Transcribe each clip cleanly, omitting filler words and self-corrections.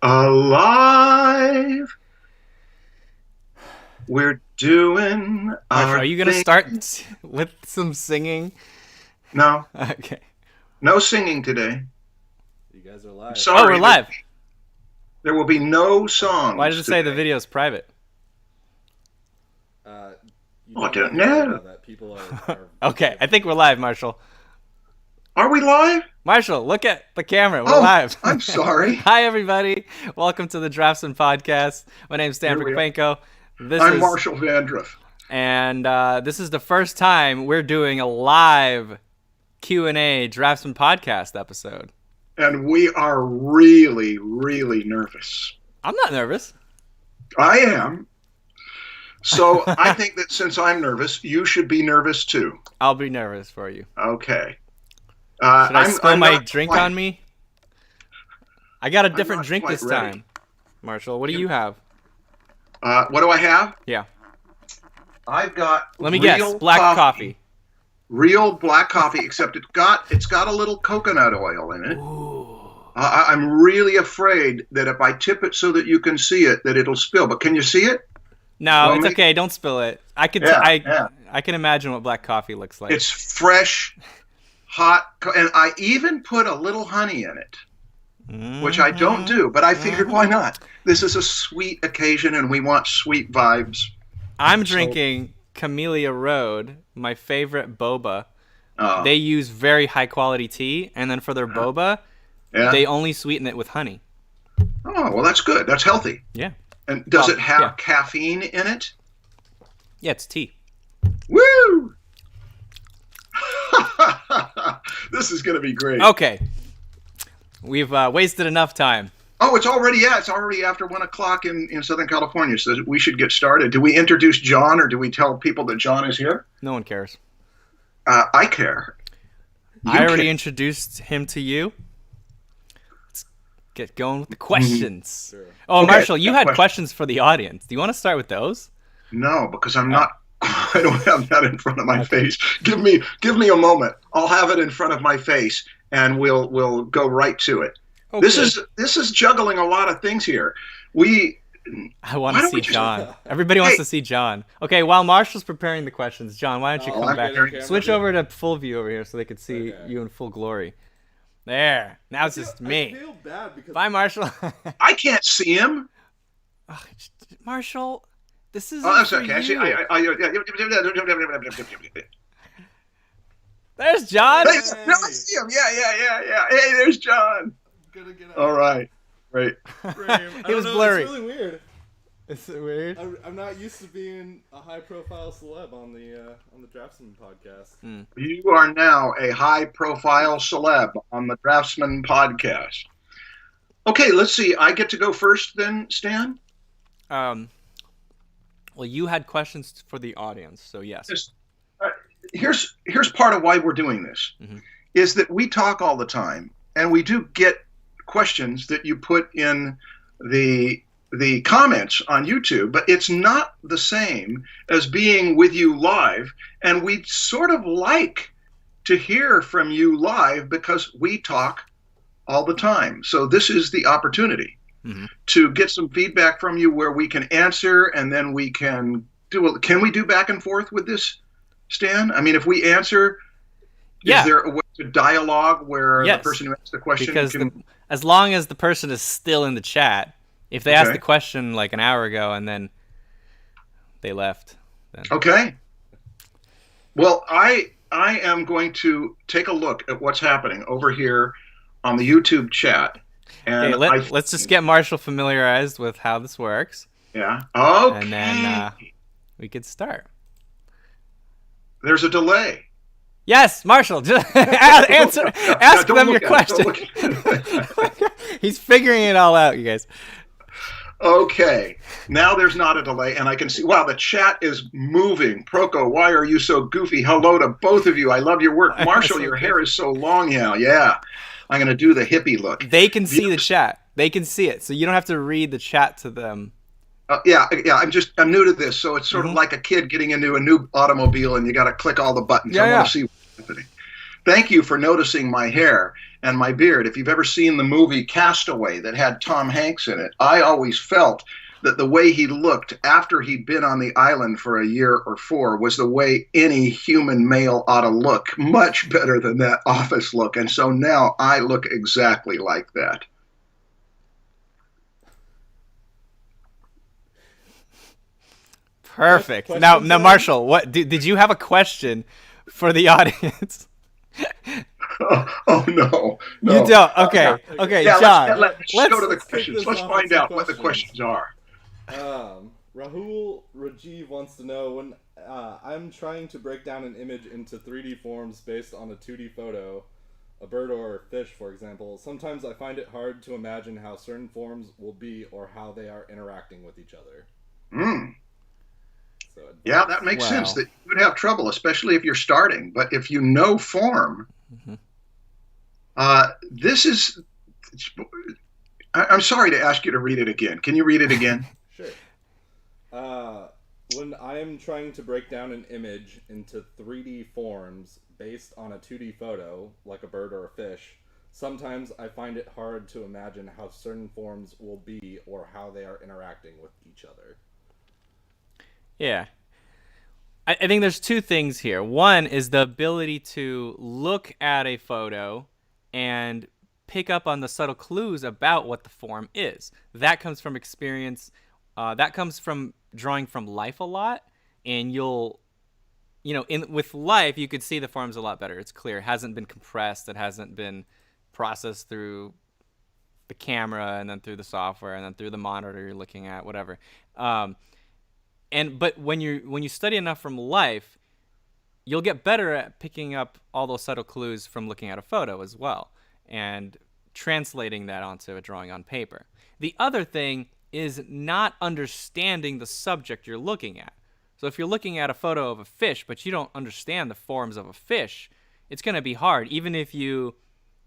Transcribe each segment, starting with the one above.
alive. We're doing our Are you going to start with some singing? No. Okay. No singing today. You guys are live. Sorry, Oh, we're live. There will be no songs. Why does it say the video is private? I don't know. That people are Okay, I think we're live, Marshall. Are we live? Marshall, look at the camera. We're live. I'm sorry. Hi, everybody. Welcome to the Draftsmen podcast. My name's Dan Prokopenko. I'm Marshall Vandruff. And this is the first time we're doing a live Q&A Draftsmen podcast episode. And we are really, really nervous. I'm not nervous. I am. So I think that since I'm nervous, you should be nervous too. I'll be nervous for you. Okay. Should I spill my drink on me? I got a different drink this time. Marshall, what do you have? What do I have? Yeah. I've got Let me guess. Black coffee. Real black coffee, except it's got a little coconut oil in it. Ooh. I'm really afraid that if I tip it so that you can see it, that it'll spill. But can you see it? No, it's okay. Don't spill it. I can imagine what black coffee looks like. It's fresh, hot, and I even put a little honey in it, which I don't do. But I figured, why not? This is a sweet occasion, and we want sweet vibes. I'm drinking Camellia Road, my favorite boba. Oh. They use very high quality tea, and then for their boba, they only sweeten it with honey. Oh, well, that's good. That's healthy. Yeah. And does it have caffeine in it? Yeah, it's tea. Woo! This is going to be great. Okay. We've wasted enough time. Oh, it's already after 1 o'clock in Southern California, so we should get started. Do we introduce John, or do we tell people that John is here? No one cares. I care. I already introduced him to you. Let's get going with the questions. Sure. Oh, Okay, Marshall, you had questions for the audience. Do you want to start with those? No, because I'm not. I don't have that in front of my face. Give me a moment. I'll have it in front of my face, and we'll go right to it. Okay. This is juggling a lot of things here. I want to see John. Everybody wants to see John. Okay, while Marshall's preparing the questions, John, why don't you come back? Switch over to full view over here so they can see you in full glory. There. Now it's just me. I feel bad because Bye, Marshall. I can't see him. Oh, Marshall, this is. Oh, that's okay. There's John. Hey, no, I see him. Yeah. Hey, there's John. Gonna get out. All right. Great. He was blurry. It's really weird. Is it weird? I'm not used to being a high-profile celeb on the Draftsman podcast. You are now a high-profile celeb on the Draftsman podcast. Okay, let's see. I get to go first then, Stan? Well, you had questions for the audience, so yes. Here's part of why we're doing this, is that we talk all the time, and we do get questions that you put in the comments on YouTube, but it's not the same as being with you live, and we'd sort of like to hear from you live because we talk all the time. So this is the opportunity to get some feedback from you where we can answer, and then we can can we do back and forth with this, Stan? I mean, if we answer, is there a way to dialogue where the person who asked the question can... as long as the person is still in the chat, if they asked the question like an hour ago and then they left. Then... Okay. Well, I am going to take a look at what's happening over here on the YouTube chat. And let's just get Marshall familiarized with how this works. Yeah. Okay. And then we could start. There's a delay. Yes, Marshall, just ask them your question. He's figuring it all out, you guys. Okay, now there's not a delay, and I can see, wow, the chat is moving. Proko, why are you so goofy? Hello to both of you. I love your work. Marshall, your hair is so long now. Yeah, I'm going to do the hippie look. They can see the chat. They can see it, so you don't have to read the chat to them. Yeah. I'm new to this, so it's sort of like a kid getting into a new automobile, and you got to click all the buttons. I want to see what's happening. thank you for noticing my hair and my beard. If you've ever seen the movie Castaway that had Tom Hanks in it, I always felt that the way he looked after he'd been on the island for a year or 4 was the way any human male ought to look, much better than that office look. And so now I look exactly like that. Perfect. Now, Marshall, what did you have a question for the audience? Oh no. You don't. Okay. Yeah, John. Let's go to the questions. Let's find out what the questions are. Rahul Rajiv wants to know, when I'm trying to break down an image into 3D forms based on a 2D photo, a bird or a fish, for example, sometimes I find it hard to imagine how certain forms will be or how they are interacting with each other. So yeah, that makes sense that you would have trouble, especially if you're starting. But if you know form, this is... I'm sorry to ask you to read it again. Can you read it again? Sure. When I'm trying to break down an image into 3D forms based on a 2D photo, like a bird or a fish, sometimes I find it hard to imagine how certain forms will be or how they are interacting with each other. Yeah. I think there's 2 things here. One is the ability to look at a photo and pick up on the subtle clues about what the form is. That comes from experience. That comes from drawing from life a lot. And with life, you could see the forms a lot better. It's clear. It hasn't been compressed. It hasn't been processed through the camera and then through the software and then through the monitor you're looking at, whatever. But when you study enough from life, you'll get better at picking up all those subtle clues from looking at a photo as well and translating that onto a drawing on paper. The other thing is not understanding the subject you're looking at. So if you're looking at a photo of a fish, but you don't understand the forms of a fish, it's going to be hard. Even if you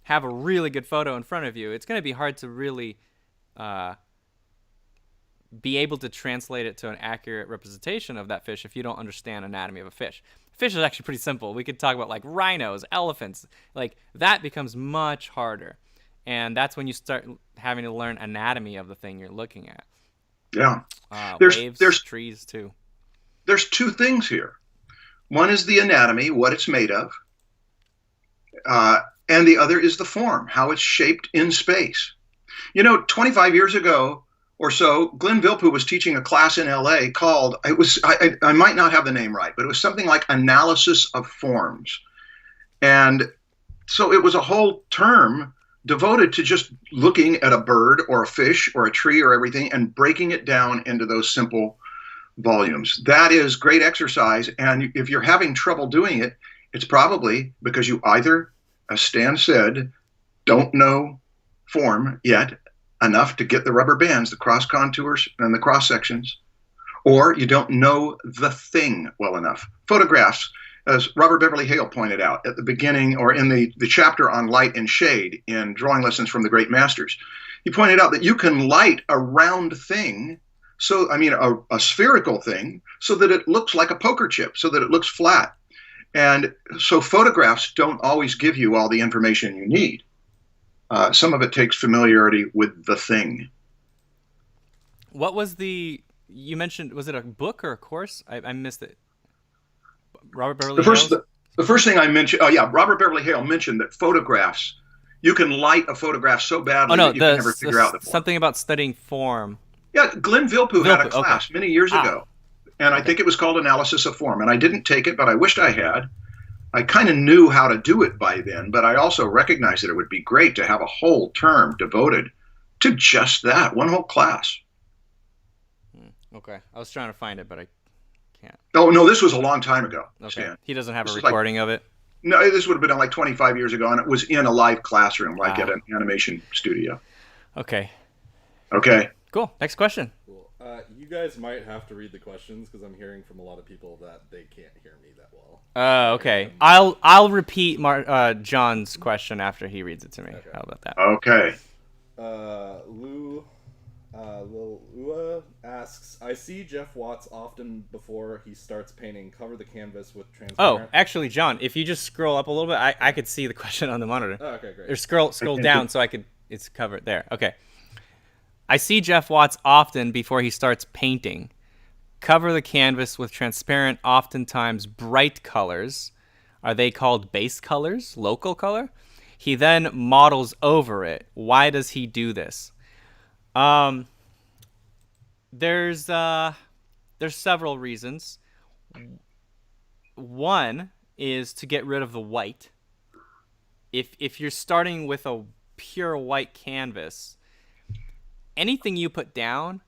have a really good photo in front of you, it's going to be hard to really be able to translate it to an accurate representation of that fish if you don't understand anatomy of a fish. Fish is actually pretty simple. We could talk about like rhinos, elephants. Like that becomes much harder. And that's when you start having to learn anatomy of the thing you're looking at. Yeah. There's trees too. There's 2 things here. One is the anatomy, what it's made of. And the other is the form, how it's shaped in space. 25 years ago or so, Glenn Vilppu was teaching a class in LA called, I might not have the name right, but it was something like Analysis of Forms. And so it was a whole term devoted to just looking at a bird or a fish or a tree or everything and breaking it down into those simple volumes. That is great exercise. And if you're having trouble doing it, it's probably because you either, as Stan said, don't know form yet enough to get the rubber bands, the cross contours and the cross sections, or you don't know the thing well enough. Photographs, as Robert Beverly Hale pointed out at the beginning or in the chapter on light and shade in Drawing Lessons from the Great Masters, he pointed out that you can light a round thing, a spherical thing, so that it looks like a poker chip, so that it looks flat. And so photographs don't always give you all the information you need. Some of it takes familiarity with the thing. What was you mentioned, was it a book or a course? I missed it. Robert Beverly Hale? The first thing I mentioned, Robert Beverly Hale mentioned that photographs, you can light a photograph so badly that you can never figure out the form. Something about studying form. Yeah, Glenn Vilppu had a class many years ago, and I think it was called Analysis of Form, and I didn't take it, but I wished I had. I kind of knew how to do it by then, but I also recognized that it would be great to have a whole term devoted to just that, one whole class. Okay. I was trying to find it, but I can't. Oh, no, this was a long time ago, okay. Stan. He doesn't have a recording of it? No, this would have been like 25 years ago, and it was in a live classroom, like at an animation studio. Okay. Okay. Cool. Next question. Cool. You guys might have to read the questions because I'm hearing from a lot of people that they can't hear me that well. Okay. I'll repeat John's question after he reads it to me. Okay. How about that? Okay. Lou Lil Ua asks, I see Jeff Watts often before he starts painting cover the canvas with transparent... Oh, actually, John, if you just scroll up a little bit, I could see the question on the monitor. Oh, okay, great. Or scroll down so it's covered there. Okay. I see Jeff Watts often before he starts painting. Cover the canvas with transparent, oftentimes bright colors. Are they called base colors? Local color? He then models over it. Why does he do this? There's several reasons. One is to get rid of the white. If you're starting with a pure white canvas, anything you put down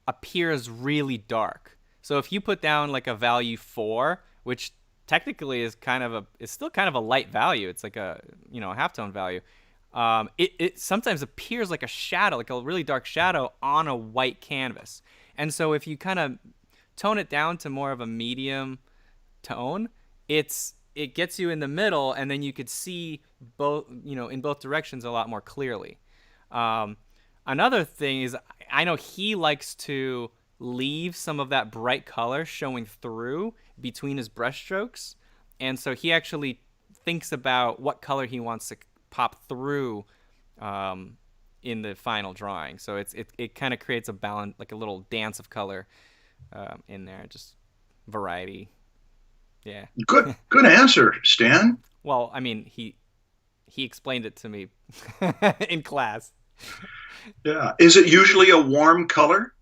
appears really dark. So if you put down like a value 4, which technically is still kind of a light value. It's like a halftone value. It sometimes appears like a shadow, like a really dark shadow on a white canvas. And so if you kind of tone it down to more of a medium tone, it gets you in the middle, and then you could see both, in both directions a lot more clearly. Another thing is, I know he likes to leave some of that bright color showing through between his brush strokes, and so he actually thinks about what color he wants to pop through in the final drawing. So it kind of creates a balance, like a little dance of color in there, just variety. Yeah. Good answer, Stan. Well, I mean, he explained it to me in class. Yeah. Is it usually a warm color?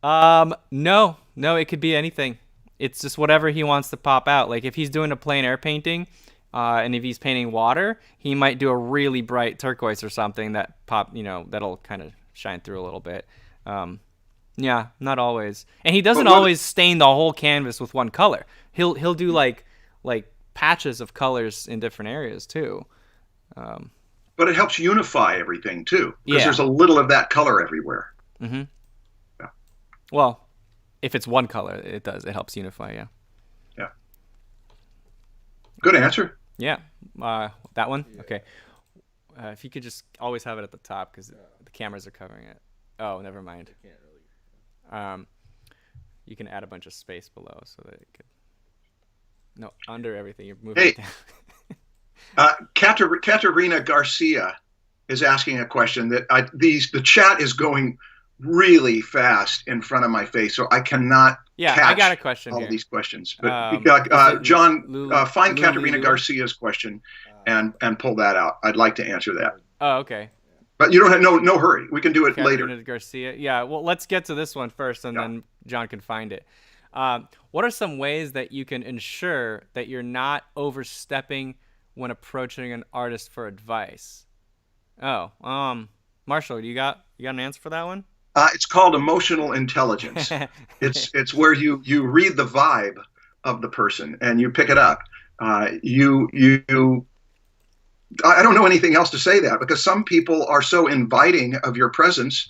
No, it could be anything. It's just whatever he wants to pop out. Like if he's doing a plein air painting, and if he's painting water, he might do a really bright turquoise or something that that'll kind of shine through a little bit. Yeah, not always. And he doesn't always stain the whole canvas with one color. He'll do like patches of colors in different areas too. But it helps unify everything too, because there's a little of that color everywhere. Mm-hmm. Yeah. Well, if it's one color, it does. It helps unify. Yeah. Yeah. Good answer. Yeah. That one. Yeah. Okay. If you could just always have it at the top, because the cameras are covering it. Oh, never mind. I can't really. You can add a bunch of space below so that it could. No, under everything. You're moving it down. Katerina Garcia is asking a question that the chat is going really fast in front of my face, so I cannot catch I got a question all here. These questions. But John, find Katerina Garcia's question and pull that out. I'd like to answer that. Oh, okay. But you don't have no hurry. We can do it later. Katerina Garcia. Yeah, well, let's get to this one first, and then John can find it. What are some ways that you can ensure that you're not overstepping when approaching an artist for advice? Marshall, you got an answer for that one? It's called emotional intelligence. It's where you read the vibe of the person and you pick it up. I don't know anything else to say that, because some people are so inviting of your presence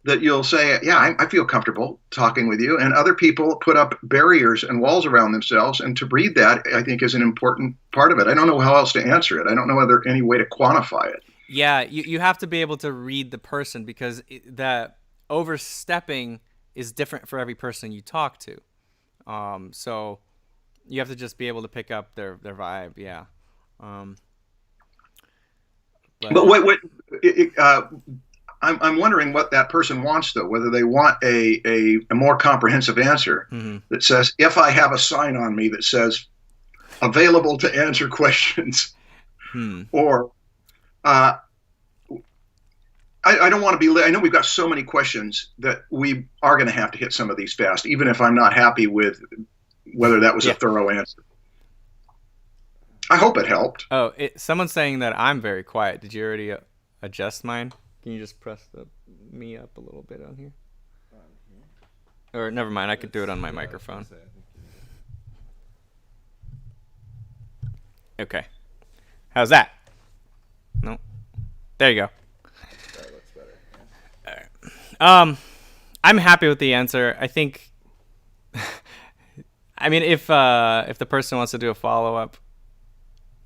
that you'll say, yeah, I feel comfortable talking with you. And other people put up barriers and walls around themselves. And to read that, I think, is an important part of it. I don't know how else to answer it. I don't know whether any way to quantify it. Yeah, you have to be able to read the person, because that overstepping is different for every person you talk to. So you have to just be able to pick up their vibe. Yeah. But wait, I'm wondering what that person wants, though, whether they want a more comprehensive answer that says, if I have a sign on me that says available to answer questions, or I don't want to be, I know we've got so many questions that we are going to have to hit some of these fast, even if I'm not happy with whether that was a thorough answer. I hope it helped. Oh, someone's saying that I'm very quiet. Did you already adjust mine? Can you just press me up a little bit on here? Or never mind, I could do it on my microphone. Okay. How's that? No. There you go. That looks better. Yeah. All right. I'm happy with the answer. I think. I mean, if the person wants to do a follow-up,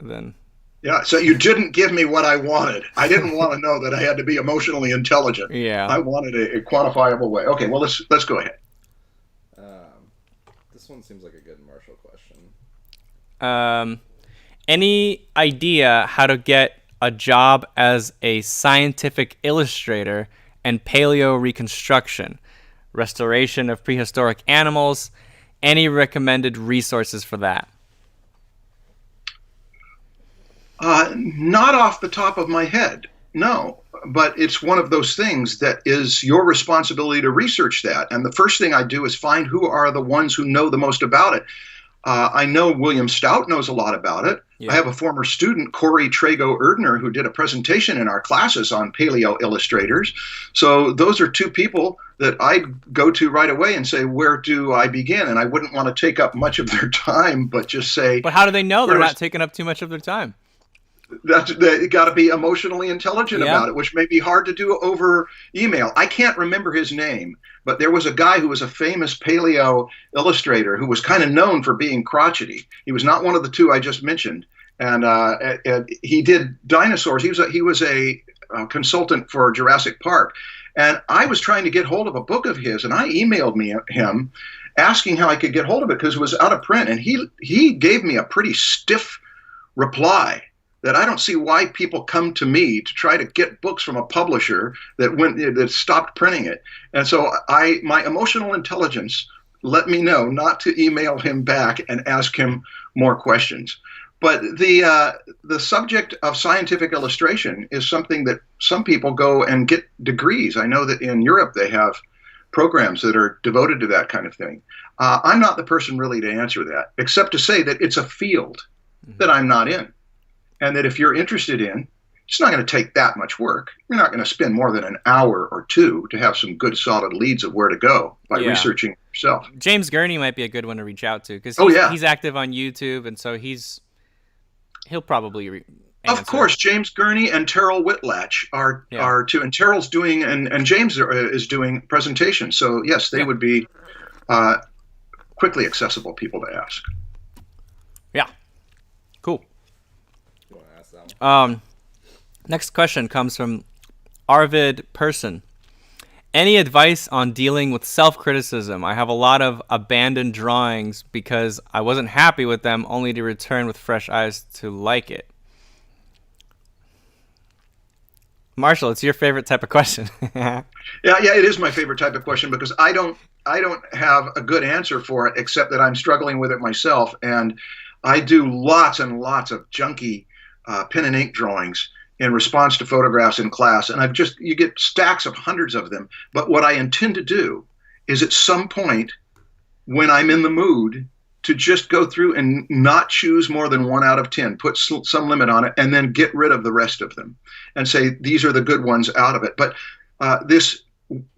then Yeah, so you didn't give me what I wanted. I didn't want to know that I had to be emotionally intelligent. Yeah. I wanted a quantifiable way. Okay, well, let's go ahead. This one seems like a good Marshall question. Any idea how to get a job as a scientific illustrator and paleo reconstruction, restoration of prehistoric animals? Any recommended resources for that? Not off the top of my head, no. But it's one of those things that is your responsibility to research that. And the first thing I do is find who are the ones who know the most about it. I know William Stout knows a lot about it. Yeah. I have a former student, Corey Trago-Erdner, who did a presentation in our classes on paleo illustrators. So those are two people that I'd go to right away and say, where do I begin? And I wouldn't want to take up much of their time, but just say... But how do they know they're not taking up too much of their time? They got to be emotionally intelligent about it, which may be hard to do over email. I can't remember his name, but there was a guy who was a famous paleo illustrator who was kind of known for being crotchety. He was not one of the two I just mentioned, and he did dinosaurs. He was a consultant for Jurassic Park, and I was trying to get hold of a book of his, and I emailed him asking how I could get hold of it because it was out of print, and he gave me a pretty stiff reply. That I don't see why people come to me to try to get books from a publisher that stopped printing it. And so my emotional intelligence let me know not to email him back and ask him more questions. But the subject of scientific illustration is something that some people go and get degrees. I know that in Europe they have programs that are devoted to that kind of thing. I'm not the person really to answer that, except to say that it's a field that I'm not in. And that if you're interested in, it's not going to take that much work. You're not going to spend more than an hour or two to have some good solid leads of where to go by researching yourself. James Gurney might be a good one to reach out to because he's active on YouTube, and so he'll probably answer. Of course, James Gurney and Terrell Whitlatch are two, and Terrell's doing and James is doing presentations. So yes, they would be quickly accessible people to ask. Yeah, cool. Next question comes from Arvid Person. Any advice on dealing with self-criticism? I have a lot of abandoned drawings because I wasn't happy with them, only to return with fresh eyes to like it. Marshall, it's your favorite type of question. Yeah, it is my favorite type of question because I don't have a good answer for it except that I'm struggling with it myself, and I do lots and lots of junky pen and ink drawings in response to photographs in class. And you get stacks of hundreds of them. But what I intend to do is at some point when I'm in the mood to just go through and not choose more than 1 out of 10, put some limit on it, and then get rid of the rest of them and say, these are the good ones out of it. But this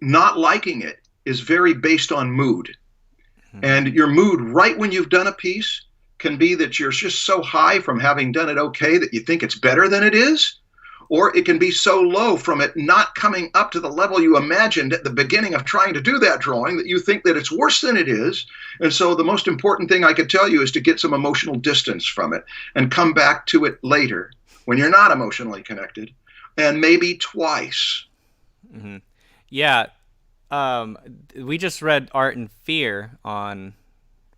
not liking it is very based on mood. And your mood right when you've done a piece can be that you're just so high from having done it okay that you think it's better than it is, or it can be so low from it not coming up to the level you imagined at the beginning of trying to do that drawing that you think that it's worse than it is. And so the most important thing I could tell you is to get some emotional distance from it and come back to it later when you're not emotionally connected, and maybe twice. Mm-hmm. Yeah. We just read Art and Fear on...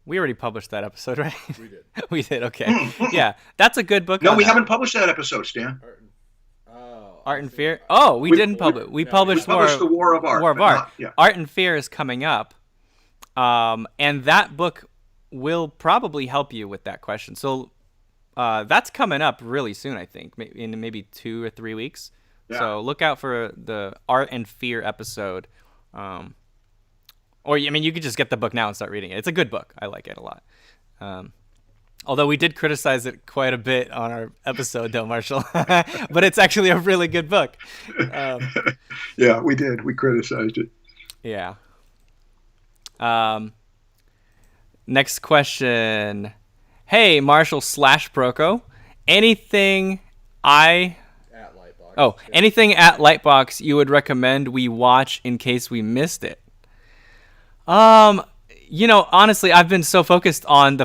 We already published that episode, right? We did. We did, okay. Yeah, that's a good book. No, we haven't published that episode, Stan. Art and Fear? Oh, we didn't publish. We published The War of Art. War of Art. Art and Fear is coming up. And that book will probably help you with that question. So that's coming up really soon, I think, in maybe 2 or 3 weeks. Yeah. So look out for the Art and Fear episode. Or, I mean, you could just get the book now and start reading it. It's a good book. I like it a lot. Although we did criticize it quite a bit on our episode, though, Marshall. But it's actually a really good book. Yeah, we did. We criticized it. Yeah. Next question. Hey, Marshall / Proko. Anything at Lightbox you would recommend we watch in case we missed it? Honestly, I've been so focused on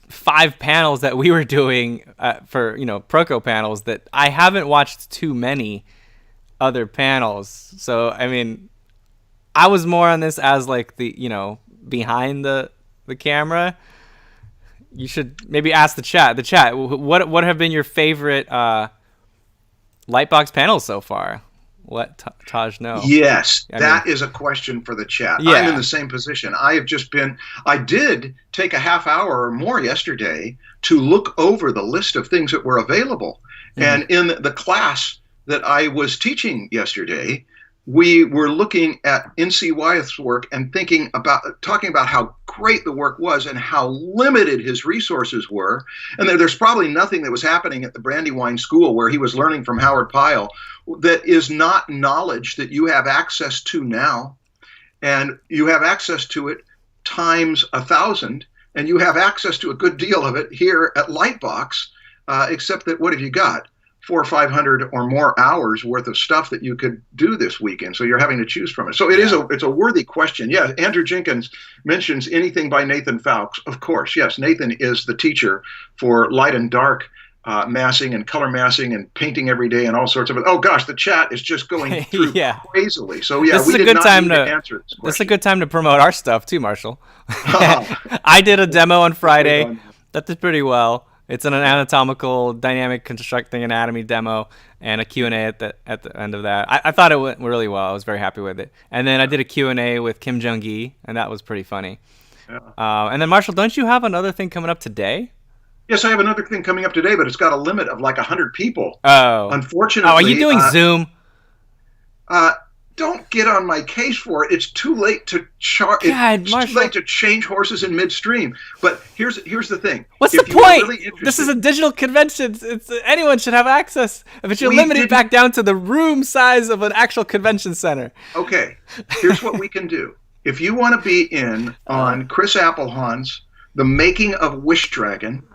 5 panels that we were doing for, Proko panels, that I haven't watched too many other panels. So, I mean, I was more on this as like the, behind the camera. You should maybe ask the chat. What have been your favorite Lightbox panels so far? Let Taj know. Yes, that is a question for the chat. Yeah. I'm in the same position. I did take a half hour or more yesterday to look over the list of things that were available. And in the class that I was teaching yesterday, we were looking at N.C. Wyeth's work and talking about how great the work was and how limited his resources were. And there's probably nothing that was happening at the Brandywine School where he was learning from Howard Pyle that is not knowledge that you have access to now. And you have access to it times 1,000, and you have access to a good deal of it here at Lightbox, except that what have you got? 400 or 500 or more hours worth of stuff that you could do this weekend. So you're having to choose from it. So it's a worthy question. Yeah. Andrew Jenkins mentions anything by Nathan Fowkes. Of course. Yes. Nathan is the teacher for light and dark massing and color massing and painting every day and all sorts of it. Oh gosh, the chat is just going through crazily. So yeah, this is a good time to answer this question. This is a good time to promote our stuff too, Marshall. I did a demo on Friday. That did pretty well. It's an anatomical dynamic constructing anatomy demo and a Q&A at the end of that. I thought it went really well. I was very happy with it. And then I did a Q&A with Kim Jung-gi, and that was pretty funny. Yeah. And then, Marshall, don't you have another thing coming up today? Yes, I have another thing coming up today, but it's got a limit of like 100 people. Oh. Unfortunately. Oh, are you doing Zoom? Don't get on my case for it. It's too late to too late to change horses in midstream. But here's the thing. What's the point? Really this is a digital convention. Anyone should have access. But you're limited back down to the room size of an actual convention center. Okay. Here's what we can do. If you want to be in on Chris Appelhahn's The Making of Wish Dragon,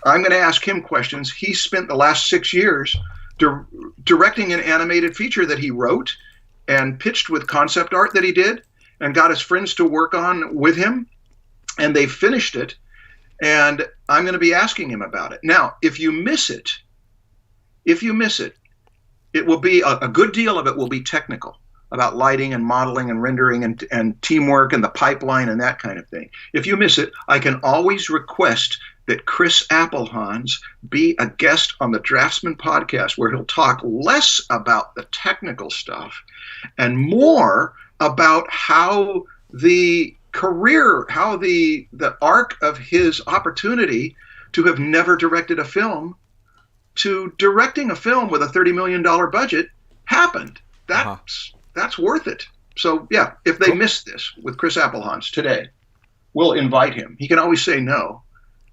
I'm going to ask him questions. He spent the last 6 years directing an animated feature that he wrote and pitched with concept art that he did and got his friends to work on with him, and they finished it, and I'm going to be asking him about it. Now, if you miss it, it will be a good deal of it will be technical, about lighting and modeling and rendering and teamwork and the pipeline and that kind of thing. If you miss it, I can always request that Chris Appelhahn's be a guest on the Draftsmen podcast, where he'll talk less about the technical stuff and more about how the arc of his opportunity to have never directed a film to directing a film with a $30 million budget happened. That's worth it. So yeah, if they miss this with Chris Appelhahn's today, we'll invite him. He can always say no.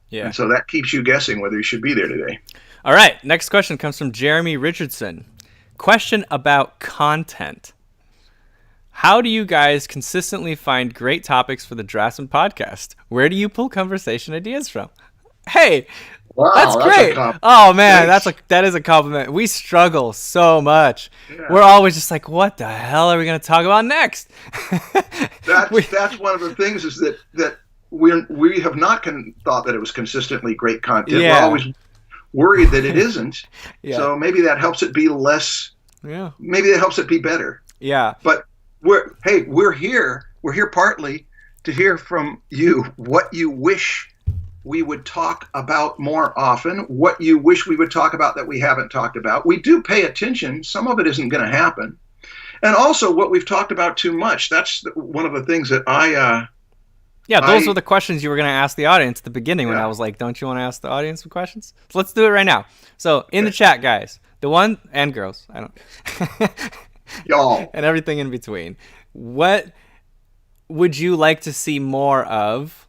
Yeah. And so that keeps you guessing whether he should be there today. All right. Next question comes from Jeremy Richardson. Question about content. How do you guys consistently find great topics for the Draftsmen podcast? Where do you pull conversation ideas from? Hey, wow, that's great. Oh man, that is a compliment. We struggle so much. Yeah. We're always just like, what the hell are we going to talk about next? That's one of the things is that we have not thought that it was consistently great content. Yeah. We're always worried that it isn't. Yeah. So maybe that helps it be less. Yeah. Maybe that helps it be better. Yeah. But we're here. We're here partly to hear from you what you wish we would talk about more often, what you wish we would talk about that we haven't talked about. We do pay attention. Some of it isn't going to happen. And also what we've talked about too much. That's one of the things that those were the questions you were going to ask the audience at the beginning when I was like, don't you want to ask the audience some questions? So let's do it right now. So in the chat, guys, the one and girls, I don't y'all and everything in between. What would you like to see more of?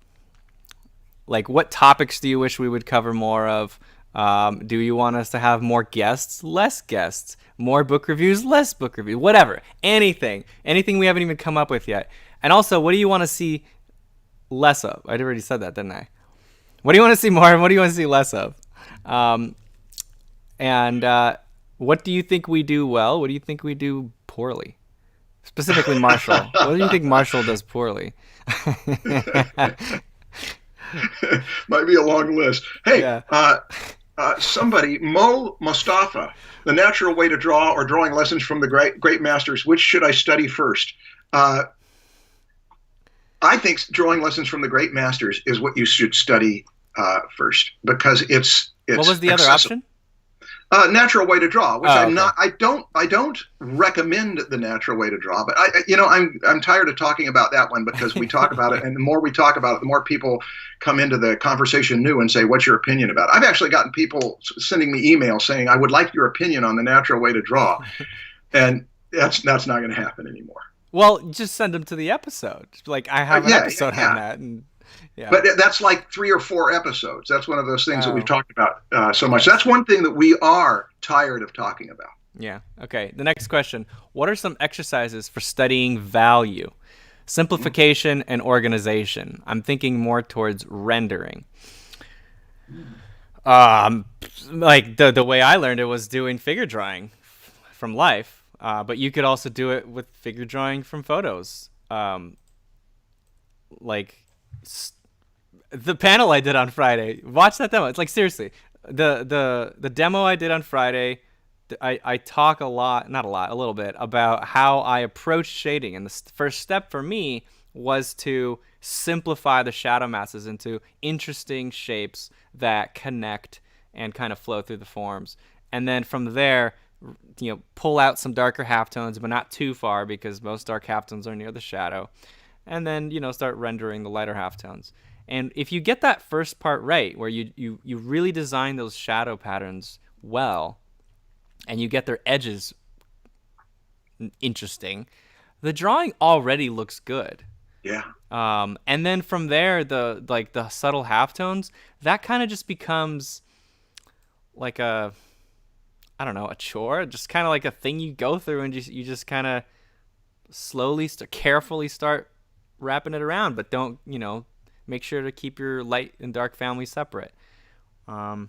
Like, what topics do you wish we would cover more of? Do you want us to have more guests, less guests, more book reviews, less book reviews, whatever, anything we haven't even come up with yet? And also, what do you want to see less of? I already said that, didn't I? What do you want to see more and what do you want to see less of? And what do you think we do well? What do you think we do poorly? Specifically, Marshall. What do you think Marshall does poorly? Might be a long list. Hey, yeah. Somebody, Mo Mustafa, The Natural Way to Draw or Drawing Lessons from the Great Masters. Which should I study first? I think Drawing Lessons from the Great Masters is what you should study first, because it's what was the other option? Natural Way to Draw, which I don't recommend the Natural Way to Draw, but I'm tired of talking about that one, because we talk about it, and the more we talk about it, the more people come into the conversation new and say, "What's your opinion about it?" I've actually gotten people sending me emails saying, "I would like your opinion on the Natural Way to Draw," and that's not going to happen anymore. Well, just send them to the episode. Like, I have an episode on that, and. Yeah. But that's like 3 or 4 episodes. That's one of those things that we've talked about so much. That's one thing that we are tired of talking about. Yeah. Okay. The next question. What are some exercises for studying value? Simplification and organization. I'm thinking more towards rendering. Like the way I learned it was doing figure drawing from life. But you could also do it with figure drawing from photos. The panel I did on Friday, watch that demo. It's like, seriously, the demo I did on Friday, I talk a little bit about how I approach shading. And the first step for me was to simplify the shadow masses into interesting shapes that connect and kind of flow through the forms. And then from there, pull out some darker halftones, but not too far, because most dark halftones are near the shadow. And then, start rendering the lighter halftones. And if you get that first part right, where you really design those shadow patterns well, and you get their edges interesting, the drawing already looks good. Yeah. And then from there, the subtle halftones, that kind of just becomes like a chore, just kind of like a thing you go through, and you just kind of slowly, carefully start wrapping it around, but don't, make sure to keep your light and dark family separate. So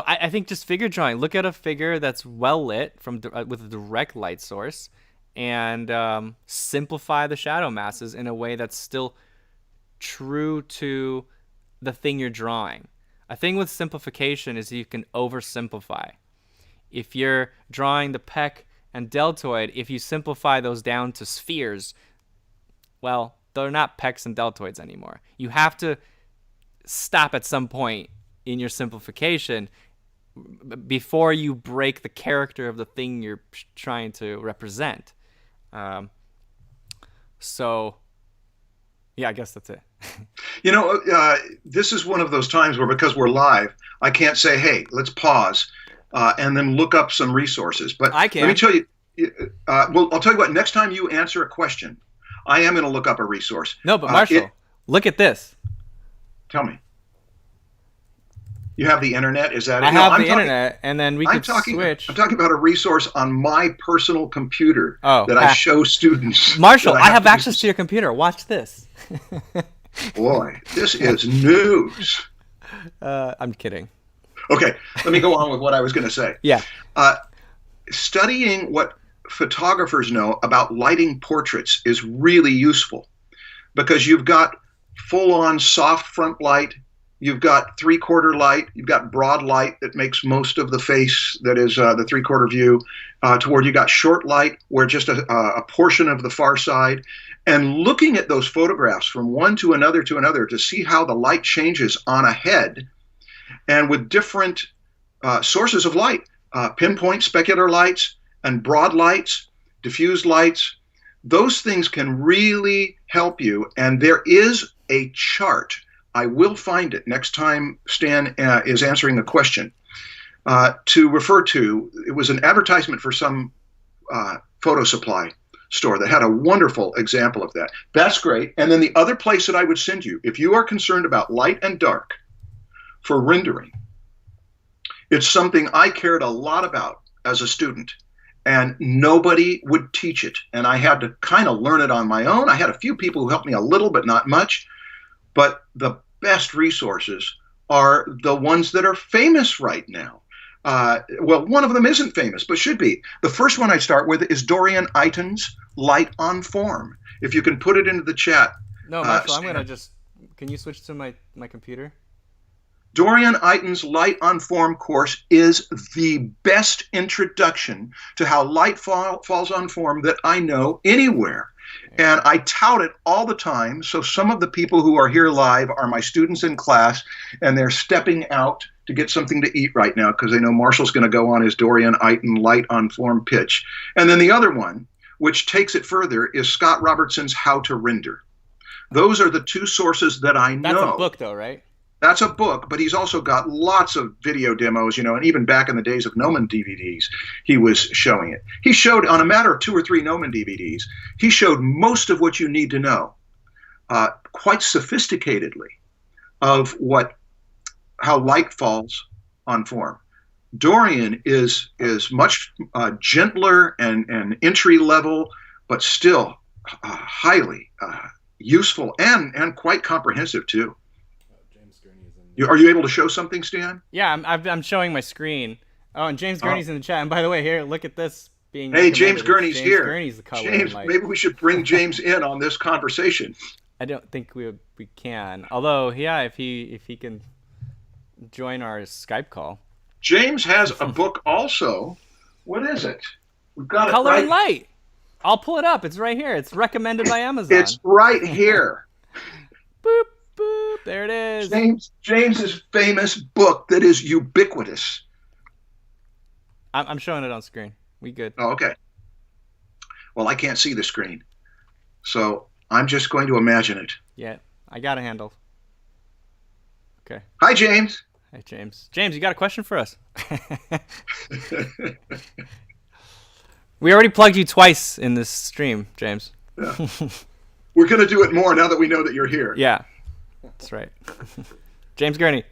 I think just figure drawing. Look at a figure that's well lit with a direct light source, and simplify the shadow masses in a way that's still true to the thing you're drawing. A thing with simplification is you can oversimplify. If you're drawing the pec and deltoid, if you simplify those down to spheres, well, they're not pecs and deltoids anymore. You have to stop at some point in your simplification before you break the character of the thing you're trying to represent. So, yeah, I guess that's it. This is one of those times where, because we're live, I can't say, "Hey, let's pause and then look up some resources." But I can. Let me tell you. Well, I'll tell you what. Next time you answer a question, I am going to look up a resource. No, but Marshall, look at this. Tell me. You have the internet? Is that it? I have the internet, and then we can switch. I'm talking about a resource on my personal computer that I show students. Marshall, I have access to your computer. Watch this. Boy, this is news. I'm kidding. Okay, let me go on with what I was going to say. Yeah. Studying what photographers know about lighting portraits is really useful, because you've got full-on soft front light, you've got three-quarter light, you've got broad light that makes most of the face, that is the three-quarter view, toward you got short light where just a portion of the far side. And looking at those photographs from one to another to see how the light changes on a head, and with different sources of light, pinpoint specular lights and broad lights, diffused lights, those things can really help you. And there is a chart. I will find it next time Stan is answering a question to refer to. It was an advertisement for some photo supply store that had a wonderful example of that. That's great. And then the other place that I would send you, if you are concerned about light and dark for rendering, it's something I cared a lot about as a student, and nobody would teach it. And I had to kind of learn it on my own. I had a few people who helped me a little, but not much. But the best resources are the ones that are famous right now. Well, one of them isn't famous, but should be. The first one I start with is Dorian Iten's Light on Form. If you can put it into the chat. No, Marshall, I'm going to just Can you switch to my computer? Dorian Iten's Light on Form course is the best introduction to how light falls on form that I know anywhere. And I tout it all the time. So some of the people who are here live are my students in class, and they're stepping out to get something to eat right now because they know Marshall's going to go on his Dorian Iten Light on Form pitch. And then the other one, which takes it further, is Scott Robertson's How to Render. Those are the two sources that I know. That's a book, though, right? That's a book, but he's also got lots of video demos, and even back in the days of Gnomon DVDs, he was showing it. He showed, on a matter of 2 or 3 Gnomon DVDs, he showed most of what you need to know, quite sophisticatedly, of how light falls on form. Dorian is much gentler and entry level, but still highly useful and quite comprehensive too. Are you able to show something, Stan? Yeah, I'm showing my screen. Oh, and James Gurney's in the chat. And by the way, here, look at this being. Hey, James Gurney's here. Gurney's the color. James, maybe we should bring James in on this conversation. I don't think we can. Although, yeah, if he can join our Skype call. James has a book also. What is it? We've got Color it right. and Light. I'll pull it up. It's right here. It's recommended by Amazon. It's right here. Boop. Boop, there it is. James's famous book that is ubiquitous. I'm showing it on screen. We good. Oh, okay. Well, I can't see the screen, so I'm just going to imagine it. Yeah, I got a handle. Okay. Hi, James. Hey, James. James, you got a question for us? We already plugged you twice in this stream, James. Yeah. We're going to do it more now that we know that you're here. Yeah. That's right. James Gurney.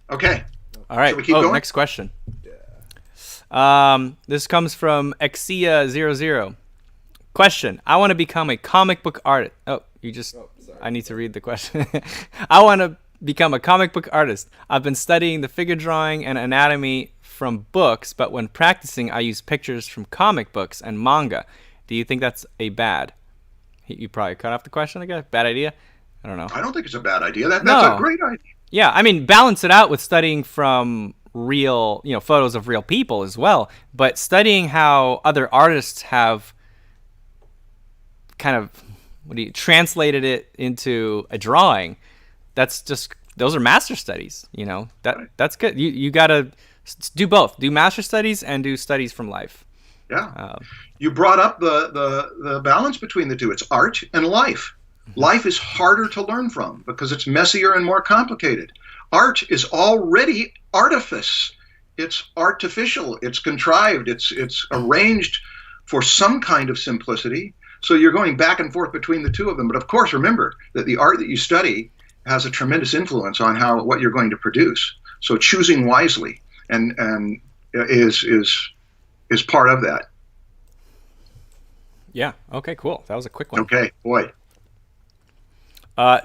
Okay. All right. Shall we keep going? Next question. Yeah. This comes from Exia00. Question. I want to become a comic book artist. I need to read the question. I want to become a comic book artist. I've been studying the figure drawing and anatomy from books, but when practicing, I use pictures from comic books and manga. Do you think that's a bad? You probably cut off the question, I guess. Bad idea? I don't know. I don't think it's a bad idea. That's a great idea. Yeah, I mean, balance it out with studying from real, photos of real people as well. But studying how other artists have kind of, translated it into a drawing, those are master studies, That's good. You got to do both. Do master studies and do studies from life. Yeah. You brought up the balance between the two. It's art and life. Life is harder to learn from because it's messier and more complicated. Art is already artifice. It's artificial. It's contrived. It's arranged for some kind of simplicity. So you're going back and forth between the two of them. But of course, remember that the art that you study has a tremendous influence on what you're going to produce. So choosing wisely and is part of that. Yeah. Okay, cool. That was a quick one. Okay, boy.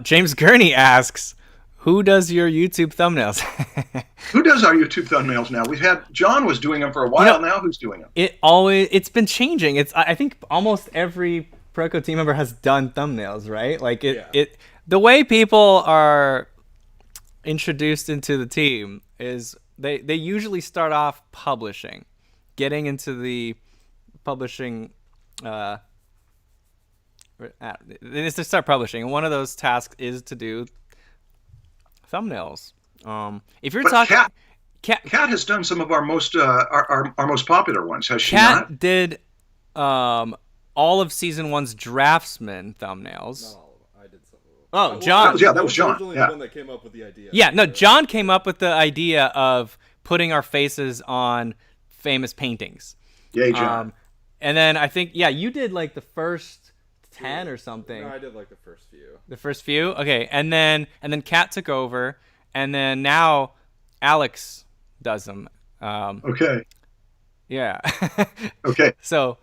James Gurney asks, who does your YouTube thumbnails? Who does our YouTube thumbnails now? John was doing them for a while. Now who's doing them? It's been changing. I think almost every Proko team member has done thumbnails, right? Like the way people are introduced into the team is they usually start off publishing. Getting into the publishing, is to start publishing. And one of those tasks is to do thumbnails. If you're talking, Kat has done some of our most popular ones, has she not? Kat did all of season 1's Draftsmen thumbnails. No, I did some of them. Oh, John. That was John. The one that came up with the idea. Yeah, no, John came up with the idea of putting our faces on famous paintings. Yay, John. And then I think, you did like the first 10 or something. No, I did like the first few. The first few? Okay. And then Kat took over, and then now Alex does them. Okay. Yeah. Okay. So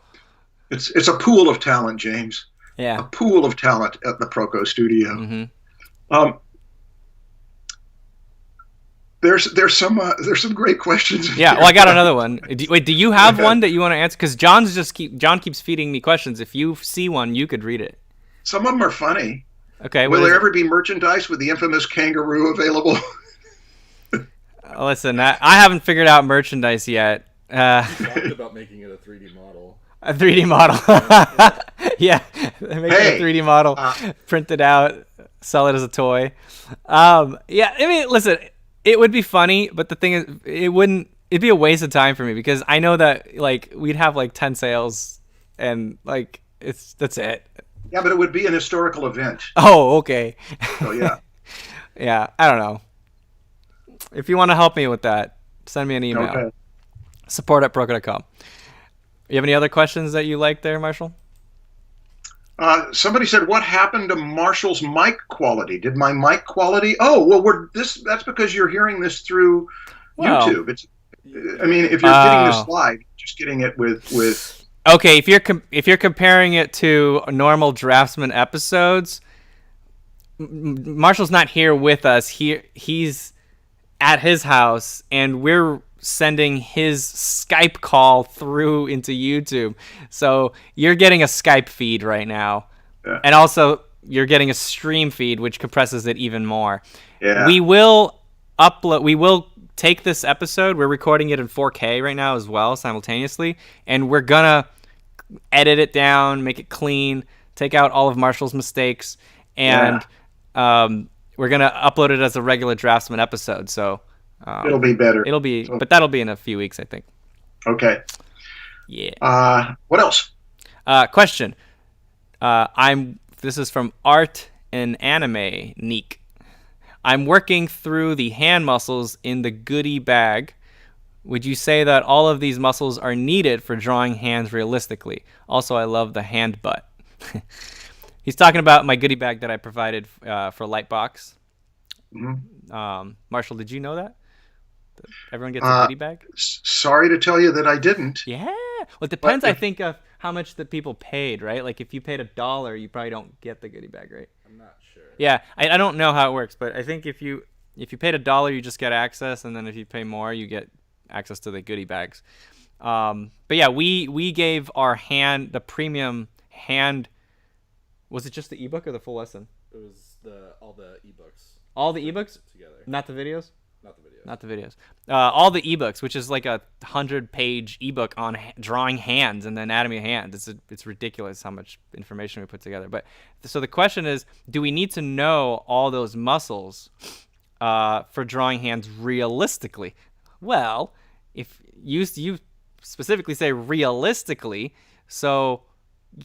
it's a pool of talent, James. Yeah. A pool of talent at the Proko studio. Mm-hmm. There's some great questions. Yeah, well, I got another one. Do you have one that you want to answer? Because John keeps feeding me questions. If you see one, you could read it. Some of them are funny. Okay. Will there ever be merchandise with the infamous kangaroo available? Listen, I haven't figured out merchandise yet. We talked about making it a 3D model. A 3D model. Yeah. Make it a 3D model, print it out, sell it as a toy. Yeah, I mean, listen, it would be funny, but the thing is, it'd be a waste of time for me because I know that, like, we'd have, like, 10 sales and, like, that's it. Yeah, but it would be an historical event. Oh, okay. So, yeah. Yeah, I don't know. If you want to help me with that, send me an email. Okay. support@Prokopenko.com. You have any other questions that you like there, Marshall? Somebody said, "What happened to Marshall's mic quality? Did my mic quality?" Oh, well, that's because you're hearing this through YouTube. I mean, if you're getting this slide, just getting it with. Okay, if you're comparing it to normal Draftsmen episodes, Marshall's not here with us. He's at his house, and we're sending his Skype call through into YouTube. So you're getting a Skype feed right now. Yeah. And also you're getting a stream feed, which compresses it even more. Yeah. We will take this episode. We're recording it in 4K right now as well, simultaneously. And we're going to edit it down, make it clean, take out all of Marshall's mistakes. And we're going to upload it as a regular Draftsman episode. So it'll be better. But that'll be in a few weeks, I think. Okay. Yeah. What else? Question. This is from Art and Anime Neek. I'm working through the hand muscles in the goodie bag. Would you say that all of these muscles are needed for drawing hands realistically? Also, I love the hand butt. He's talking about my goodie bag that I provided for Lightbox. Mm-hmm. Marshall, did you know that? Everyone gets a goodie bag? Sorry to tell you that I didn't. Yeah. Well, it depends, I think, of how much the people paid, right? Like, if you paid $1, you probably don't get the goodie bag, right? I'm not sure. Yeah, I don't know how it works, but I think if you paid $1, you just get access, and then if you pay more, you get access to the goodie bags. But yeah, we gave our the premium hand. Was it just the ebook or the full lesson? It was all the ebooks. All the ebooks together. Not the videos. Not the videos. All the ebooks, which is like a 100-page ebook on drawing hands and the anatomy of hands. It's ridiculous how much information we put together. But so the question is, do we need to know all those muscles for drawing hands realistically? Well, if you specifically say realistically, so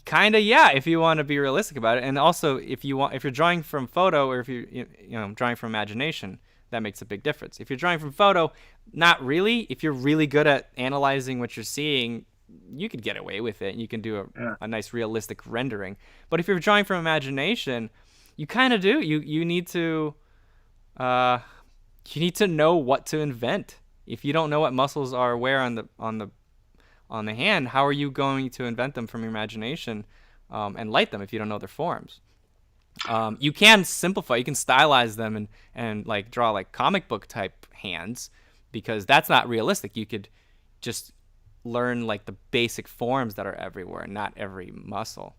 kind of, yeah, if you want to be realistic about it. And also if you're drawing from photo, or if you're drawing from imagination, that makes a big difference. If you're drawing from photo, not really. If you're really good at analyzing what you're seeing, you could get away with it. You can do a nice realistic rendering. But if you're drawing from imagination, you kind of do. You need to know what to invent. If you don't know what muscles are where on the hand, how are you going to invent them from your imagination and light them if you don't know their forms? You can simplify, you can stylize them and like draw like comic book type hands, because that's not realistic. You could just learn like the basic forms that are everywhere, not every muscle.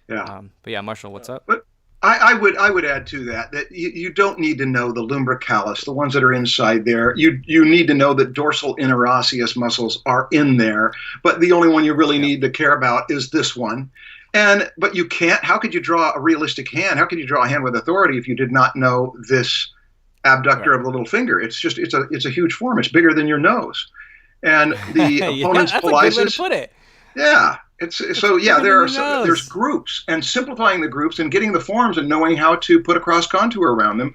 Yeah. But yeah, Marshall, what's up? But I would add to that you don't need to know the lumbricalis, the ones that are inside there. You need to know that dorsal interosseous muscles are in there, but the only one you really need to care about is this one. But you can't. How could you draw a realistic hand? How could you draw a hand with authority if you did not know this abductor of the little finger? It's a huge form. It's bigger than your nose, and the opponent's that's pollicis. A good way to put it. Yeah. There's groups, and simplifying the groups and getting the forms and knowing how to put a cross contour around them.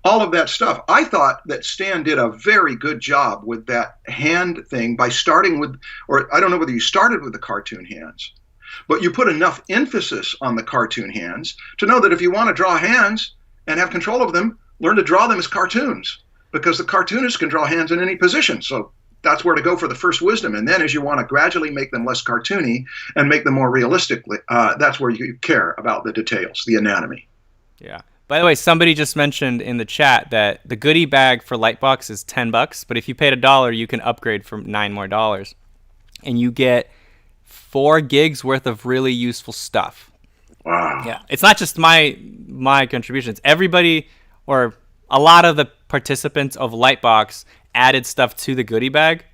All of that stuff. I thought that Stan did a very good job with that hand thing by starting with, or I don't know whether you started with the cartoon hands, but you put enough emphasis on the cartoon hands to know that if you want to draw hands and have control of them, learn to draw them as cartoons, because the cartoonist can draw hands in any position. So that's where to go for the first wisdom. And then as you want to gradually make them less cartoony and make them more realistic, that's where you care about the details, the anatomy. Yeah. By the way, somebody just mentioned in the chat that the goodie bag for Lightbox is $10, but if you paid $1, you can upgrade for $9 more. And you get 4 gigs worth of really useful stuff. Wow. Yeah, it's not just my contributions. Everybody, or a lot of the participants of Lightbox added stuff to the goodie bag.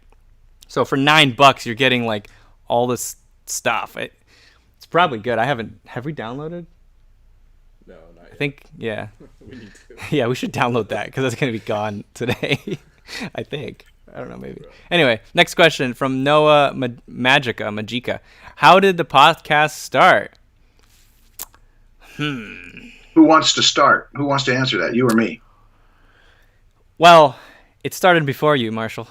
So for $9, you're getting like all this stuff. It's probably good. Have we downloaded? No, not yet. I think, yeah. We need to. Yeah, we should download that because it's going to be gone today. I think. I don't know, maybe. Anyway, next question from Noah Magica. How did the podcast start? Who wants to start? Who wants to answer that? You or me? Well, it started before you, Marshall.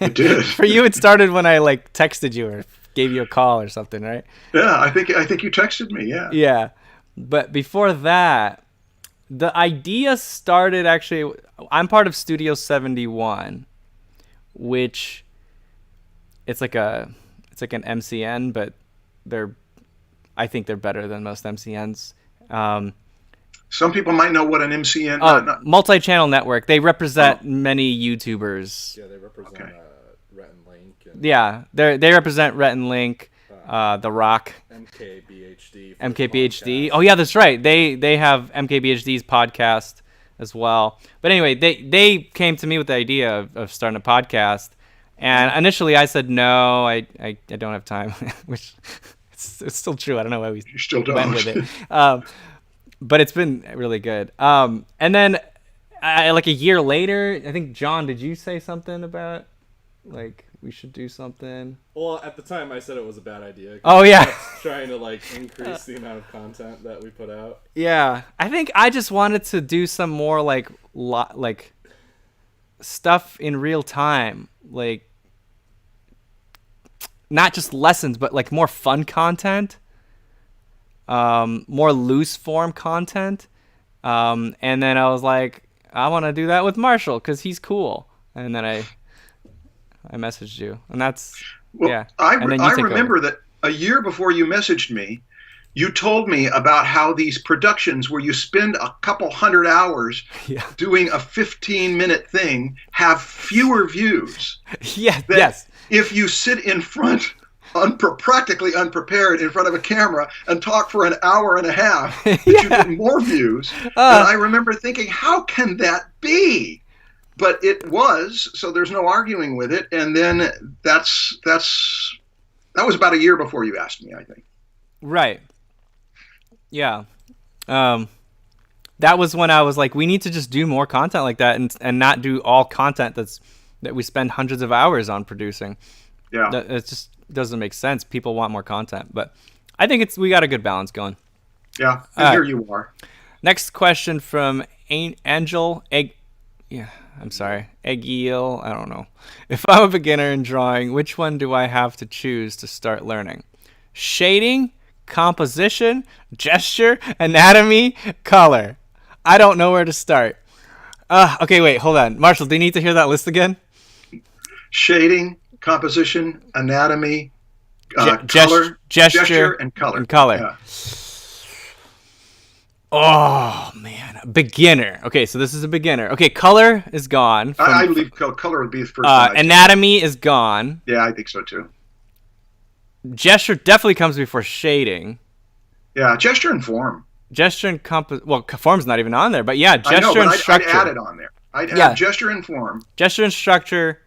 It did. For you, it started when I like texted you or gave you a call or something, right? Yeah, I think you texted me. Yeah. Yeah, but before that, the idea started actually. I'm part of Studio 71, which it's like an MCN, but I think they're better than most MCNs. Some people might know what an MCN. Multi-channel network. They represent many YouTubers. Yeah, they represent Rhett and Link. Yeah, they represent Rhett and Link, The Rock, MKBHD. Oh yeah, that's right. They have MKBHD's podcast as well. But anyway, they came to me with the idea of starting a podcast, and initially I said no, I don't have time, which it's still true. I don't know why we still went with it. But it's been really good. And then, like a year later, I think, John, did you say something about, like, we should do something? Well, at the time, I said it was a bad idea. Oh, yeah. Trying to, like, increase the amount of content that we put out. Yeah. I think I just wanted to do some more, like stuff in real time. Like, not just lessons, but, like, more fun content. More loose form content. And then I was like, I want to do that with Marshall because he's cool. And then I messaged you, and that's yeah. I remember that a year before you messaged me, you told me about how these productions where you spend a couple hundred hours doing a 15-minute thing have fewer views. Yes. If you sit in front practically unprepared in front of a camera and talk for an hour and a half, that you get more views. And I remember thinking, how can that be? But it was, so there's no arguing with it. And then that was about a year before you asked me, I think. Right. Yeah. That was when I was like, we need to just do more content like that and not do all content that we spend hundreds of hours on producing. Yeah. It just doesn't make sense. People want more content, but I think we got a good balance going. Yeah, and here you are. Next question from Angel Egil. I don't know. If I'm a beginner in drawing, which one do I have to choose to start learning? Shading, composition, gesture, anatomy, color. I don't know where to start. Okay, wait, hold on. Marshall, do you need to hear that list again? Shading, composition, anatomy, color, gesture, and color. Yeah. Oh man, beginner. Okay, so this is a beginner. Okay, color is gone. I believe color would be the first. Anatomy is gone. Yeah, I think so too. Gesture definitely comes before shading. Yeah, gesture and form. Gesture and form's not even on there, but yeah, gesture and structure. I'd add it on there. I'd add gesture and form. Gesture and structure.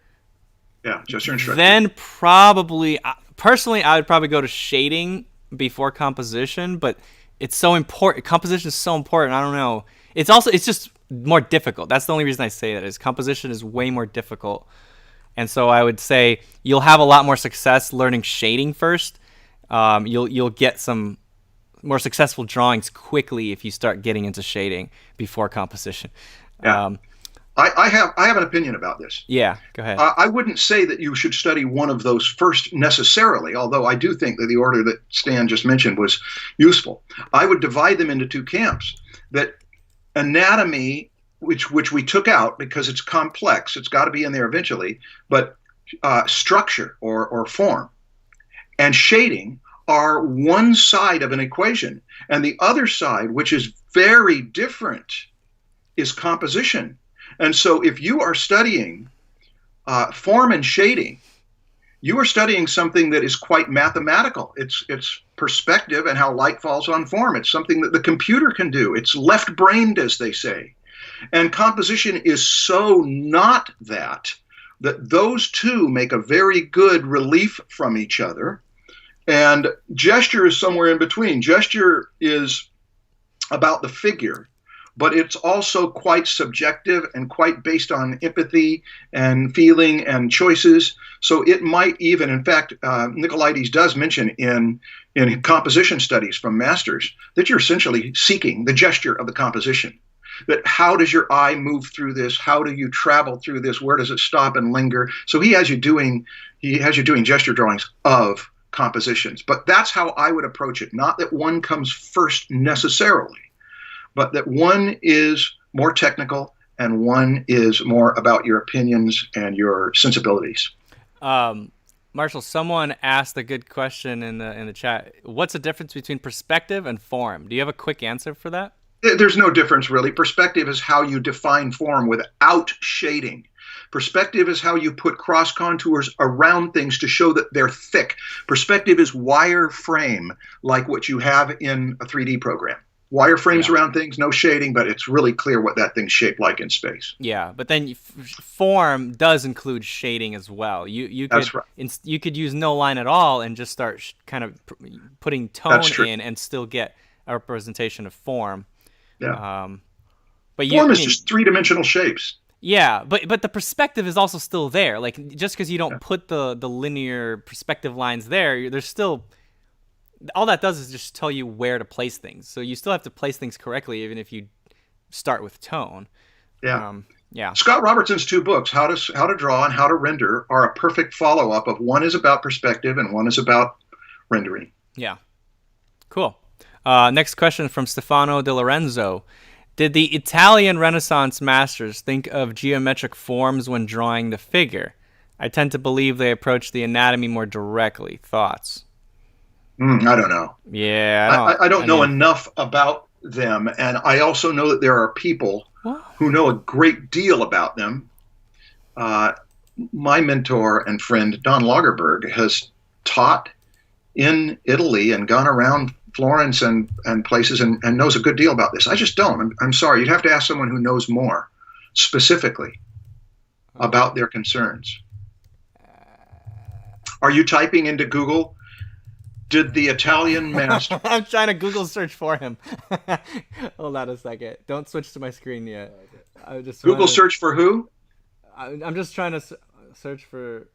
Yeah, gesture and structure. Then probably, personally, I would probably go to shading before composition, but it's so important. Composition is so important. I don't know. It's just more difficult. That's the only reason I say that is composition is way more difficult. And so I would say you'll have a lot more success learning shading first. You'll get some more successful drawings quickly if you start getting into shading before composition. Yeah. I have an opinion about this. Yeah, go ahead. I wouldn't say that you should study one of those first necessarily, although I do think that the order that Stan just mentioned was useful. I would divide them into two camps. That anatomy, which we took out because it's complex, it's got to be in there eventually, but structure or form and shading are one side of an equation. And the other side, which is very different, is composition. And so if you are studying form and shading, you are studying something that is quite mathematical. It's perspective and how light falls on form. It's something that the computer can do. It's left-brained, as they say. And composition is so not that those two make a very good relief from each other. And gesture is somewhere in between. Gesture is about the figure, but it's also quite subjective and quite based on empathy and feeling and choices. So it might even, in fact, Nicolaides does mention in composition studies from masters that you're essentially seeking the gesture of the composition. That how does your eye move through this? How do you travel through this? Where does it stop and linger? So he has you doing gesture drawings of compositions. But that's how I would approach it. Not that one comes first necessarily, but that one is more technical and one is more about your opinions and your sensibilities. Marshall, someone asked a good question in the chat. What's the difference between perspective and form? Do you have a quick answer for that? There's no difference, really. Perspective is how you define form without shading. Perspective is how you put cross contours around things to show that they're thick. Perspective is wireframe, like what you have in a 3D program. Wireframes around things, no shading, but it's really clear what that thing's shaped like in space. Yeah, but then form does include shading as well. You could, That's right. You could use no line at all and just start kind of putting tone in and still get a representation of form. Yeah. But form is just three-dimensional shapes. Yeah, but the perspective is also still there. Like, just because you don't put the linear perspective lines there, there's still... All that does is just tell you where to place things. So you still have to place things correctly, even if you start with tone. Yeah. Scott Robertson's two books, How to Draw and How to Render, are a perfect follow-up of one is about perspective and one is about rendering. Yeah. Cool. Next question from Stefano De Lorenzo. Did the Italian Renaissance masters think of geometric forms when drawing the figure? I tend to believe they approached the anatomy more directly. Thoughts? I don't know. Yeah, I don't know enough about them, and I also know that there are people who know a great deal about them. My mentor and friend Don Lagerberg has taught in Italy and gone around Florence and places and knows a good deal about this. I just don't. I'm sorry. You'd have to ask someone who knows more specifically about their concerns. Are you typing into Google? Did the Italian master... I'm trying to Google search for him. Hold on a second. Don't switch to my screen yet. I just Google search for who? I'm just trying to search for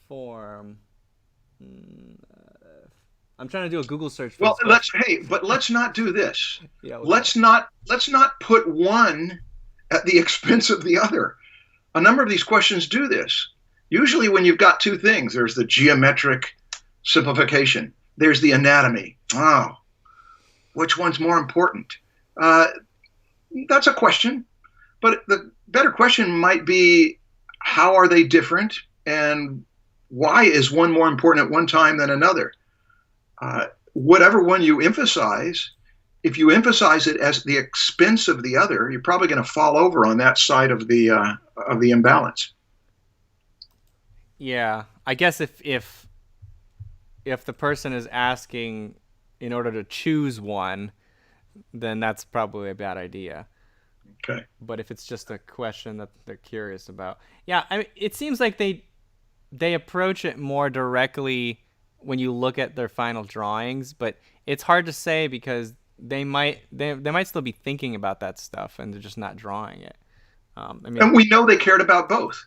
form. I'm trying to do a Google search for let's not do this. Yeah, let's not put one at the expense of the other. A number of these questions do this. Usually when you've got two things, there's the geometric simplification. There's the anatomy. Oh, which one's more important? That's a question. But the better question might be, how are they different? And why is one more important at one time than another? Whatever one you emphasize, if you emphasize it as the expense of the other, you're probably going to fall over on that side of the imbalance. Yeah, I guess if the person is asking in order to choose one, then that's probably a bad idea. Okay. But if it's just a question that they're curious about, yeah, I mean, it seems like they approach it more directly when you look at their final drawings, but it's hard to say because they might still be thinking about that stuff and they're just not drawing it. And we know they cared about both.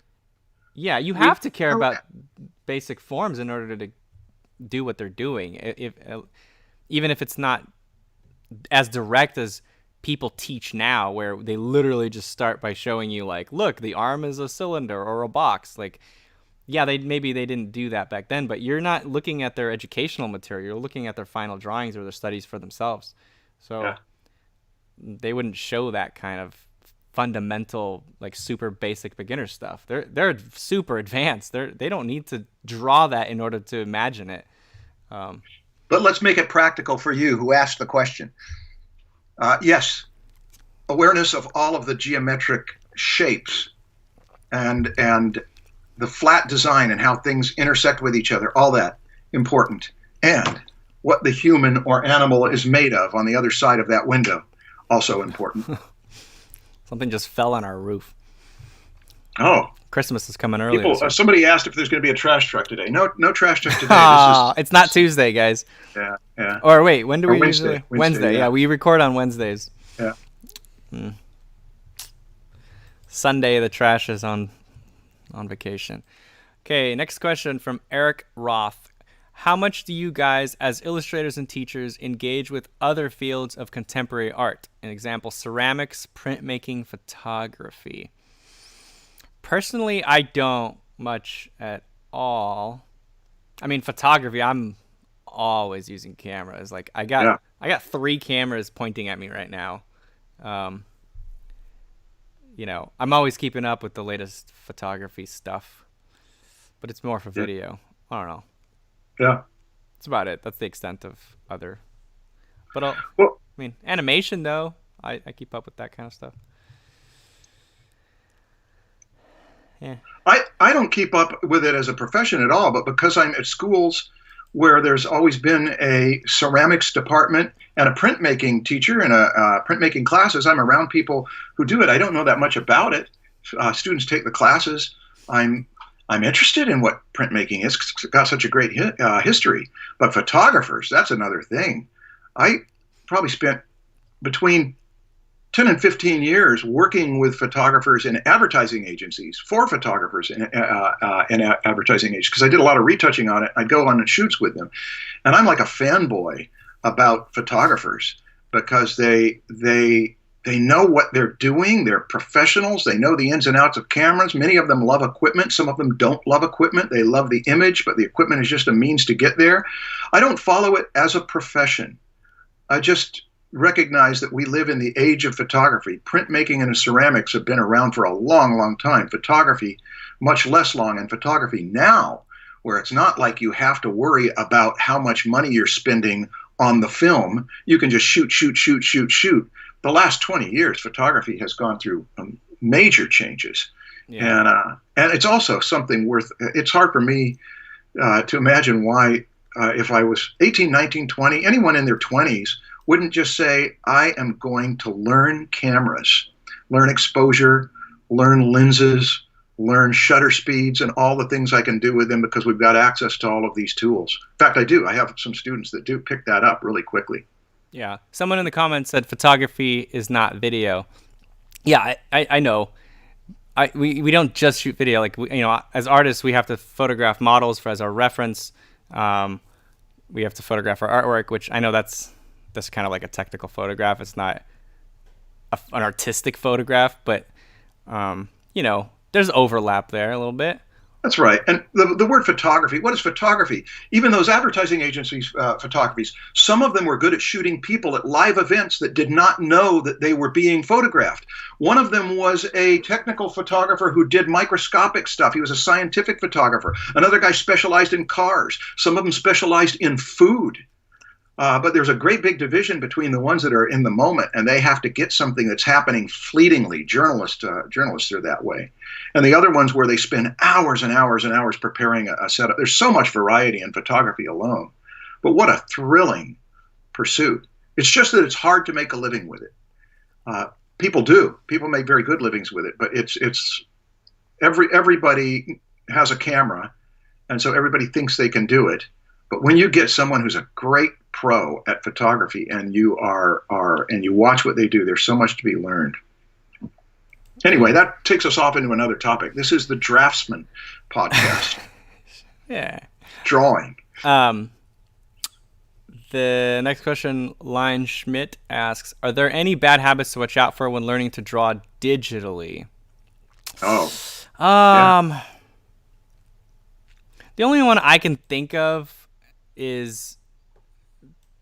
Yeah, you have to care about basic forms in order to do what they're doing. Even if it's not as direct as people teach now, where they literally just start by showing you, like, look, the arm is a cylinder or a box. Like, yeah, maybe they didn't do that back then, but you're not looking at their educational material. You're looking at their final drawings or their studies for themselves. So they wouldn't show that kind of fundamental, like, super basic beginner stuff. They're super advanced. They don't need to draw that in order to imagine it. But let's make it practical for you who asked the question. Yes, awareness of all of the geometric shapes and the flat design and how things intersect with each other, all that important. And what the human or animal is made of on the other side of that window, also important. Something just fell on our roof. Oh. Christmas is coming early. Somebody asked if there's going to be a trash truck today. No trash truck today. It's not Tuesday, guys. Yeah. Or wait, when do we Wednesday, usually? Wednesday. Yeah, we record on Wednesdays. Yeah. Sunday, the trash is on vacation. Okay, next question from Eric Roth. How much do you guys, as illustrators and teachers, engage with other fields of contemporary art? An example, ceramics, printmaking, photography. Personally, I don't much at all. I mean, photography, I'm always using cameras. Like I got 3 cameras pointing at me right now. I'm always keeping up with the latest photography stuff, but it's more for video. I don't know. Yeah. That's about it. That's the extent of other. But animation though, I keep up with that kind of stuff. Yeah. I don't keep up with it as a profession at all, but because I'm at schools where there's always been a ceramics department and a printmaking teacher and a printmaking classes, I'm around people who do it. I don't know that much about it. Students take the classes. I'm interested in what printmaking is. It's got such a great history. But photographers, that's another thing. I probably spent between 10 and 15 years working with photographers in advertising agencies, for photographers in advertising agencies, because I did a lot of retouching on it. I'd go on shoots with them. And I'm like a fanboy about photographers because they know what they're doing. They're professionals. They know the ins and outs of cameras. Many of them love equipment. Some of them don't love equipment. They love the image, but the equipment is just a means to get there. I don't follow it as a profession. I just recognize that we live in the age of photography. Printmaking and ceramics have been around for a long, long time. Photography, much less long. And photography now, where it's not like you have to worry about how much money you're spending on the film. You can just shoot. The last 20 years, photography has gone through major changes. Yeah. And it's also something it's hard for me to imagine why if I was 18, 19, 20, anyone in their 20s wouldn't just say, I am going to learn cameras, learn exposure, learn lenses, learn shutter speeds, and all the things I can do with them because we've got access to all of these tools. In fact, I do. I have some students that do pick that up really quickly. Yeah. Someone in the comments said photography is not video. Yeah, I know. We don't just shoot video. Like, as artists, we have to photograph models as our reference. We have to photograph our artwork, which I know that's kind of like a technical photograph. It's not an artistic photograph, but there's overlap there a little bit. That's right. And the word photography, what is photography? Even those advertising agencies' photographies, some of them were good at shooting people at live events that did not know that they were being photographed. One of them was a technical photographer who did microscopic stuff. He was a scientific photographer. Another guy specialized in cars. Some of them specialized in food. But there's a great big division between the ones that are in the moment and they have to get something that's happening fleetingly. Journalists are that way. And the other ones where they spend hours and hours and hours preparing a setup. There's so much variety in photography alone. But what a thrilling pursuit. It's just that it's hard to make a living with it. People do. People make very good livings with it. But everybody has a camera, and so everybody thinks they can do it. But when you get someone who's a great pro at photography and you and you watch what they do, there's so much to be learned. Anyway, that takes us off into another topic. This is the Draftsmen podcast. Yeah. Drawing. The next question, Line Schmidt asks, are there any bad habits to watch out for when learning to draw digitally? Yeah. The only one I can think of is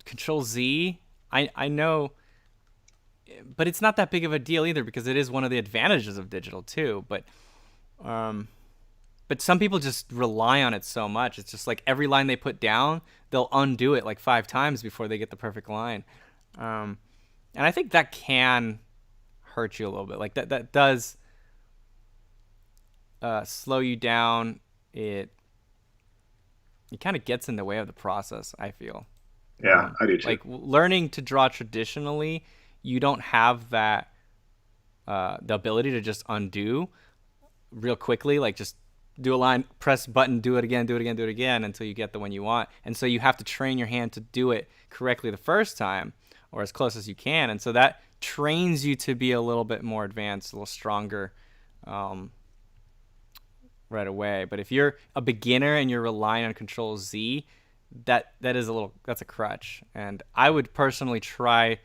Control Z. I know, but it's not that big of a deal either because it is one of the advantages of digital too. But some people just rely on it so much. It's just like every line they put down, they'll undo it like 5 times before they get the perfect line. And I think that can hurt you a little bit. Like that does. slow you down. It kind of gets in the way of the process, I feel. Yeah, I do too. Like learning to draw traditionally, you don't have that the ability to just undo real quickly, like just do a line, press button, do it again until you get the one you want. And so you have to train your hand to do it correctly the first time, or as close as you can. And so that trains you to be a little bit more advanced, a little stronger right away. But if you're a beginner and you're relying on Control Z, that's a crutch. And I would personally try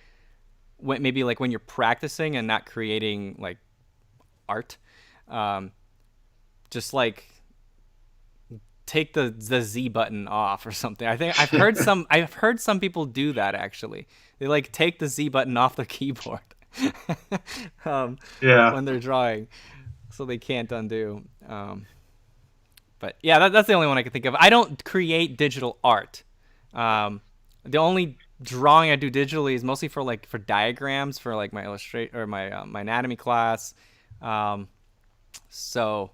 maybe like when you're practicing and not creating like art, just like take the Z button off or something. I think I've heard some people do that actually. They like take the Z button off the keyboard when they're drawing, so they can't undo. But yeah, that's the only one I can think of. I don't create digital art. The only drawing I do digitally is mostly for diagrams for like my my anatomy class. So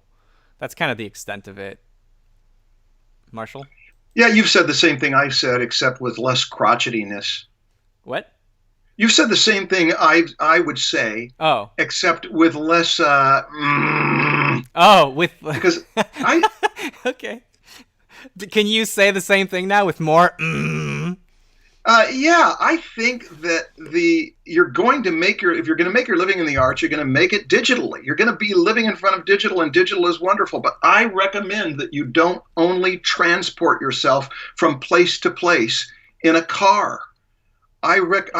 that's kind of the extent of it. Marshall? Yeah, you've said the same thing I've said, except with less crotchetiness. What? You've said the same thing I would say. Oh. Except with less. Because I. Okay. Can you say the same thing now with more? Yeah, I think that if you're going to make your living in the arts, you're going to make it digitally. You're going to be living in front of digital, and digital is wonderful. But I recommend that you don't only transport yourself from place to place in a car. I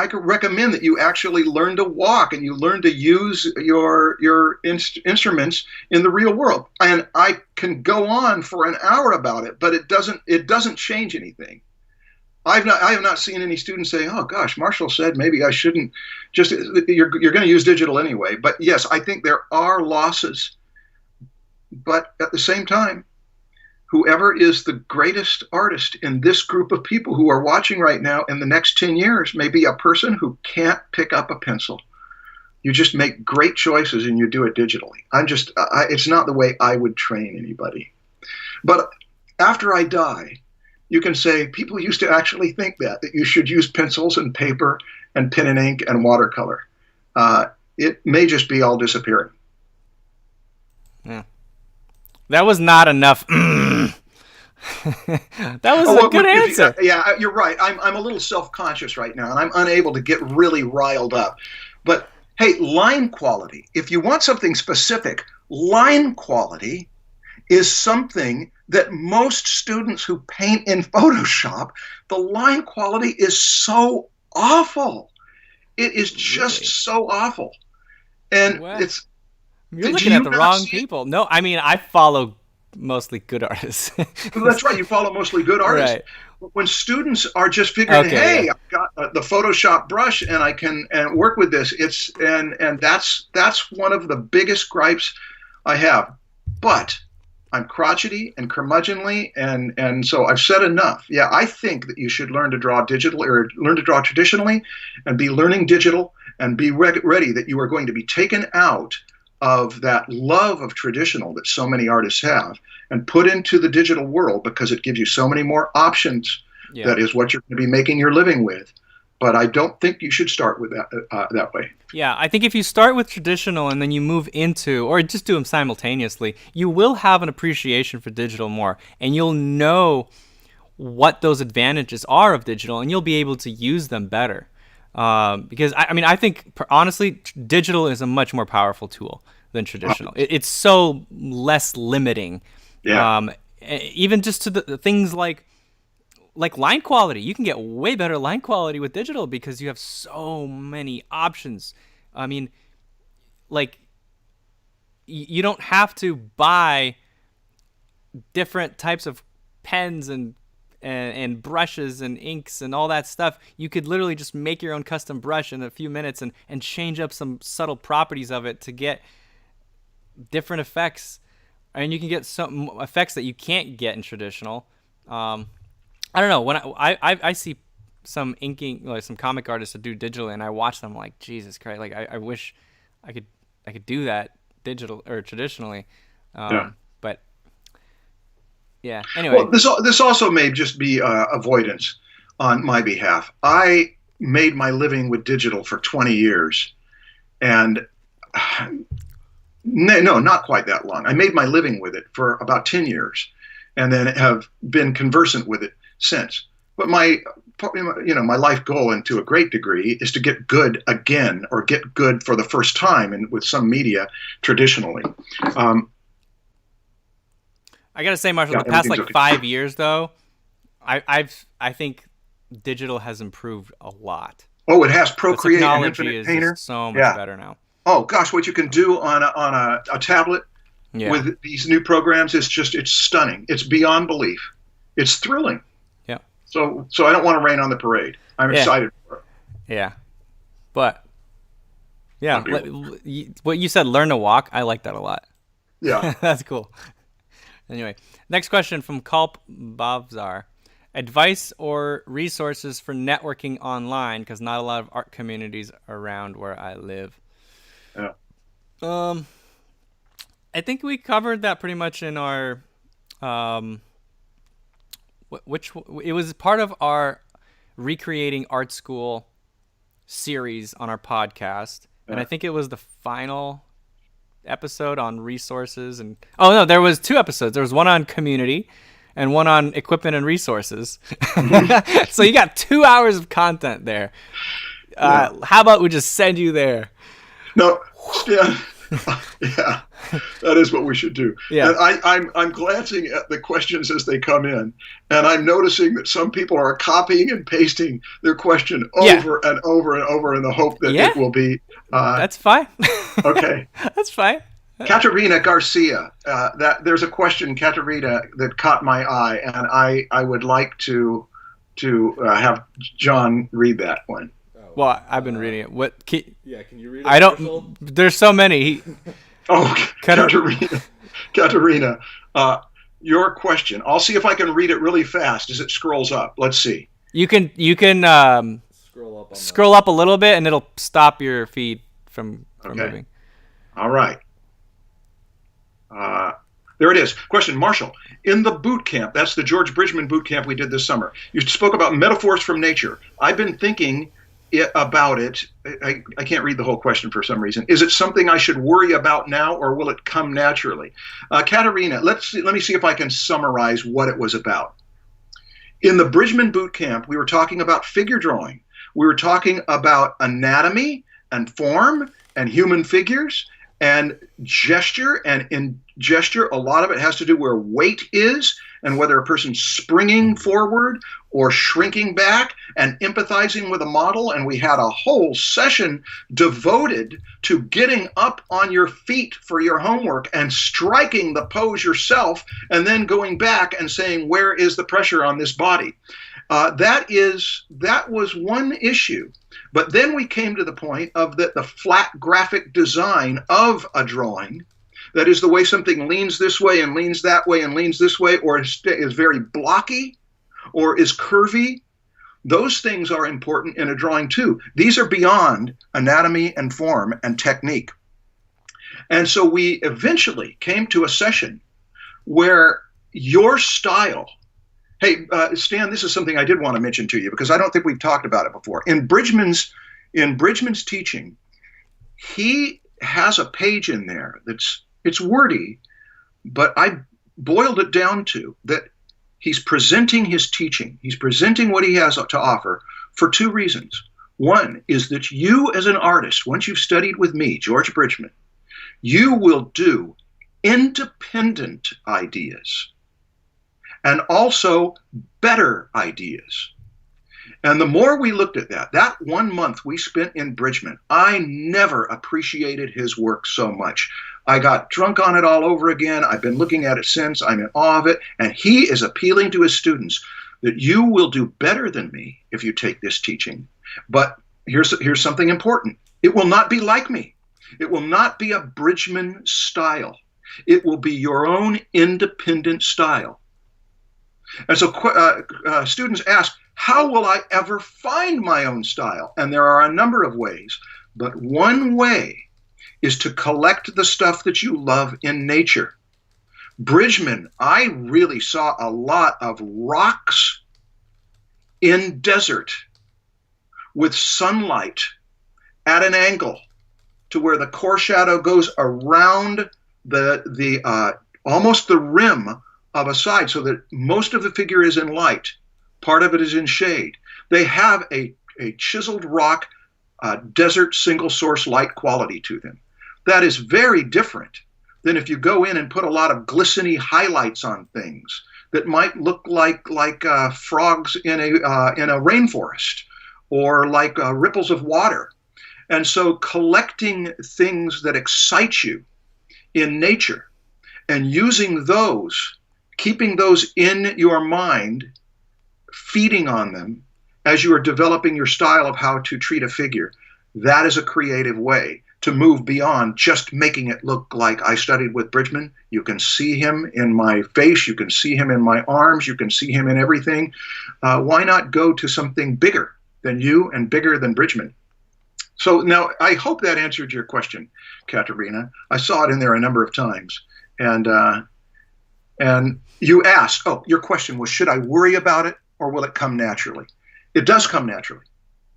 could recommend that you actually learn to walk and you learn to use your instruments in the real world. And I can go on for an hour about it, but it doesn't change anything. I have not seen any students say, "Oh gosh, Marshall said maybe I shouldn't." Just you're going to use digital anyway. But yes, I think there are losses. But at the same time, whoever is the greatest artist in this group of people who are watching right now in the next 10 years may be a person who can't pick up a pencil. You just make great choices and you do it digitally. It's not the way I would train anybody. But after I die, you can say people used to actually think that you should use pencils and paper and pen and ink and watercolor. It may just be all disappearing. Yeah. That was not enough. That was a good answer. Yeah, you're right. I'm a little self-conscious right now, and I'm unable to get really riled up. But hey, line quality. If you want something specific, line quality is something that most students who paint in Photoshop, the line quality is so awful. It is just so awful. And You're looking at the wrong people. No, I mean, I follow mostly good artists. That's right. You follow mostly good artists. Right. When students are just figuring, hey, I've got the Photoshop brush and I can work with this. That's one of the biggest gripes I have. But I'm crotchety and curmudgeonly, and so I've said enough. Yeah, I think that you should learn to draw digital or learn to draw traditionally and be learning digital and be ready that you are going to be taken out of that love of traditional that so many artists have and put into the digital world because it gives you so many more options. Yeah. That is what you're going to be making your living with. But I don't think you should start with that way. Yeah, I think if you start with traditional and then you move into, or just do them simultaneously, you will have an appreciation for digital more, and you'll know what those advantages are of digital, and you'll be able to use them better. Because I think honestly, digital is a much more powerful tool than traditional. It's so less limiting. Yeah. Even just to the things like line quality. You can get way better line quality with digital because you have so many options. I mean, like, you don't have to buy different types of pens and brushes and inks and all that stuff. You could literally just make your own custom brush in a few minutes and change up some subtle properties of it to get different effects. And you can get some effects that you can't get in traditional. I don't know, when I see some inking, like some comic artists that do digitally, and I watch them, like, Jesus Christ, like I wish I could do that digital or traditionally. But yeah. Anyway, well, this also may just be avoidance on my behalf. I made my living with digital for 20 years, and no, not quite that long. I made my living with it for about 10 years, and then have been conversant with it since. But my life goal, and to a great degree, is to get good again, or get good for the first time, and with some media traditionally. I gotta say, Marshall, the past 5 years, though, I think digital has improved a lot. Oh, it has. Procreate and Infinite Painter. So much better now. Oh gosh, what you can do on a tablet with these new programs is it's stunning. It's beyond belief. It's thrilling. Yeah. So I don't want to rain on the parade. I'm excited for it. Yeah. But what you said, learn to walk. I like that a lot. Yeah. That's cool. Anyway, next question from Kalp Bavzar. Advice or resources for networking online, because not a lot of art communities around where I live. Yeah. I think we covered that pretty much in our it was part of our Recreating Art School series on our podcast, and I think it was the final episode on resources. And there was 2 episodes. There was one on community and one on equipment and resources. So you got 2 hours of content there. How about we just send you there? No, yeah, that is what we should do. Yeah. And I'm glancing at the questions as they come in, and I'm noticing that some people are copying and pasting their question over and over and over in the hope that it will be. That's fine. Okay. That's fine. Katerina Garcia, there's a question, Katerina, that caught my eye, and I would like to have John read that one. Well, I've been reading it. Can you read it? I don't. There's so many. Katerina, your question. I'll see if I can read it really fast as it scrolls up. Let's see. You can scroll up a little bit, and it'll stop your feed from moving. All right. There it is. Question, Marshall. In the boot camp, that's the George Bridgman boot camp we did this summer, you spoke about metaphors from nature. I've been thinking about it. I can't read the whole question for some reason. Is it something I should worry about now, or will it come naturally? Katerina, let me see if I can summarize what it was about. In the Bridgman boot camp, we were talking about figure drawing. We were talking about anatomy and form and human figures and gesture. And in gesture, a lot of it has to do where weight is and whether a person's springing forward or shrinking back and empathizing with a model. And we had a whole session devoted to getting up on your feet for your homework and striking the pose yourself, and then going back and saying, where is the pressure on this body? That was one issue. But then we came to the point of the flat graphic design of a drawing. That is the way something leans this way and leans that way and leans this way, or is very blocky, or is curvy. Those things are important in a drawing too. These are beyond anatomy and form and technique. And so we eventually came to a session where your style, hey, Stan, this is something I did want to mention to you because I don't think we've talked about it before. In Bridgman's teaching, he has a page in there it's wordy, but I boiled it down to that he's presenting his teaching. He's presenting what he has to offer for 2 reasons. One is that you as an artist, once you've studied with me, George Bridgman, you will do independent ideas and also better ideas. And the more we looked at that 1 month we spent in Bridgman, I never appreciated his work so much. I got drunk on it all over again. I've been looking at it since. I'm in awe of it. And he is appealing to his students that you will do better than me if you take this teaching. But here's something important. It will not be like me. It will not be a Bridgman style. It will be your own independent style. And so students ask, how will I ever find my own style? And there are a number of ways, but one way is to collect the stuff that you love in nature. Bridgman, I really saw a lot of rocks in desert with sunlight at an angle to where the core shadow goes around the almost the rim of a side, so that most of the figure is in light, part of it is in shade. They have a chiseled rock, desert single source light quality to them. That is very different than if you go in and put a lot of glistening highlights on things that might look like frogs in a rainforest, or like ripples of water. And so collecting things that excite you in nature and using those, keeping those in your mind, feeding on them as you are developing your style of how to treat a figure, that is a creative way to move beyond just making it look like I studied with Bridgman. You can see him in my face. You can see him in my arms. You can see him in everything. Why not go to something bigger than you and bigger than Bridgman? So now I hope that answered your question, Katerina. I saw it in there a number of times. And you asked, your question was, should I worry about it or will it come naturally? It does come naturally.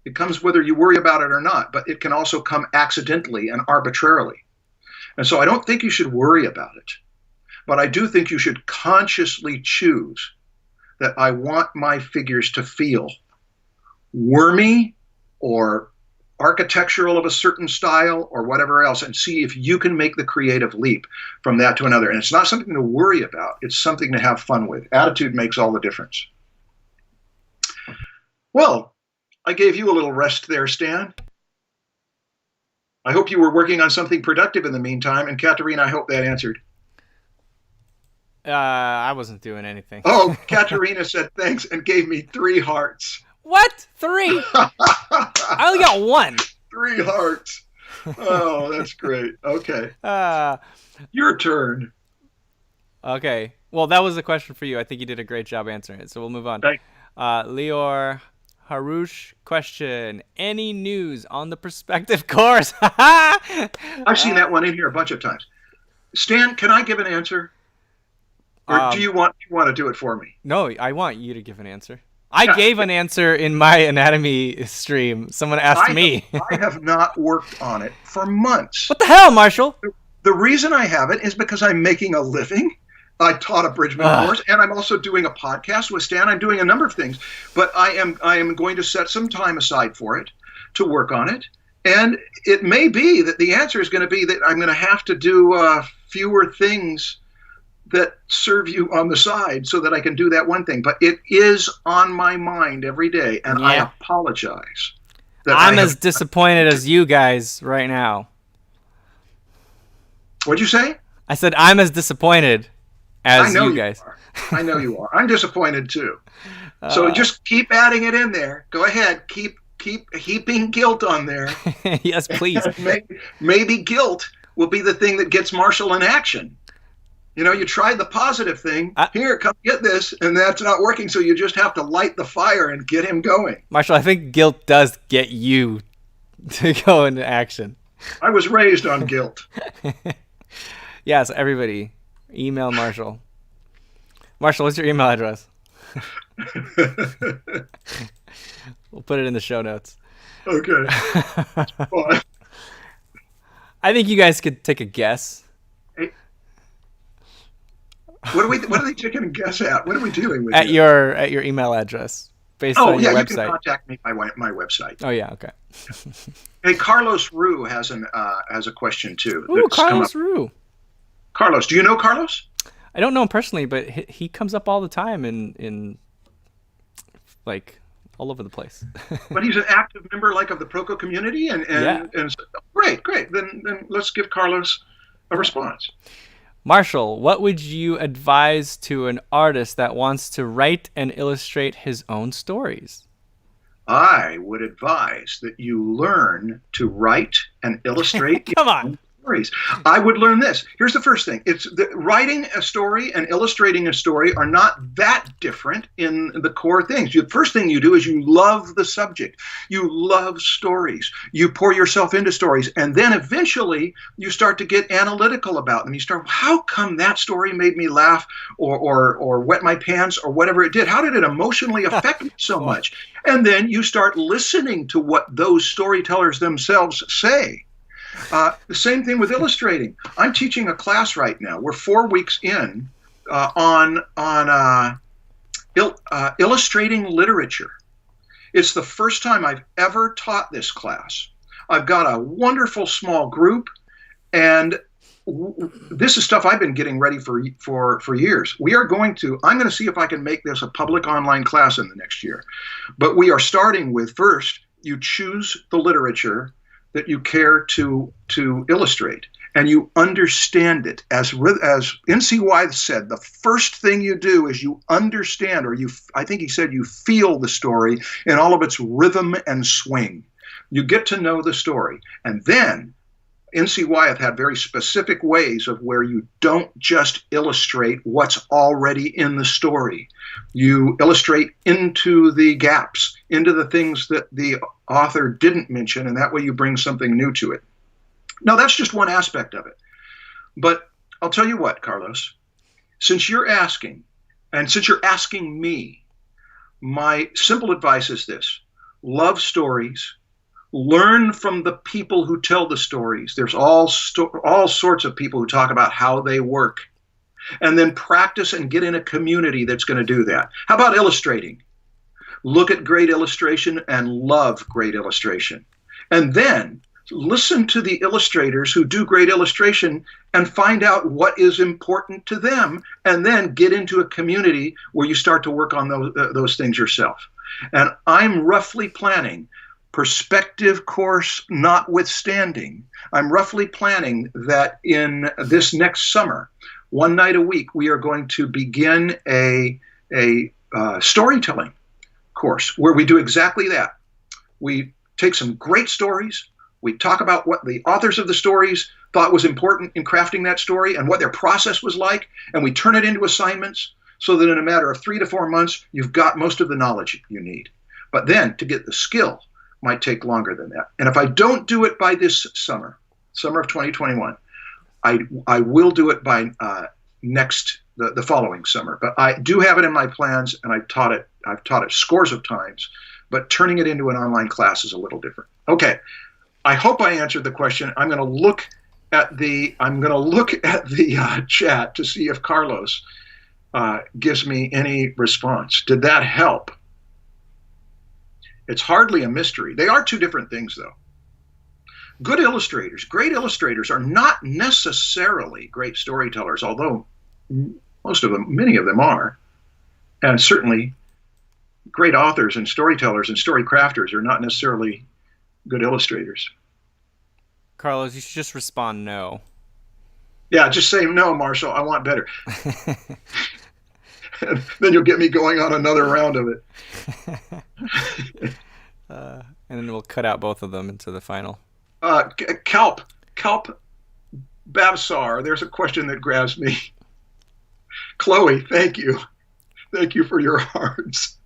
It comes whether you worry about it or not, but it can also come accidentally and arbitrarily. And so I don't think you should worry about it, but I do think you should consciously choose that I want my figures to feel wormy or architectural of a certain style or whatever else, and see if you can make the creative leap from that to another. And it's not something to worry about. It's something to have fun with. Attitude makes all the difference. Well, I gave you a little rest there, Stan. I hope you were working on something productive in the meantime. And Katerina, I hope that answered. I wasn't doing anything. Oh, Katerina said thanks and gave me 3 hearts. What? 3? I only got 1. 3 hearts. Oh, that's great. Okay. Your turn. Okay. Well, that was a question for you. I think you did a great job answering it. So we'll move on. Thanks. Lior Harush question. Any news on the perspective course? I've seen that one in here a bunch of times. Stan, can I give an answer? Or do you want to do it for me? No, I want you to give an answer. I gave an answer in my anatomy stream. Someone asked me. I have not worked on it for months. What the hell, Marshall? The reason I haven't is because I'm making a living. I taught a Bridgman course, and I'm also doing a podcast with Stan. I'm doing a number of things, but I am going to set some time aside for it to work on it. And it may be that the answer is going to be that I'm going to have to do fewer things that serve you on the side so that I can do that one thing. But it is on my mind every day, and I apologize. I'm as disappointed as you guys right now. What'd you say? I said I'm as disappointed as you guys. I know you are. I'm disappointed too. So just keep adding it in there. Go ahead. Keep heaping guilt on there. Yes, please. Maybe guilt will be the thing that gets Marshall in action. You know, you tried the positive thing. Here, come get this, and that's not working. So you just have to light the fire and get him going. Marshall, I think guilt does get you to go into action. I was raised on guilt. Yes, everybody. Email Marshall. Marshall, what's your email address? We'll put it in the show notes. Okay. I think you guys could take a guess. Hey, what are they taking a guess at? What are we dealing with? At your email address, based on your website. You can contact me by my website. Oh yeah, okay. Hey, Carlos Rue has a question too. Ooh, Carlos Rue. Carlos, do you know Carlos? I don't know him personally, but he comes up all the time in like all over the place. But he's an active member of the Proko community, and great. Then let's give Carlos a response. Marshall, what would you advise to an artist that wants to write and illustrate his own stories? I would advise that you learn to write and illustrate Come on. stories. I would learn this. Here's the first thing. It's writing a story and illustrating a story are not that different in the core things. The first thing you do is you love the subject. You love stories. You pour yourself into stories. And then eventually you start to get analytical about them. You start, how come that story made me laugh or wet my pants or whatever it did? How did it emotionally affect me so much? And then you start listening to what those storytellers themselves say. The same thing with illustrating. I'm teaching a class right now. We're 4 weeks in on illustrating literature. It's the first time I've ever taught this class. I've got a wonderful small group, and this is stuff I've been getting ready for years. I'm going to see if I can make this a public online class in the next year. But we are starting with, first, you choose the literature that you care to illustrate, and you understand it. As N.C. Wyeth said, the first thing you do is you understand, or I think he said you feel the story in all of its rhythm and swing. You get to know the story, and then N.C. Wyeth had very specific ways of where you don't just illustrate what's already in the story. You illustrate into the gaps, into the things that the author didn't mention, and that way you bring something new to it. Now, that's just one aspect of it. But I'll tell you what, Carlos, since you're asking, and since you're asking me, my simple advice is this: love stories. Learn from the people who tell the stories. There's all sorts of people who talk about how they work. And then practice and get in a community that's going to do that. How about illustrating? Look at great illustration and love great illustration. And then listen to the illustrators who do great illustration and find out what is important to them, and then get into a community where you start to work on those things yourself. And I'm roughly planning, perspective course notwithstanding, I'm roughly planning that in this next summer, one night a week, we are going to begin a storytelling course where we do exactly that. We take some great stories, we talk about what the authors of the stories thought was important in crafting that story and what their process was like, and we turn it into assignments so that in a matter of 3 to 4 months, you've got most of the knowledge you need. But then to get the skill might take longer than that. And if I don't do it by this summer of 2021, I will do it by the following summer. But I do have it in my plans, and I've taught it scores of times, but turning it into an online class is a little different. Okay. I hope I answered the question. I'm going to look at the chat to see if Carlos gives me any response. Did that help? It's hardly a mystery. They are two different things, though. Good illustrators, great illustrators, are not necessarily great storytellers, although many of them are. And certainly great authors and storytellers and story crafters are not necessarily good illustrators. Carlos, you should just respond no. Yeah, just say no, Marshall. I want better. And then you'll get me going on another round of it. And then we'll cut out both of them into the final. Kelp Babsar, there's a question that grabs me. Chloe, thank you. Thank you for your hearts.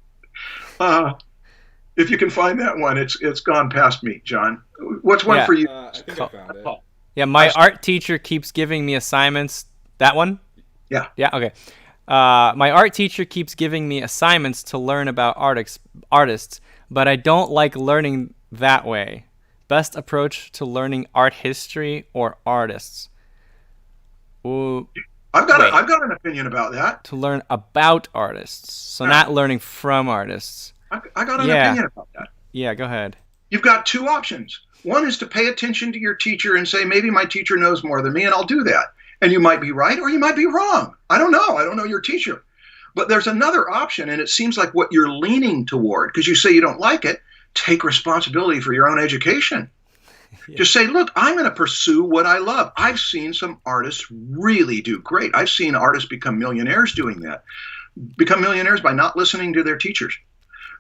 If you can find that one, it's gone past me, John. What's one for you? I think I found it. Yeah, my art teacher keeps giving me assignments. That one? Yeah. Yeah, okay. My art teacher keeps giving me assignments to learn about artists, but I don't like learning that way. Best approach to learning art history or artists? Ooh, I've got an opinion about that. To learn about artists, so not learning from artists. I got an opinion about that. Yeah, go ahead. You've got two options. One is to pay attention to your teacher and say, maybe my teacher knows more than me, and I'll do that. And you might be right or you might be wrong. I don't know. I don't know your teacher. But there's another option, and it seems like what you're leaning toward, because you say you don't like it, take responsibility for your own education. Yeah. Just say, look, I'm going to pursue what I love. I've seen some artists really do great. I've seen artists become millionaires doing that. Become millionaires by not listening to their teachers.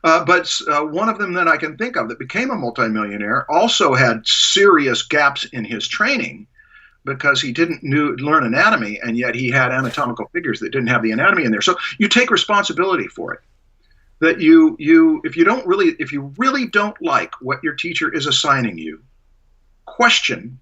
But one of them that I can think of that became a multimillionaire also had serious gaps in his training. because he didn't learn anatomy, and yet he had anatomical figures that didn't have the anatomy in there. So you take responsibility for it. That if you really don't like what your teacher is assigning you, question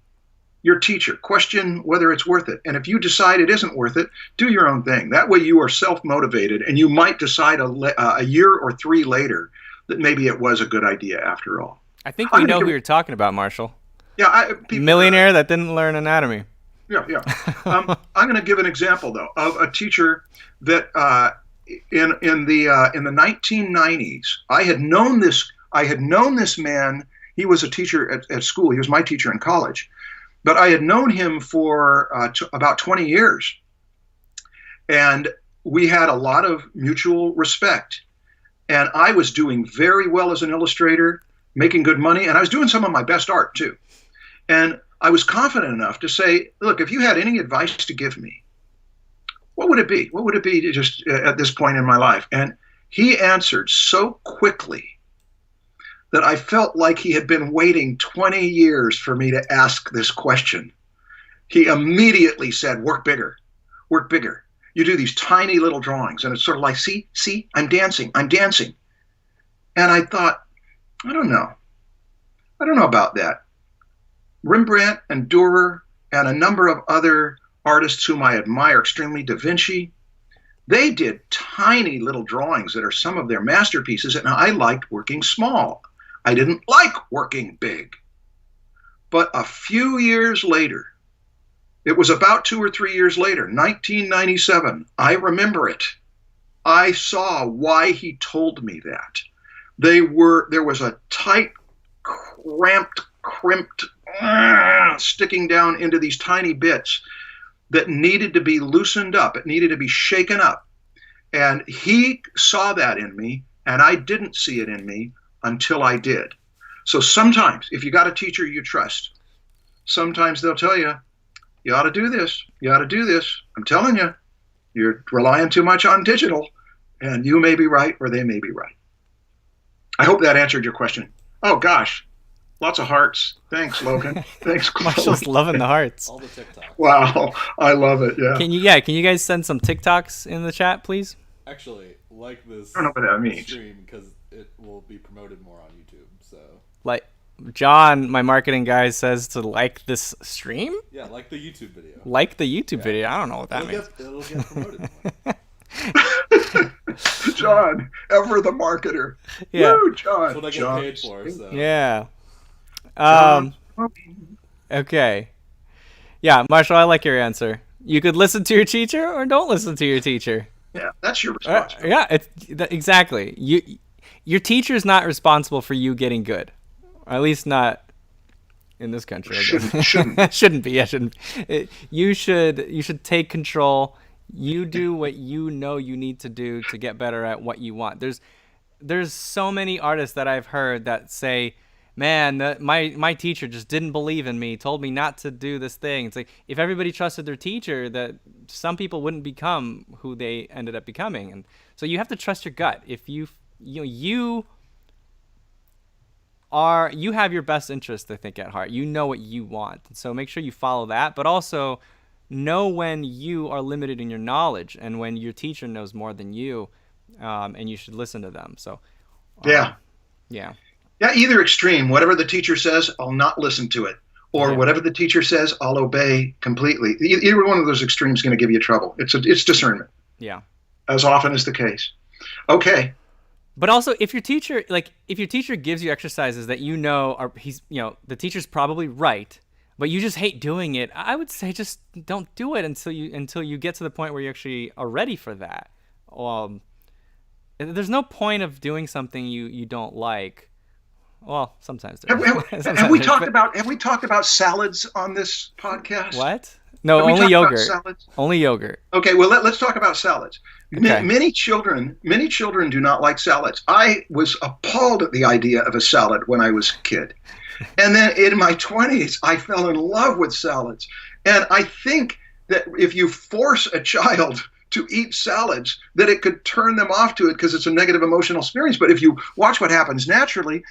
your teacher. Question whether it's worth it. And if you decide it isn't worth it, do your own thing. That way you are self-motivated, and you might decide a year or 3 later that maybe it was a good idea after all. I think we know who you're talking about, Marshall. Yeah, millionaire that didn't learn anatomy. Yeah. I'm going to give an example though of a teacher that in the 1990s, I had known this man. He was a teacher at school. He was my teacher in college, but I had known him for about 20 years, and we had a lot of mutual respect. And I was doing very well as an illustrator, making good money, and I was doing some of my best art too. And I was confident enough to say, look, if you had any advice to give me, what would it be? What would it be just at this point in my life? And he answered so quickly that I felt like he had been waiting 20 years for me to ask this question. He immediately said, work bigger, work bigger. You do these tiny little drawings, and it's sort of like, see, I'm dancing. And I thought, I don't know about that. Rembrandt and Dürer and a number of other artists whom I admire extremely, Da Vinci, they did tiny little drawings that are some of their masterpieces, and I liked working small. I didn't like working big. But a few years later, it was about 2 or 3 years later, 1997, I remember it. I saw why he told me that. There was a tight, crimped, sticking down into these tiny bits that needed to be loosened up. It needed to be shaken up. And he saw that in me, and I didn't see it in me until I did. So sometimes, if you got a teacher you trust, sometimes they'll tell you, you ought to do this. You ought to do this. I'm telling you, you're relying too much on digital, and you may be right or they may be right. I hope that answered your question. Oh, gosh. Lots of hearts. Thanks, Logan. Thanks, Chloe. Marshall's loving the hearts. All the TikToks. Wow. I love it. Yeah. Can you guys send some TikToks in the chat, please? Actually, like this I don't know what that means. stream, because it will be promoted more on YouTube. So Like John, my marketing guy, says to like this stream? yeah, like the YouTube video. Like the YouTube video. I don't know what that means. It'll get promoted more. John, ever the marketer. Yeah. Woo, John. That's what I get John. paid for. So. Yeah. John. Okay. Yeah, Marshall, I like your answer. You could listen to your teacher or don't listen to your teacher. Yeah, that's your responsibility. Yeah, exactly. Your teacher's not responsible for you getting good. Or at least not in this country. I guess. Shouldn't. Shouldn't be. Yeah, shouldn't. You should take control. You do what you know you need to do to get better at what you want. There's so many artists that I've heard that say, man, my teacher just didn't believe in me, told me not to do this thing. It's like, if everybody trusted their teacher, that some people wouldn't become who they ended up becoming. And so you have to trust your gut. If you have your best interest, I think, at heart. You know what you want. So make sure you follow that, but also know when you are limited in your knowledge and when your teacher knows more than you, and you should listen to them. So yeah. Yeah, either extreme. Whatever the teacher says, I'll not listen to it. Or whatever the teacher says, I'll obey completely. Either one of those extremes is going to give you trouble. It's discernment. Yeah. As often is the case. Okay. But also, if your teacher gives you exercises that the teacher's probably right, but you just hate doing it, I would say just don't do it until you get to the point where you actually are ready for that. There's no point of doing something you don't like. Well, sometimes there is. Have we talked about salads on this podcast? What? No, only yogurt. Only yogurt. Okay, well let's talk about salads. Okay. Many children do not like salads. I was appalled at the idea of a salad when I was a kid. And then in my 20s, I fell in love with salads. And I think that if you force a child to eat salads, that it could turn them off to it because it's a negative emotional experience. But if you watch what happens naturally,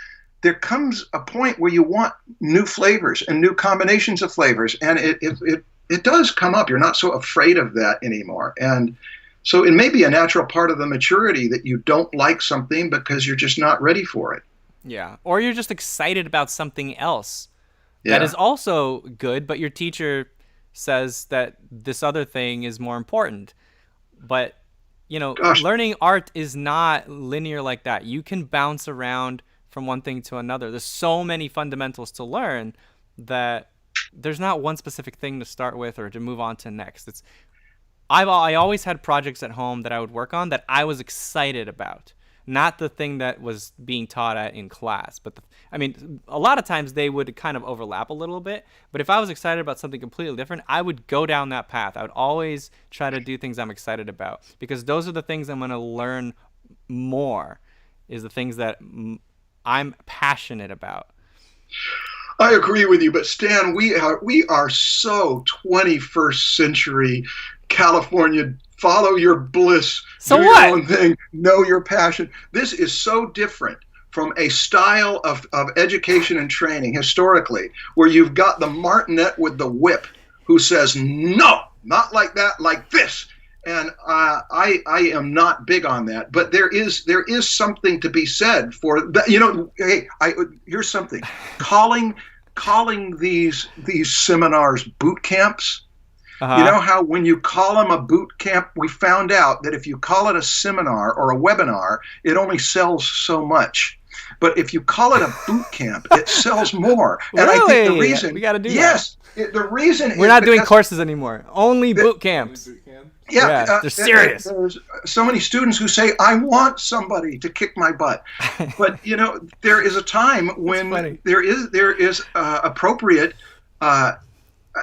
there comes a point where you want new flavors and new combinations of flavors, and it does come up. You're not so afraid of that anymore, and so it may be a natural part of the maturity that you don't like something because you're just not ready for it. Yeah, or you're just excited about something else that is also good, but your teacher says that this other thing is more important. But, learning art is not linear like that. You can bounce around from one thing to another. There's so many fundamentals to learn that there's not one specific thing to start with or to move on to next. I always had projects at home that I would work on that I was excited about, not the thing that was being taught at in class. But a lot of times they would kind of overlap a little bit. But if I was excited about something completely different, I would go down that path. I would always try to do things I'm excited about, because those are the things I'm going to learn more, is the things that I'm passionate about. I agree with you, but Stan, we are so 21st century California. Follow your bliss. So do what? Your own thing. Know your passion. This is so different from a style of education and training historically, where you've got the martinet with the whip who says, no, not like that, like this. And I am not big on that, but there is something to be said for that. Hey, here's something. Calling these seminars boot camps. Uh-huh. You know how when you call them a boot camp, we found out that if you call it a seminar or a webinar, it only sells so much. But if you call it a boot camp, it sells more. And really? I think the reason we got to do that. The reason we're not doing courses anymore. Only boot camps. Yeah, they're serious. There's so many students who say, I want somebody to kick my butt. But, there is a time when there is appropriate,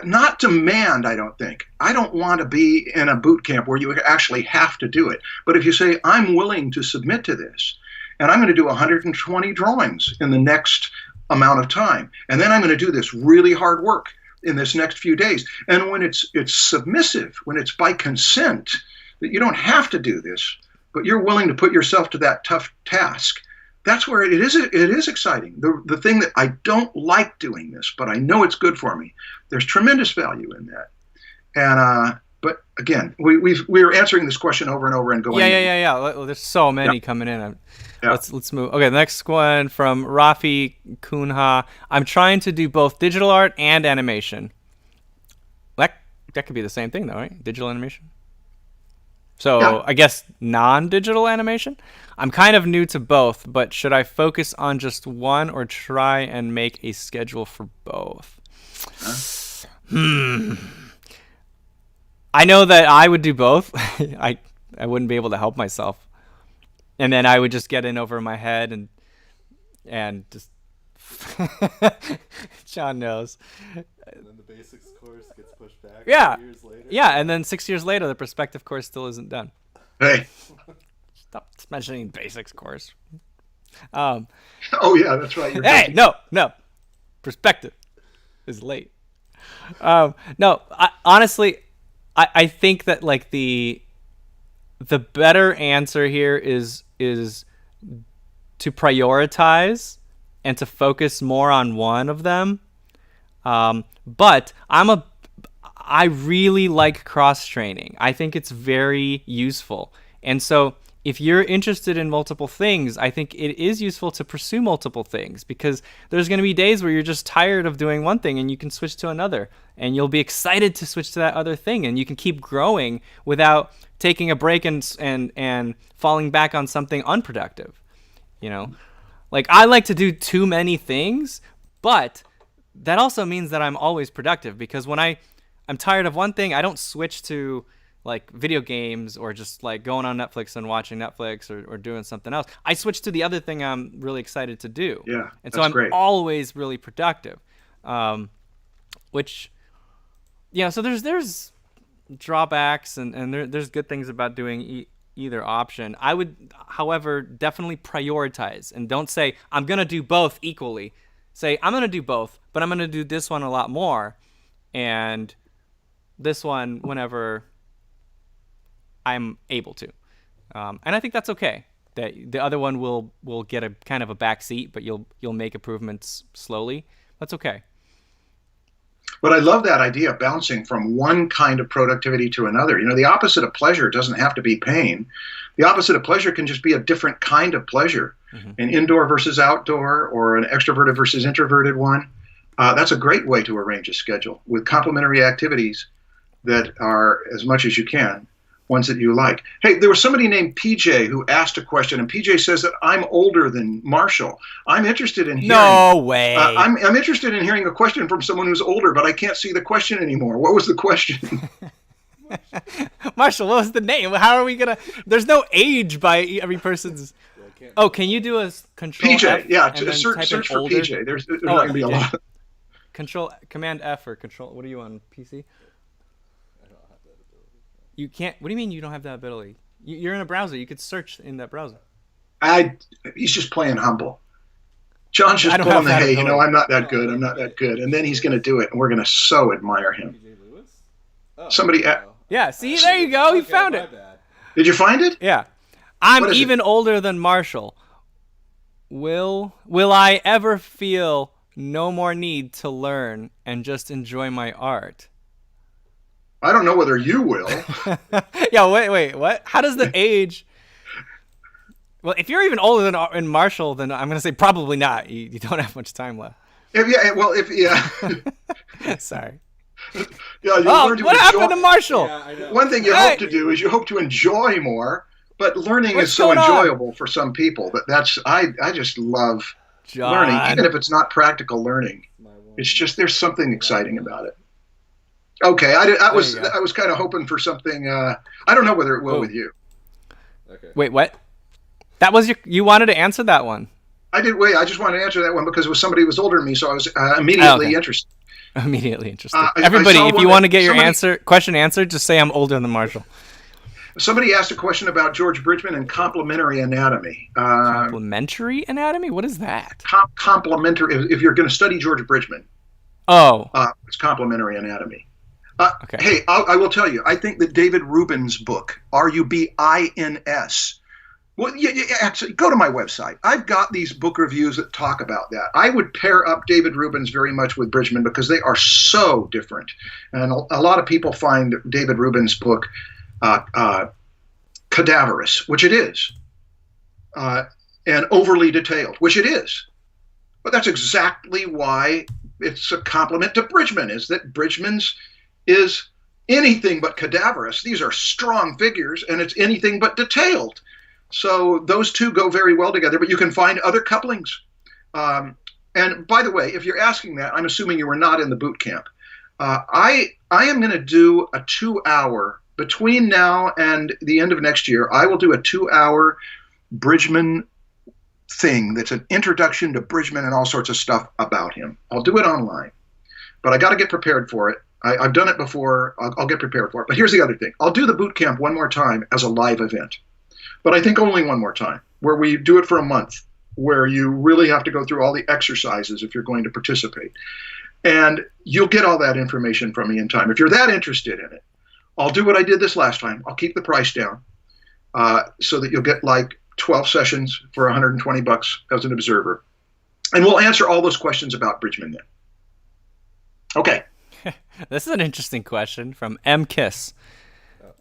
not demand, I don't think. I don't want to be in a boot camp where you actually have to do it. But if you say, I'm willing to submit to this, and I'm going to do 120 drawings in the next amount of time, and then I'm going to do this really hard work in this next few days. And when it's submissive, when it's by consent, that you don't have to do this, but you're willing to put yourself to that tough task, that's where it is exciting. The thing that I don't like doing this, but I know it's good for me. There's tremendous value in that. And but again, we're answering this question over and over and going. Yeah. There's so many coming in. Let's move. Okay, the next one from Rafi Kunha. I'm trying to do both digital art and animation. That could be the same thing though, right? Digital animation. So I guess non-digital animation. I'm kind of new to both, but should I focus on just one or try and make a schedule for both? I know that I would do both. I wouldn't be able to help myself. And then I would just get in over my head and just John knows. And then the basics course gets pushed back 6 years later. Yeah, and then 6 years later the perspective course still isn't done. Hey. Stop mentioning basics course. Oh yeah, that's right. Hey, no. Perspective is late. No, honestly, I think that like the better answer here is to prioritize and to focus more on one of them. But I really like cross training. I think it's very useful. And so if you're interested in multiple things, I think it is useful to pursue multiple things, because there's going to be days where you're just tired of doing one thing and you can switch to another, and you'll be excited to switch to that other thing, and you can keep growing without taking a break and falling back on something unproductive. Like I like to do too many things, but that also means that I'm always productive, because when I'm tired of one thing, I don't switch to like video games or just like going on Netflix and watching Netflix or doing something else. I switch to the other thing I'm really excited to do. Yeah, and so I'm always really productive. Which, so there's drawbacks and there's good things about doing either option. I would, however, definitely prioritize, and don't say I'm gonna do both equally. Say I'm gonna do both, but I'm gonna do this one a lot more, and this one whenever I'm able to. And I think that's okay. that the other one will get a kind of a back seat, but you'll make improvements slowly. That's okay. But I love that idea of bouncing from one kind of productivity to another. The opposite of pleasure doesn't have to be pain. The opposite of pleasure can just be a different kind of pleasure, an indoor versus outdoor, or an extroverted versus introverted one. That's a great way to arrange a schedule with complementary activities that are, as much as you can, ones that you like. Hey, there was somebody named PJ who asked a question, and PJ says that I'm older than Marshall. I'm interested in hearing... No way. I'm interested in hearing a question from someone who's older, but I can't see the question anymore. What was the question? Marshall, what was the name? How are we going to... There's no age by every person's... Oh, can you do a control PJ, F yeah, search for older? PJ. There's not going to be a lot. Command F or control... What are you on, PC? You can't. What do you mean you don't have that ability? You're in a browser. You could search in that browser. He's just playing humble. John's just pulling the hey. I'm not that good. I'm not that good. And then he's going to do it, and we're going to so admire him. Somebody. Yeah. See, there you go. You found it. Did you find it? Yeah. I'm even older than Marshall. Will I ever feel no more need to learn and just enjoy my art? I don't know whether you will. Yeah, wait, what? How does the age... Well, if you're even older than Marshall, then I'm going to say probably not. You don't have much time left. Sorry. Yeah, what happened to Marshall? Yeah, one thing you hope to do is you hope to enjoy more, but learning is so enjoyable for some people. I just love learning, even if it's not practical learning. It's just there's something exciting about it. Okay, I was kind of hoping for something. I don't know whether it will with you. Okay. Wait, what? That was you wanted to answer that one? I did. Wait, I just wanted to answer that one because it was somebody who was older than me, so I was immediately interested. Immediately interested. Everybody, if you want to get your question answered, just say I'm older than Marshall. Somebody asked a question about George Bridgman and complementary anatomy. Complementary anatomy? What is that? Complementary. If you're going to study George Bridgman, it's complementary anatomy. Okay. Hey, I will tell you, I think that David Rubin's book, Rubins, well, actually, go to my website. I've got these book reviews that talk about that. I would pair up David Rubin's very much with Bridgman because they are so different. And a lot of people find David Rubin's book cadaverous, which it is, and overly detailed, which it is. But that's exactly why it's a compliment to Bridgman, is that Bridgman's is anything but cadaverous. These are strong figures, and it's anything but detailed. So those two go very well together, but you can find other couplings. And by the way, if you're asking that, I'm assuming you were not in the boot camp. I am going to do a 2-hour, between now and the end of next year, I will do a 2-hour Bridgman thing that's an introduction to Bridgman and all sorts of stuff about him. I'll do it online, but I got to get prepared for it. I've done it before. I'll get prepared for it. But here's the other thing. I'll do the boot camp one more time as a live event, but I think only one more time, where we do it for a month, where you really have to go through all the exercises if you're going to participate. And you'll get all that information from me in time. If you're that interested in it, I'll do what I did this last time. I'll keep the price down so that you'll get like 12 sessions for $120 as an observer. And we'll answer all those questions about Bridgman then. Okay. This is an interesting question from M. Kiss.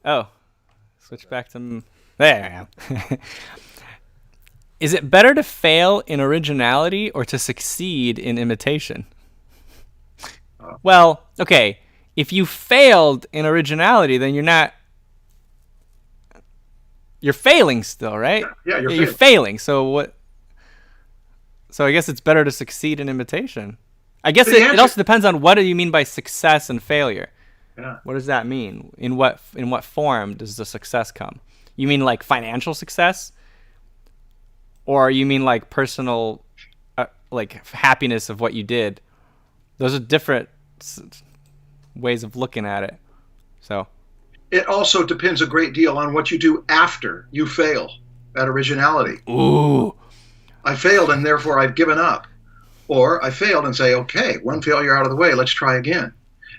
Oh, switch back to... There I am. Is it better to fail in originality or to succeed in imitation? Well, okay. If you failed in originality, then you're failing still, right? Yeah, you're failing. So what? So I guess it's better to succeed in imitation. I guess it also depends on what do you mean by success and failure. Yeah. What does that mean? In what form does the success come? You mean like financial success? Or you mean like personal, like happiness of what you did? Those are different ways of looking at it. So it also depends a great deal on what you do after you fail at originality. Ooh. I failed and therefore I've given up. Or I failed and say, okay, one failure out of the way, let's try again.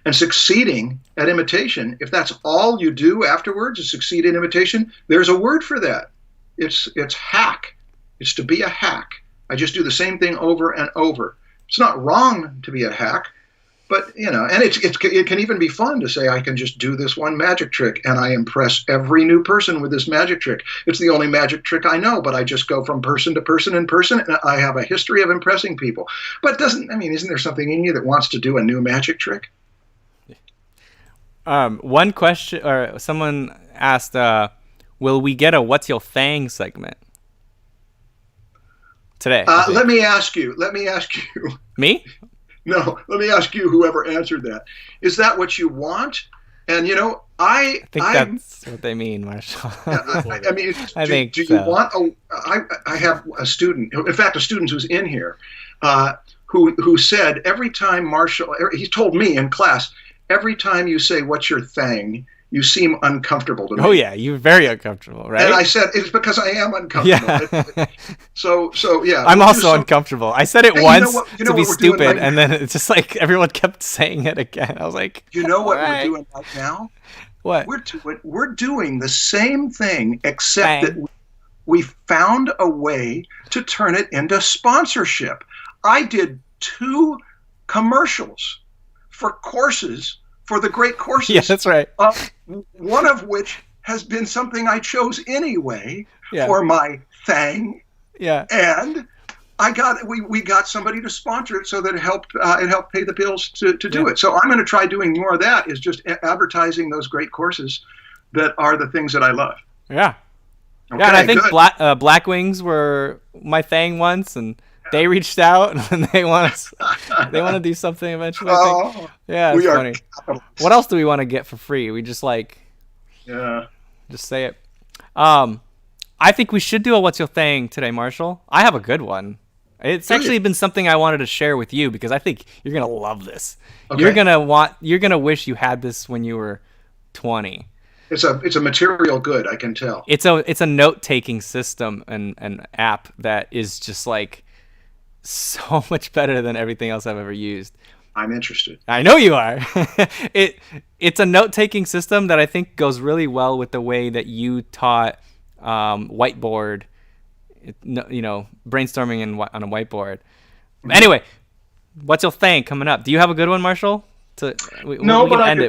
And succeeding at imitation, if that's all you do afterwards is succeed in imitation, there's a word for that. It's hack. It's to be a hack. I just do the same thing over and over. It's not wrong to be a hack, but and it can even be fun to say I can just do this one magic trick and I impress every new person with this magic trick. It's the only magic trick I know, but I just go from person to person and I have a history of impressing people. But isn't there something in you that wants to do a new magic trick? One question, or someone asked, will we get a What's Your Thing segment today? Let me ask you. Me? No, let me ask you, whoever answered that. Is that what you want? And, I think that's what they mean, Marshall. Do you want I have a student, in fact, a student who's in here, who said every time Marshall, he told me in class, every time you say, what's your thing, you seem uncomfortable to me. Oh, yeah, you're very uncomfortable, right? And I said, it's because I am uncomfortable. Yeah. So yeah. I'm also uncomfortable. I said it once to be stupid, and then it's just like everyone kept saying it again. I was like, you know what we're doing right now? What? We're doing the same thing, except that we found a way to turn it into sponsorship. I did 2 commercials for courses, for the great courses. Yeah, that's right. One of which has been something I chose anyway for my thing. Yeah. And we got somebody to sponsor it so that it helped pay the bills to do it. So I'm going to try doing more of that, is just advertising those great courses that are the things that I love. Yeah. Okay, yeah, and I think Black Wings were my thing once, and they reached out and they want to do something eventually. I think. Yeah, it's funny. What else do we want to get for free? We just just say it. I think we should do a What's Your Thing today, Marshall. I have a good one. It's actually been something I wanted to share with you because I think you're gonna love this. Okay. You're gonna wish you had this when you were 20. It's a material good, I can tell. It's a note-taking system and app that is just like so much better than everything else I've ever used. I'm interested. I know you are. It's a note-taking system that I think goes really well with the way that you taught whiteboard, brainstorming on a whiteboard. Anyway, What's Your Thing coming up? Do you have a good one, Marshall? But I could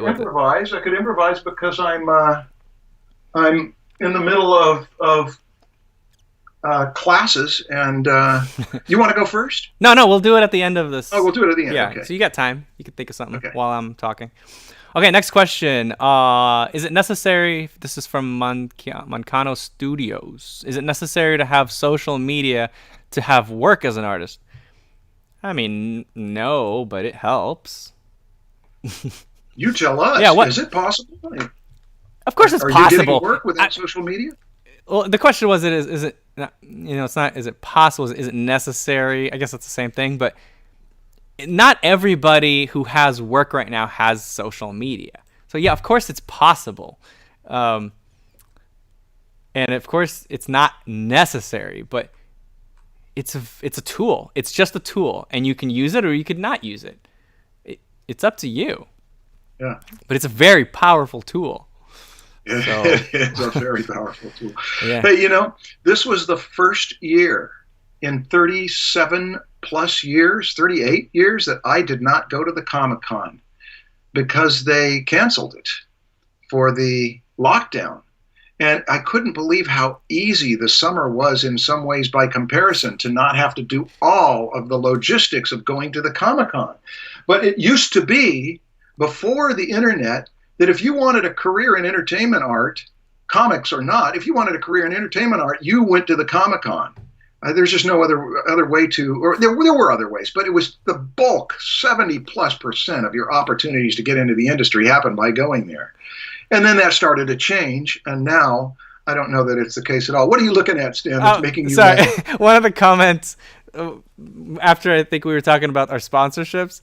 improvise. I could improvise because I'm in the middle of classes, and you want to go first? No, we'll do it at the end of this. Oh, we'll do it at the end. Yeah, okay. So you got time. You can think of something while I'm talking. Okay, next question. Is it necessary? This is from Moncano Studios. Is it necessary to have social media to have work as an artist? I mean, no, but it helps. You tell us. Yeah, what? Is it possible? Of course, it's possible. Are you getting work without social media? Well, the question was, is it? It's not. Is it possible? Is it necessary? I guess that's the same thing. But not everybody who has work right now has social media. So yeah, of course it's possible, and of course it's not necessary. But it's a tool. It's just a tool, and you can use it or you could not use it. It's up to you. Yeah. But it's a very powerful tool. Yeah, so. It's a very powerful tool. Yeah. Hey, this was the first year in 37 plus years, 38 years, that I did not go to the Comic-Con because they canceled it for the lockdown. And I couldn't believe how easy the summer was in some ways by comparison, to not have to do all of the logistics of going to the Comic-Con. But it used to be, before the internet, that if you wanted a career in entertainment art, comics or not, if you wanted a career in entertainment art, you went to the Comic-Con. There's just no other way to, or there were other ways, but it was the bulk, 70+% of your opportunities to get into the industry happened by going there. And then that started to change, and now I don't know that it's the case at all. What are you looking at, Stan, that's making you sorry. mad? One of the comments after I think we were talking about our sponsorships,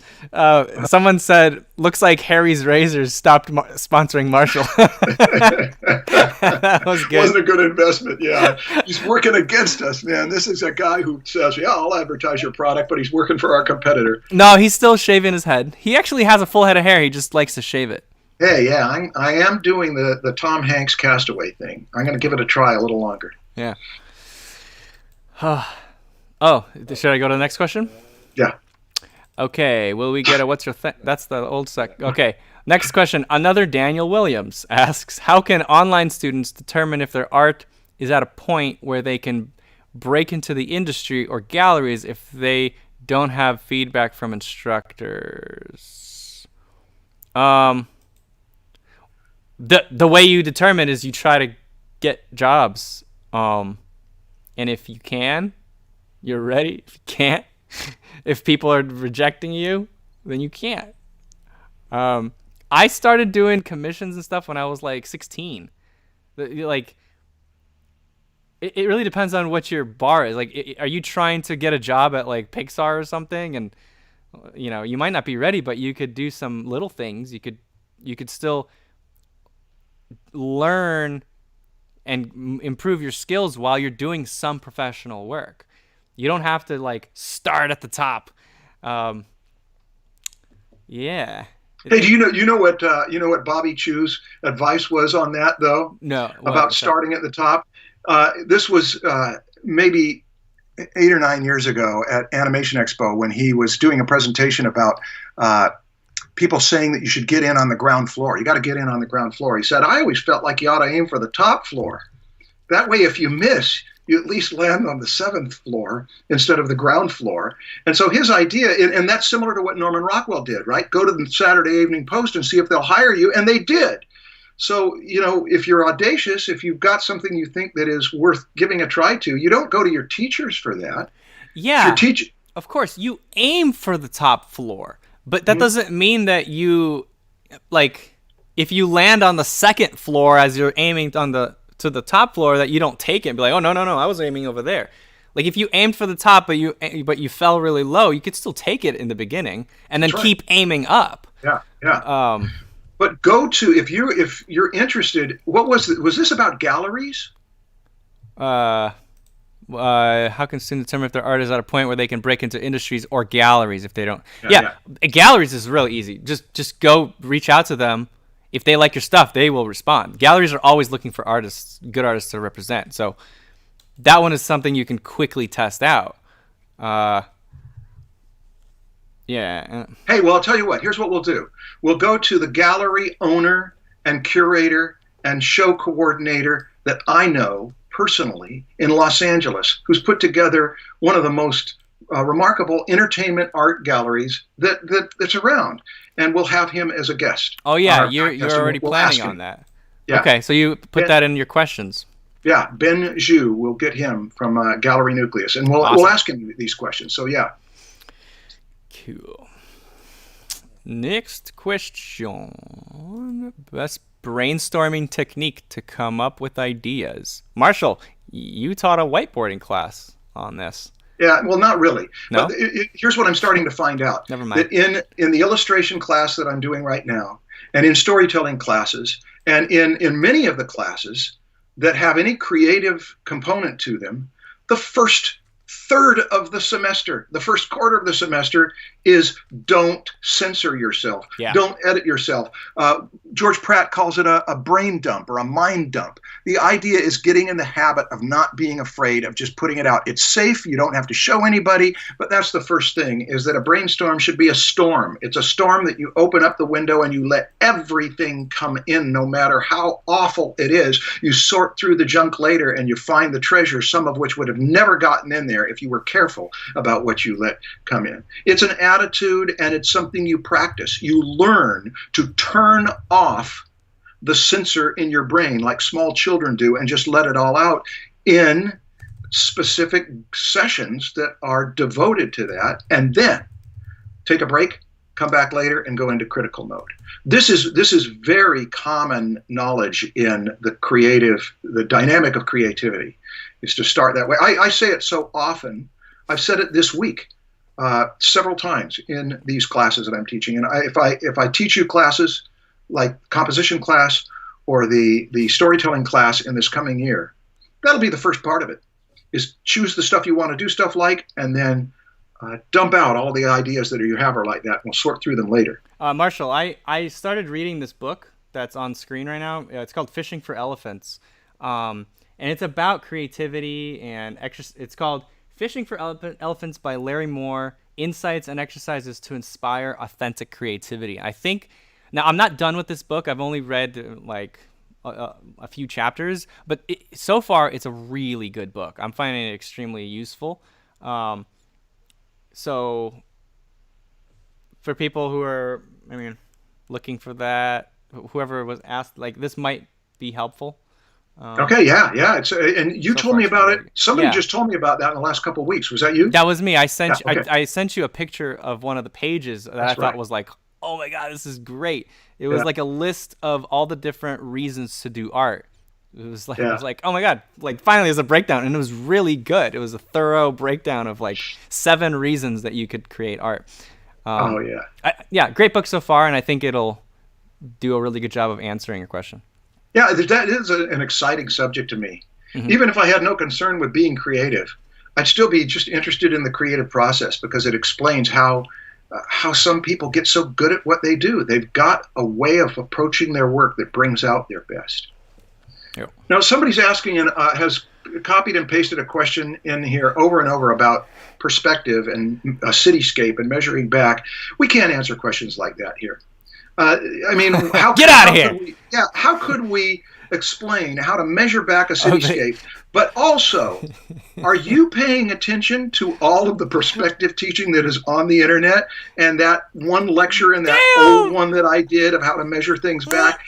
someone said, looks like Harry's Razors stopped sponsoring Marshall. That was good. Wasn't a good investment, yeah. He's working against us, man. This is a guy who says, yeah, I'll advertise your product, but he's working for our competitor. No, he's still shaving his head. He actually has a full head of hair. He just likes to shave it. Hey, yeah, I am doing the Tom Hanks Castaway thing. I'm going to give it a try a little longer. Yeah. Oh, should I go to the next question? Yeah. Okay, will we get a what's your that's the old sec. Okay, next question. Another Daniel Williams asks, how can online students determine if their art is at a point where they can break into the industry or galleries if they don't have feedback from instructors? The way you determine is you try to get jobs. And if you can, you're ready. If you can't, if people are rejecting you, then you can't. I started doing commissions and stuff when I was like 16. Like, it really depends on what your bar is. Like, are you trying to get a job at like Pixar or something? And you might not be ready, but you could do some little things. You could still learn and improve your skills while you're doing some professional work. You don't have to like start at the top. Yeah. Hey, do you know what Bobby Chu's advice was on that though? No. About starting at the top. This was maybe 8 or 9 years ago at Animation Expo when he was doing a presentation about people saying that you should get in on the ground floor. You got to get in on the ground floor. He said, I always felt like you ought to aim for the top floor. That way, if you miss, you at least land on the 7th floor instead of the ground floor. And so his idea, and that's similar to what Norman Rockwell did, right? Go to the Saturday Evening Post and see if they'll hire you. And they did. So, if you're audacious, if you've got something you think that is worth giving a try to, you don't go to your teachers for that. Yeah, of course, you aim for the top floor. But that doesn't mean that you, like, if you land on the 2nd floor as you're aiming to the top floor, that you don't take it and be like, oh, no, I was aiming over there. Like, if you aimed for the top, but you fell really low, you could still take it in the beginning and then keep aiming up. Yeah. But go to, if you're interested, what was this about galleries? How can students determine if their art is at a point where they can break into industries or galleries if they don't? Yeah. Galleries is really easy. Just go reach out to them. If they like your stuff, they will respond. Galleries are always looking for good artists to represent. So that one is something you can quickly test out. Yeah. Hey, well, I'll tell you what. Here's what we'll do. We'll go to the gallery owner and curator and show coordinator that I know personally in Los Angeles, who's put together one of the most remarkable entertainment art galleries that's around, and we'll have him as a guest. Oh yeah, you're already planning on that. Yeah. Okay, so you put that in your questions. Yeah, Ben Zhu, we'll get him from Gallery Nucleus, and we'll ask him these questions. So yeah. Cool. Next question. Best brainstorming technique to come up with ideas. Marshall, you taught a whiteboarding class on this. Yeah, well, not really. No? But here's what I'm starting to find out. Never mind. That in the illustration class that I'm doing right now, and in storytelling classes, and in many of the classes that have any creative component to them, the first third of the semester, the first quarter of the semester, is don't censor yourself. Yeah. Don't edit yourself. George Pratt calls it a brain dump or a mind dump. The idea is getting in the habit of not being afraid of just putting it out. It's safe. You don't have to show anybody. But that's the first thing, is that a brainstorm should be a storm. It's a storm that you open up the window and you let everything come in, no matter how awful it is. You sort through the junk later and you find the treasure, some of which would have never gotten in there if you were careful about what you let come in. It's an attitude, and it's something you practice. You learn to turn off the censor in your brain like small children do and just let it all out in specific sessions that are devoted to that, and then take a break, come back later, and go into critical mode. This is very common knowledge in the dynamic of creativity, is to start that way. I say it so often. I've said it this week several times in these classes that I'm teaching. And if I teach you classes like composition class or the storytelling class in this coming year, that'll be the first part of it, is choose the stuff you want to do stuff like, and then dump out all the ideas that you have are like that. We'll sort through them later. Marshall, I started reading this book that's on screen right now. It's called Fishing for Elephants. and it's about creativity and it's called Fishing for Elephants by Larry Moore, Insights and Exercises to Inspire Authentic Creativity. I think, now I'm not done with this book. I've only read like a few chapters, but so far it's a really good book. I'm finding it extremely useful. So for people who are, looking for that, whoever was asked, like, this might be helpful. Okay, yeah. And you told me about it. Somebody just told me about that in the last couple of weeks. Was that you? That was me. I sent I sent you a picture of one of the pages that I thought was like, oh my God, this is great. It was like a list of all the different reasons to do art. It was like, oh my God, like finally there's a breakdown, and it was really good. It was a thorough breakdown of like 7 reasons that you could create art. Great book so far, and I think it'll do a really good job of answering your question. Yeah, that is an exciting subject to me. Mm-hmm. Even if I had no concern with being creative, I'd still be just interested in the creative process, because it explains how some people get so good at what they do. They've got a way of approaching their work that brings out their best. Yep. Now, somebody's asking and has copied and pasted a question in here over and over about perspective and a cityscape and measuring back. We can't answer questions like that here. Get out of here! How could we explain how to measure back a cityscape? But also, are you paying attention to all of the perspective teaching that is on the internet, and that one lecture and that old one that I did of how to measure things back?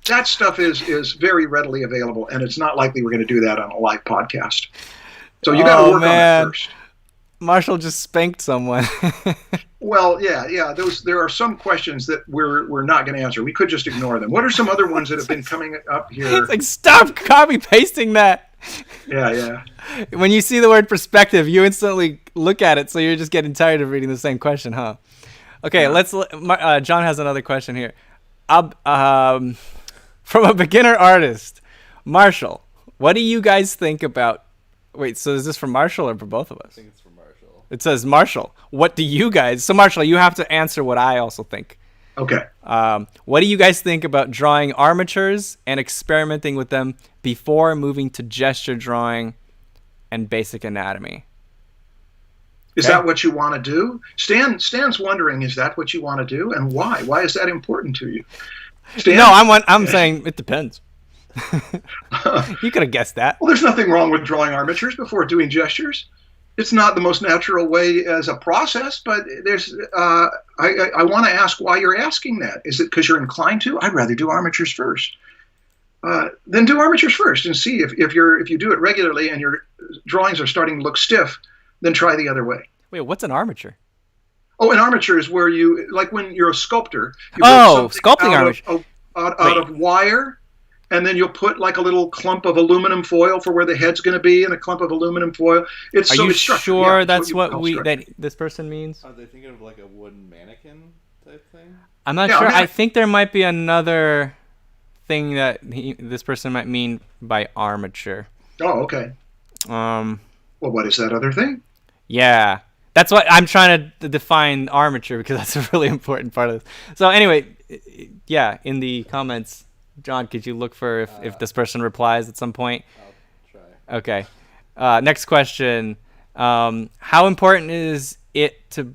That stuff is very readily available, and it's not likely we're going to do that on a live podcast. So you got to work on it first. Marshall just spanked someone. Well, there are some questions that we're not going to answer. We could just ignore them. What are some other ones that have been coming up here? It's like, stop copy pasting that. Yeah. When you see the word perspective, you instantly look at it, so you're just getting tired of reading the same question, huh? Okay, John has another question here. From a beginner artist, Marshall, what do you guys think about... Wait, so is this for Marshall or for both of us? I think it's for Marshall. It says, Marshall, what do you guys... So, Marshall, you have to answer what I also think. Okay. What do you guys think about drawing armatures and experimenting with them before moving to gesture drawing and basic anatomy? Is that what you want to do? Stan's wondering, is that what you want to do, and why? Why is that important to you? Stan? No, I'm saying it depends. You could have guessed that. Well, there's nothing wrong with drawing armatures before doing gestures. It's not the most natural way as a process, but there's. I want to ask why you're asking that. Is it because you're inclined to? I'd rather do armatures first. Then do armatures first and see if you do it regularly and your drawings are starting to look stiff. Then try the other way. Wait, what's an armature? Oh, an armature is where you, like when you're a sculptor. You sculpting armature. Out of wire. And then you'll put like a little clump of aluminum foil for where the head's going to be, and a clump of aluminum foil. Are you sure that's what this person means? Are they thinking of like a wooden mannequin type thing? I'm not sure. I think there might be another thing that this person might mean by armature. Oh, okay. Well, what is that other thing? Yeah, that's what I'm trying to define armature, because that's a really important part of this. So anyway, yeah, in the comments, John, could you look for if this person replies at some point? I'll try. Okay. Next question. How important is it to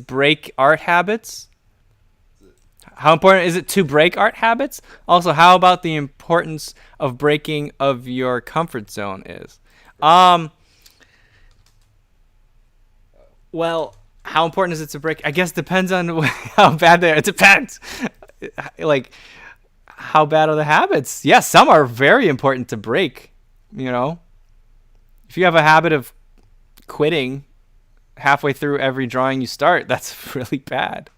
break art habits? How important is it to break art habits? Also, how about the importance of breaking of your comfort zone is? Well, how important is it to break? I guess depends on how bad they are. It depends. Like, how bad are the habits? Yeah, some are very important to break. You know, if you have a habit of quitting halfway through every drawing you start, that's really bad.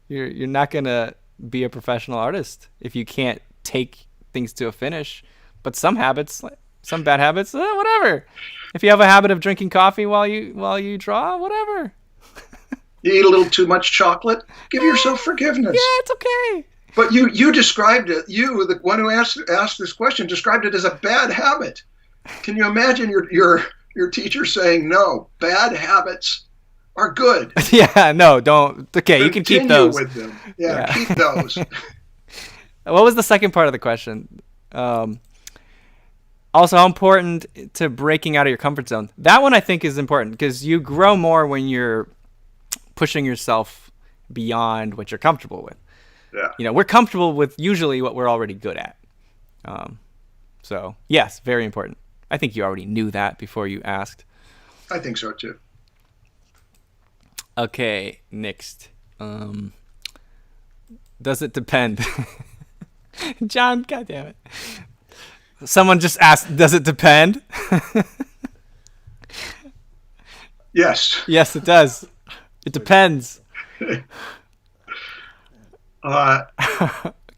You're not gonna be a professional artist if you can't take things to a finish. But some habits, some bad habits, whatever. If you have a habit of drinking coffee while you draw, whatever. You eat a little too much chocolate, give yourself forgiveness. Yeah, it's okay. But you described it. You, the one who asked this question, described it as a bad habit. Can you imagine your teacher saying, "No, bad habits are good"? Yeah, no, don't. Okay, you can keep those. With them. Yeah, keep those. What was the second part of the question? Also, how important to breaking out of your comfort zone. That one I think is important because you grow more when you're pushing yourself beyond what you're comfortable with. Yeah. We're comfortable with usually what we're already good at. So, yes, very important. I think you already knew that before you asked. I think so, too. Okay, next. Does it depend? John, goddammit. Someone just asked, does it depend? Yes. Yes, it does. It depends. Okay.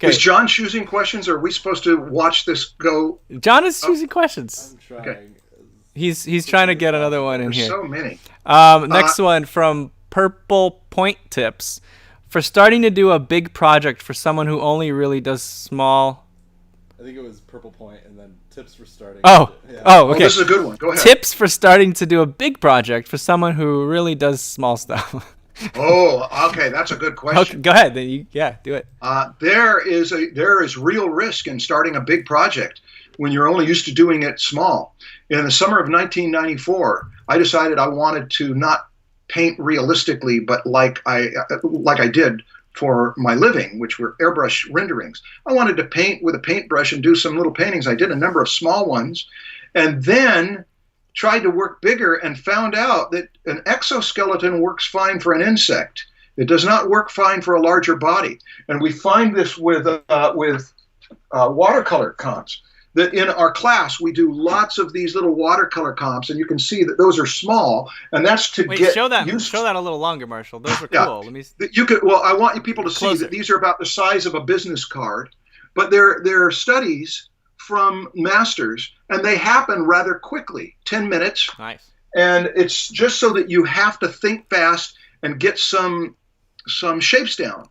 Is John choosing questions, or are we supposed to watch this go? John is choosing questions. I'm trying. Okay. He's trying to get another one in There's here. So many. Next one from Purple Point Tips. For starting to do a big project for someone who only really does small. I think it was Purple Point, and then tips for starting. Oh, yeah. okay. This is a good one. Go ahead. Tips for starting to do a big project for someone who really does small stuff. Oh, okay, that's a good question. Okay, go ahead. Then do it. There is real risk in starting a big project when you're only used to doing it small. In the summer of 1994, I decided I wanted to not paint realistically, but like I did for my living, which were airbrush renderings. I wanted to paint with a paintbrush and do some little paintings. I did a number of small ones, and then tried to work bigger and found out that an exoskeleton works fine for an insect. It does not work fine for a larger body. And we find this with watercolor comps. That in our class, we do lots of these little watercolor comps, and you can see that those are small, and that's to get show that used. Show that a little longer, Marshall. Those are cool. Let me. I want people to see that these are about the size of a business card, but they're studies from masters, and they happen rather quickly, 10 minutes. Nice. And it's just so that you have to think fast and get some shapes down,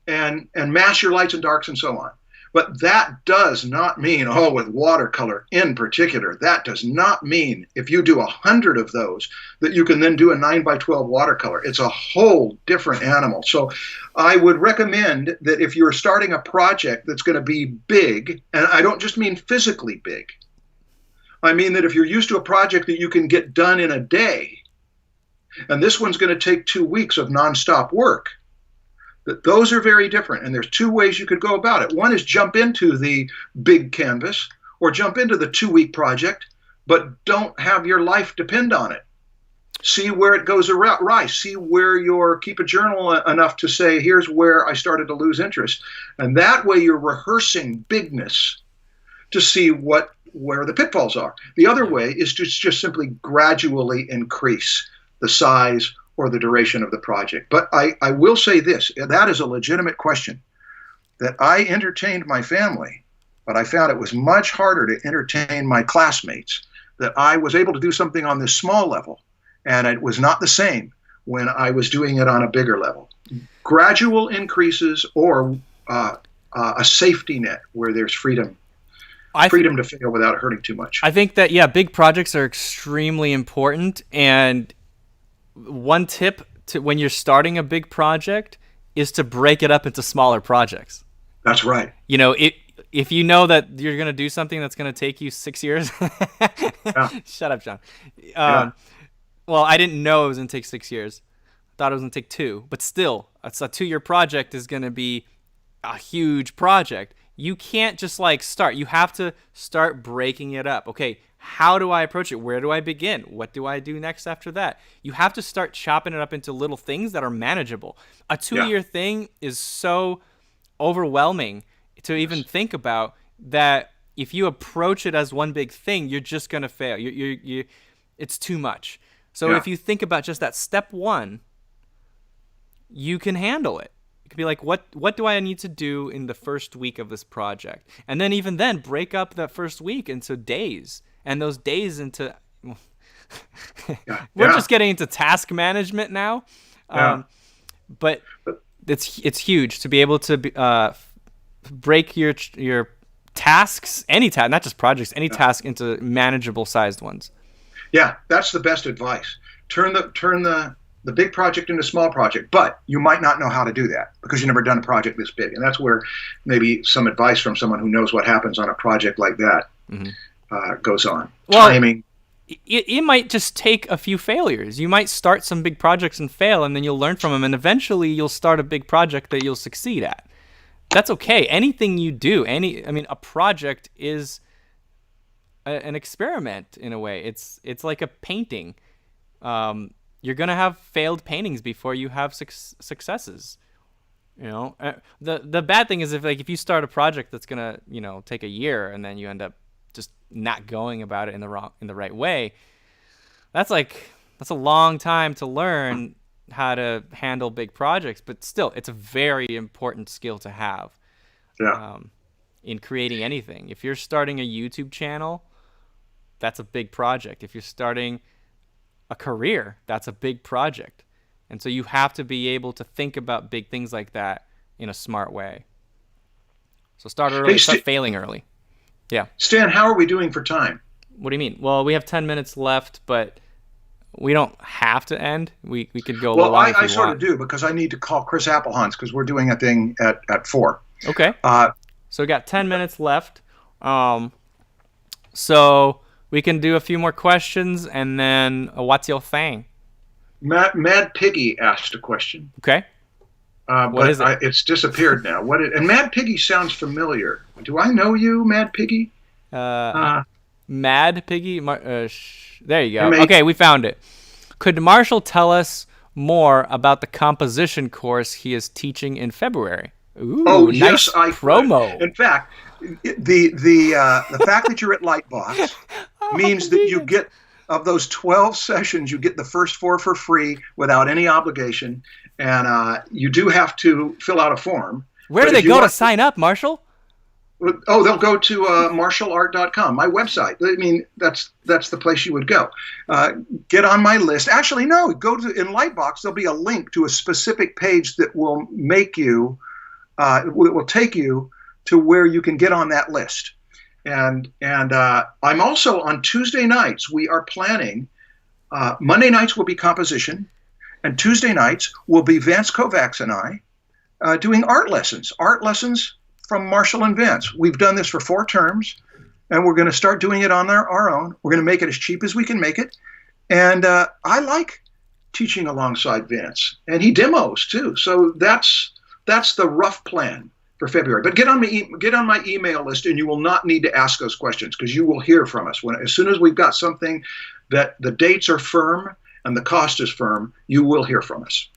and mask your lights and darks and so on. But that does not mean, with watercolor in particular, that does not mean if you do 100 of those that you can then do a 9x12 watercolor. It's a whole different animal. So I would recommend that if you're starting a project that's going to be big, and I don't just mean physically big, I mean that if you're used to a project that you can get done in a day, and this one's going to take 2 weeks of nonstop work, that those are very different, and there's two ways you could go about it. One is jump into the big canvas or jump into the 2-week project, but don't have your life depend on it. See where it goes awry. See where keep a journal enough to say, here's where I started to lose interest. And that way you're rehearsing bigness to see where the pitfalls are. The other way is to just simply gradually increase the size or the duration of the project. But I will say this, that is a legitimate question that I entertained my family, but I found it was much harder to entertain my classmates, that I was able to do something on this small level, and it was not the same when I was doing it on a bigger level. Gradual increases or a safety net where there's freedom to fail without hurting too much. I think that, big projects are extremely important, and one tip to when you're starting a big project is to break it up into smaller projects. That's right. If you know that you're going to do something that's going to take you 6 years. Shut up, John. Well, I didn't know it was going to take 6 years. I thought it was going to take 2. But still, a 2-year project is going to be a huge project. You can't just start. You have to start breaking it up. Okay, how do I approach it? Where do I begin? What do I do next after that? You have to start chopping it up into little things that are manageable. A 2-year thing is so overwhelming to even think about that if you approach it as one big thing, you're just going to fail. It's too much. So if you think about just that step 1, you can handle it. It could be like, what do I need to do in the first week of this project? And then even then, break up that first week into days. And those days into we're just getting into task management now, but it's huge to be able to break your tasks, any task, not just projects, any task into manageable sized ones. Yeah, that's the best advice. Turn the big project into a small project, but you might not know how to do that because you've never done a project this big, and that's where maybe some advice from someone who knows what happens on a project like that. Mm-hmm. goes on. Well, timing. It might just take a few failures. You might start some big projects and fail, and then you'll learn from them, and eventually you'll start a big project that you'll succeed at. That's okay. Anything you do, a project is an experiment in a way. It's like a painting. You're gonna have failed paintings before you have successes. The bad thing is if you start a project that's gonna take a year and then you end up just not going about it in the right way, that's a long time to learn how to handle big projects. But still, it's a very important skill to have. Yeah. In creating anything. If you're starting a YouTube channel, that's a big project. If you're starting a career, that's a big project. And so you have to be able to think about big things like that in a smart way. So start early, start failing early. Yeah. Stan, how are we doing for time? What do you mean? Well, we have 10 minutes left, but we don't have to end. We could go long if you I sort of do, because I need to call Chris Applehans because we're doing a thing at 4. Okay. So we got 10 minutes left. So we can do a few more questions, and then what's your thing? Mad Piggy asked a question. Okay. What is it? It's disappeared now. And Mad Piggy sounds familiar. Do I know you, Mad Piggy? Mad Piggy? There you go. Okay, we found it. Could Marshall tell us more about the composition course he is teaching in February? Ooh, nice yes, I promo. Could. In fact, the fact that you're at Lightbox means that you get, of those 12 sessions, you get the first 4 for free without any obligation, and you do have to fill out a form. Where do they go to sign up, Marshall? Oh, they'll go to marshallart.com, my website. I mean, that's the place you would go. Get on my list. Actually, no, go to in Lightbox. There'll be a link to a specific page that will make you. It will take you to where you can get on that list. And I'm also on Tuesday nights. We are planning. Monday nights will be composition, and Tuesday nights will be Vance Kovacs and I doing art lessons from Marshall and Vance. We've done this for 4 terms, and we're going to start doing it on our own. We're going to make it as cheap as we can make it. And I like teaching alongside Vance, and he demos too. So that's the rough plan for February. But get on my email list, and you will not need to ask us questions, because you will hear from us. As soon as we've got something that the dates are firm and the cost is firm, you will hear from us.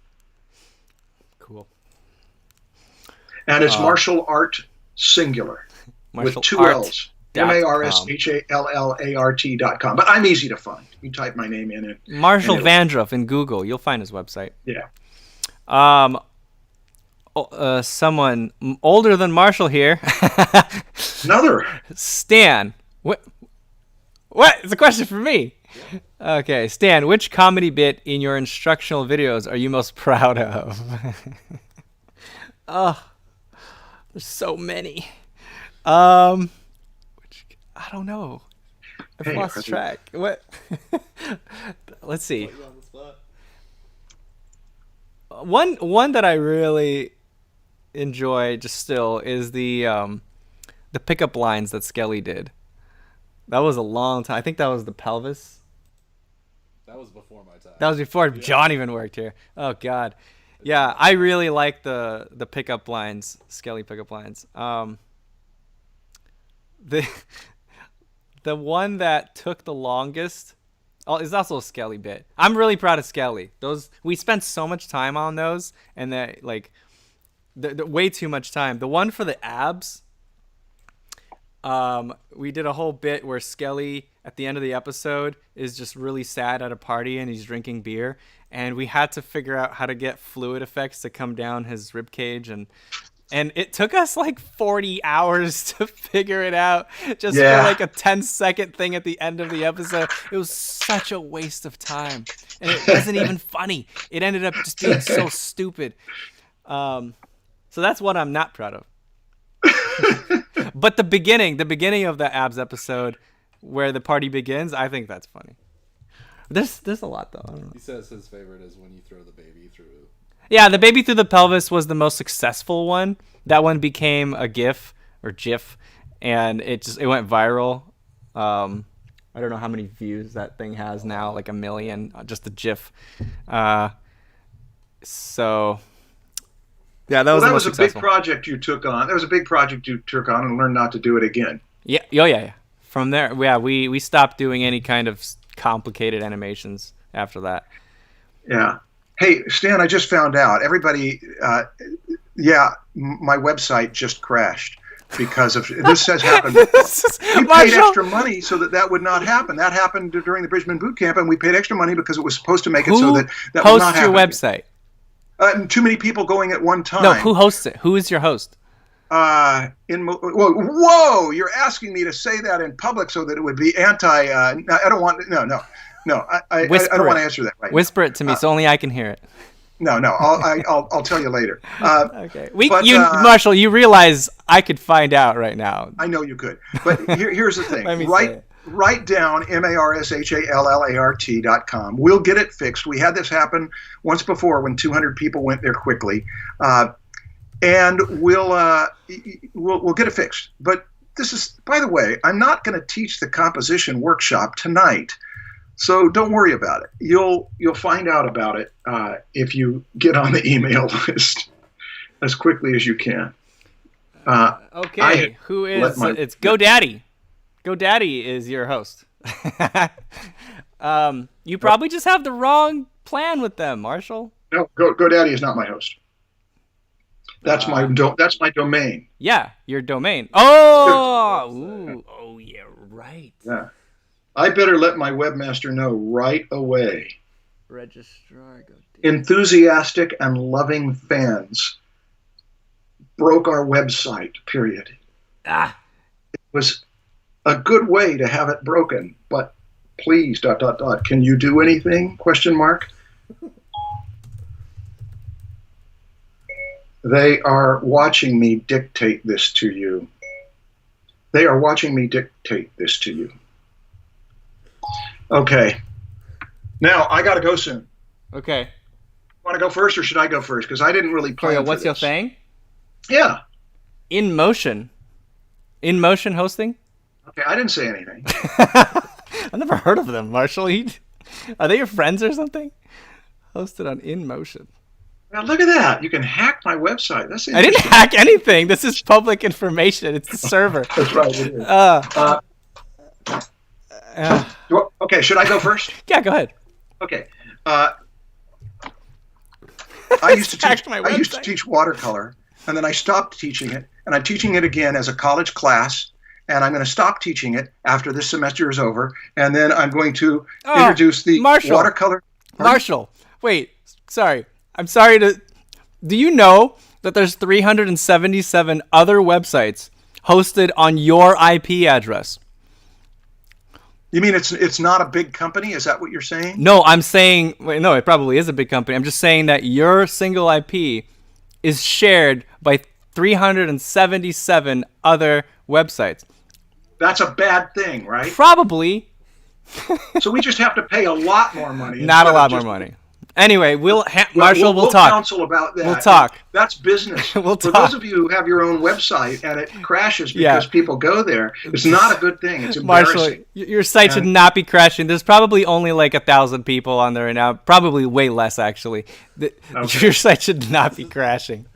Cool. And it's Marshall Art singular with 2 L's. MarshallArt.com. But I'm easy to find. You type my name in it. Marshall Vandruff in Google. You'll find his website. Yeah. Someone older than Marshall here. Another. Stan. What? It's a question for me. Okay, Stan, which comedy bit in your instructional videos are you most proud of? Oh, there's so many. I don't know. I've lost track. What? Let's see. One that I really enjoy just still is the pickup lines that Skelly did. That was a long time. I think that was the pelvis. That was before my time. That was before John even worked here. Oh God. Yeah, I really like the pickup lines, Skelly pickup lines. The one that took the longest is also a Skelly bit. I'm really proud of Skelly. We spent so much time on those, and that the way too much time. The one for the abs. We did a whole bit where Skelly at the end of the episode is just really sad at a party and he's drinking beer, and we had to figure out how to get fluid effects to come down his rib cage, and it took us like 40 hours to figure it out just for like a 10-second thing at the end of the episode. It was such a waste of time, and it wasn't even funny. It ended up just being so stupid. So that's what I'm not proud of. But the beginning of the abs episode where the party begins, I think that's funny. There's a lot though. I don't know. He says his favorite is when you throw the baby through. Yeah, the baby through the pelvis was the most successful one. That one became a GIF or GIF, and it went viral. I don't know how many views that thing has now, like 1 million, just a GIF. So, yeah, that was the most successful. A big project you took on. That was a big project you took on and learned not to do it again. Yeah, yeah. From there, yeah, we stopped doing any kind of complicated animations after that. Yeah. Hey, Stan, I just found out. Everybody, my website just crashed. Because of this has happened. We paid extra money so that would not happen. That happened during the Bridgman boot camp, and we paid extra money because it was supposed to make it so that would not happen. Who hosts your website? Too many people going at one time. No, who hosts it? Who is your host? Whoa! You're asking me to say that in public so that it would be anti. I don't want. No. I don't want to answer that right. Whisper it to me so only I can hear it. No. I'll tell you later. Okay. Marshall, you realize I could find out right now. I know you could, but here's the thing. Write down marshallart.com. We'll get it fixed. We had this happen once before when 200 people went there quickly, and we'll get it fixed. But this is, by the way, I'm not going to teach the composition workshop tonight. So don't worry about it. You'll find out about it if you get on the email list as quickly as you can. Okay, who is? It's GoDaddy. GoDaddy is your host. You probably just have the wrong plan with them, Marshall. No, GoDaddy is not my host. That's my domain. Yeah, your domain. Oh, yeah, right. Yeah. I better let my webmaster know right away. Registrar. Enthusiastic and loving fans broke our website, period. It was a good way to have it broken, but please, ... Can you do anything? ? They are watching me dictate this to you. Okay. Now, I got to go soon. Okay. Want to go first or should I go first? Because I didn't really plan what's your thing? Yeah. In Motion hosting? Okay, I didn't say anything. I've never heard of them, Marshall. Are they your friends or something? Hosted on In Motion. Now, look at that. You can hack my website. That's I didn't hack anything. This is public information. It's the server. That's right. It is. Okay, should I go first? Yeah, go ahead. Okay. I used to teach watercolor, and then I stopped teaching it, and I'm teaching it again as a college class, and I'm going to stop teaching it after this semester is over, and then I'm going to introduce the watercolor. Marshall, wait, sorry. I'm sorry to... Do you know that there's 377 other websites hosted on your IP address? You mean it's not a big company? Is that what you're saying? No, I'm saying... Wait, no, it probably is a big company. I'm just saying that your single IP is shared by 377 other websites. That's a bad thing, right? Probably. So we just have to pay a lot more money. Not a lot more money. Anyway, Marshall, we'll talk. We'll counsel about that. We'll talk. That's business. We'll For talk. those of you who have your own website and it crashes because people go there, it's not a good thing. It's embarrassing. Marshall, your site should not be crashing. There's probably only like 1,000 people on there right now. Probably way less, actually. Your site should not be crashing.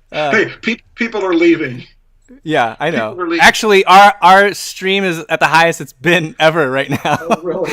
Hey, people are leaving. Yeah, I know. Actually, our stream is at the highest it's been ever right now. Oh, really?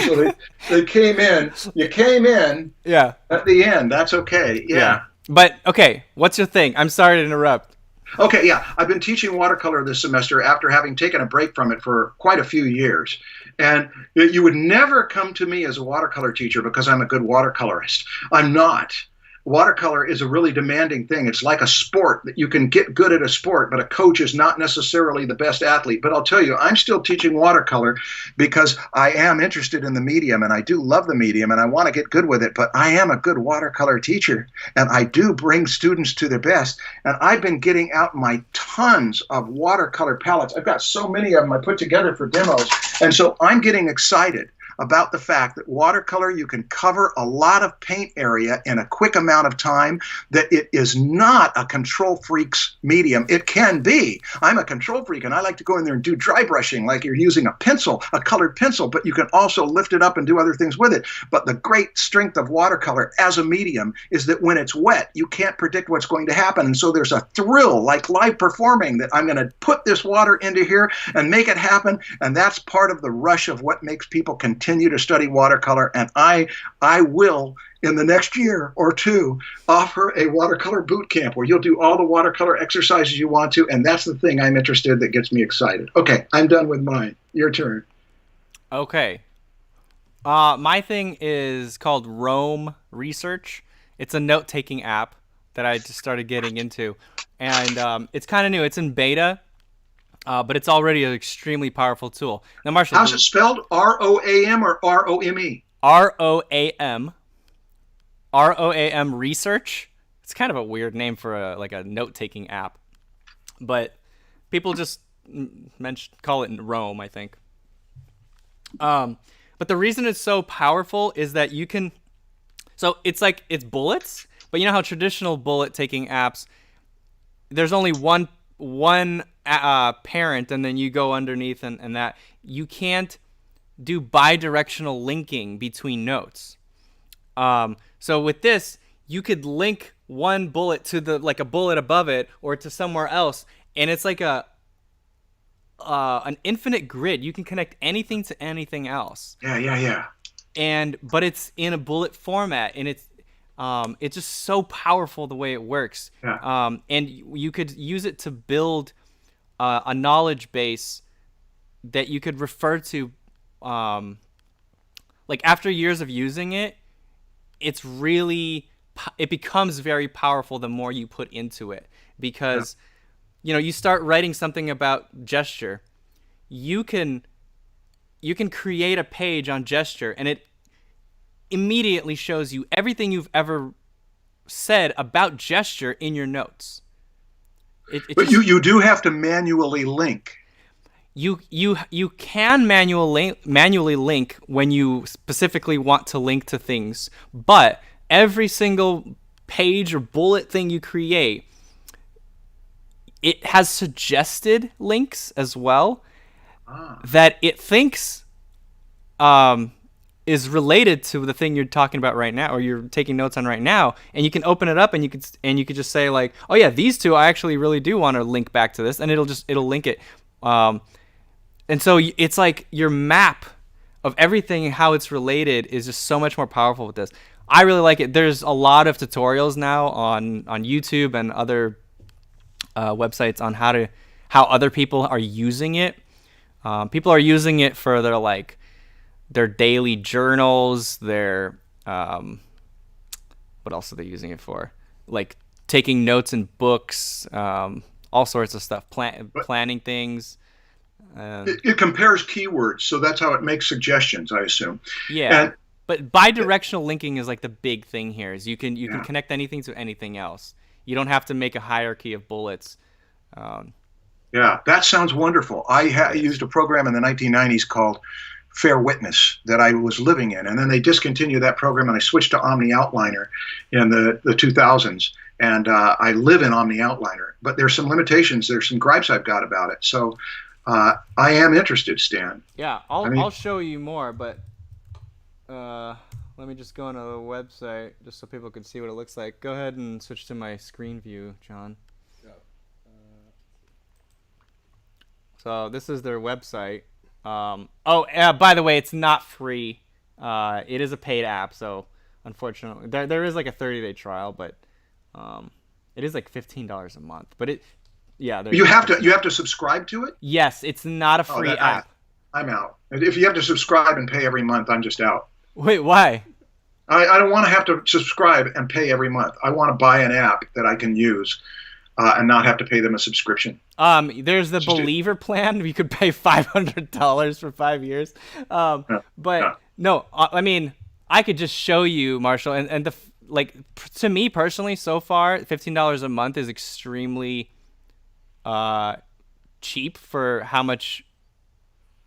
So they came in. You came in. Yeah. At the end. That's okay. Yeah. But, okay, what's your thing? I'm sorry to interrupt. Okay, yeah. I've been teaching watercolor this semester after having taken a break from it for quite a few years. And you would never come to me as a watercolor teacher because I'm a good watercolorist. I'm not. Watercolor is a really demanding thing. It's like a sport that you can get good at a sport, but a coach is not necessarily the best athlete. But I'll tell you, I'm still teaching watercolor because I am interested in the medium and I do love the medium and I want to get good with it. But I am a good watercolor teacher and I do bring students to their best. And I've been getting out my tons of watercolor palettes. I've got so many of them I put together for demos. And so I'm getting excited about the fact that watercolor, you can cover a lot of paint area in a quick amount of time, that it is not a control freak's medium. It can be. I'm a control freak, and I like to go in there and do dry brushing like you're using a pencil, a colored pencil, but you can also lift it up and do other things with it. But the great strength of watercolor as a medium is that when it's wet, you can't predict what's going to happen. And so there's a thrill, like live performing, that I'm going to put this water into here and make it happen. And that's part of the rush of what makes people continue to study watercolor. And I will, in the next year or two, offer a watercolor boot camp where you'll do all the watercolor exercises you want to. And that's the thing I'm interested in that gets me excited. Okay, I'm done with mine. Your turn. Okay. My thing is called Roam Research. It's a note-taking app that I just started getting into. And it's kind of new. It's in beta, but it's already an extremely powerful tool. Now, Marshall, how's it spelled? R-O-A-M or R-O-M-E? R-O-A-M. R-O-A-M Research. It's kind of a weird name for a note-taking app. But people just call it Roam, I think. But the reason it's so powerful is that you can... So it's bullets, but you know how traditional bullet-taking apps, there's only one parent, and then you go underneath and that. You can't do bidirectional linking between notes. So with this, you could link one bullet to a bullet above it or to somewhere else, and it's like an infinite grid. You can connect anything to anything else. Yeah. But it's in a bullet format, and it's just so powerful the way it works. Yeah. And you could use it to build a knowledge base that you could refer to. After years of using it, it becomes very powerful the more you put into it, because you start writing something about gesture. You can create a page on gesture, and it immediately shows you everything you've ever said about gesture in your notes. But you do have to manually link. You can manually link when you specifically want to link to things, but every single page or bullet thing you create, it has suggested links as well that it thinks is related to the thing you're talking about right now, or you're taking notes on right now, and you can open it up and you could just say like, oh yeah, these two I actually really do want to link back to this, and it'll link it. And so it's like your map of everything and how it's related is just so much more powerful with this. I really like it. There's a lot of tutorials now on YouTube and other websites on how other people are using it. People are using it for their daily journals, their what else are they using it for? Like taking notes in books, all sorts of stuff, planning things. It compares keywords, so that's how it makes suggestions, I assume. Yeah, but bidirectional linking is like the big thing here. Is you can connect anything to anything else. You don't have to make a hierarchy of bullets. Yeah, that sounds wonderful. I used a program in the 1990s called Fair Witness that I was living in, and then they discontinued that program, and I switched to Omni Outliner in the 2000s. And I live in Omni Outliner, but there's some limitations. There's some gripes I've got about it. So I am interested, Stan. Yeah, I'll show you more, but let me just go on the website just so people can see what it looks like. Go ahead and switch to my screen view, John. So this is their website. By the way, it's not free. It is a paid app, so unfortunately, there is like a 30-day trial, but it is like $15 a month. But you have to subscribe to it. Yes, it's not a free app. I'm out. If you have to subscribe and pay every month, I'm just out. Wait, why? I don't want to have to subscribe and pay every month. I want to buy an app that I can use and not have to pay them a subscription. There's the Believer plan. You could pay $500 for 5 years. No, I mean, I could just show you, Marshall, and to me personally, so far, $15 a month is extremely cheap for how much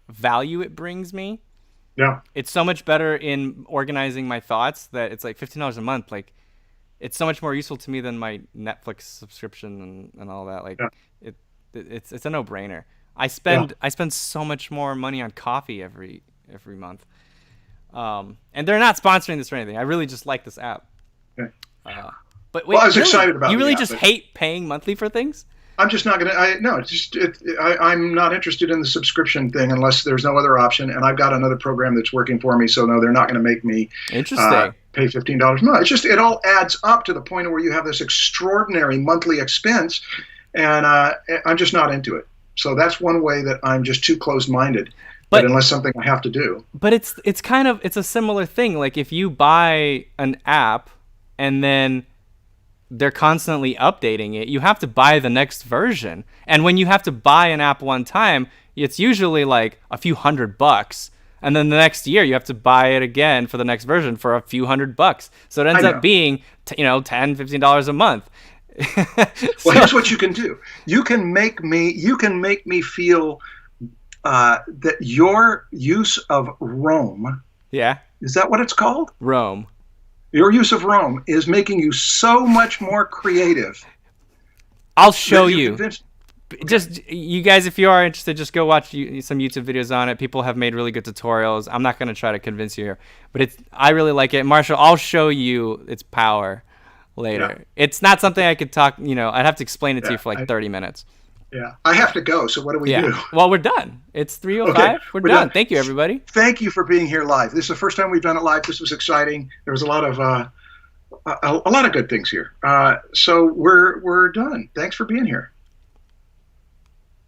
value it brings me. Yeah. It's so much better in organizing my thoughts that it's like $15 a month. Like, it's so much more useful to me than my Netflix subscription and all that. Like, yeah. It's a no-brainer. I spend so much more money on coffee every month. And they're not sponsoring this or anything. I really just like this app. Okay. But wait, I was excited about it. You really just hate paying monthly for things? I'm just not going to. I'm not interested in the subscription thing unless there's no other option. And I've got another program that's working for me, so no, they're not going to make me pay $15. No, it's just it all adds up to the point where you have this extraordinary monthly expense, and I'm just not into it. So that's one way that I'm just too closed-minded. But unless something I have to do. But it's a similar thing. Like if you buy an app and then they're constantly updating it, you have to buy the next version. And when you have to buy an app one time, it's usually like a few $100. And then the next year you have to buy it again for the next version for a few $100. So it ends up being $10, $15 a month. Well, here's what you can do. You can make me feel that your use of Roam, is that what it's called? Roam. Your use of Roam is making you so much more creative. I'll show you. Just you guys, if you are interested, just go watch some YouTube videos on it. People have made really good tutorials. I'm not going to try to convince you here, but I really like it. Marshall, I'll show you its power later. Yeah. It's not something I could talk. I'd have to explain it to you for like 30 minutes. Yeah, I have to go. So what do we do? Well, we're done. It's 3:05. Okay, we're done. Thank you, everybody. Thank you for being here live. This is the first time we've done it live. This was exciting. There was a lot of good things here. So we're done. Thanks for being here.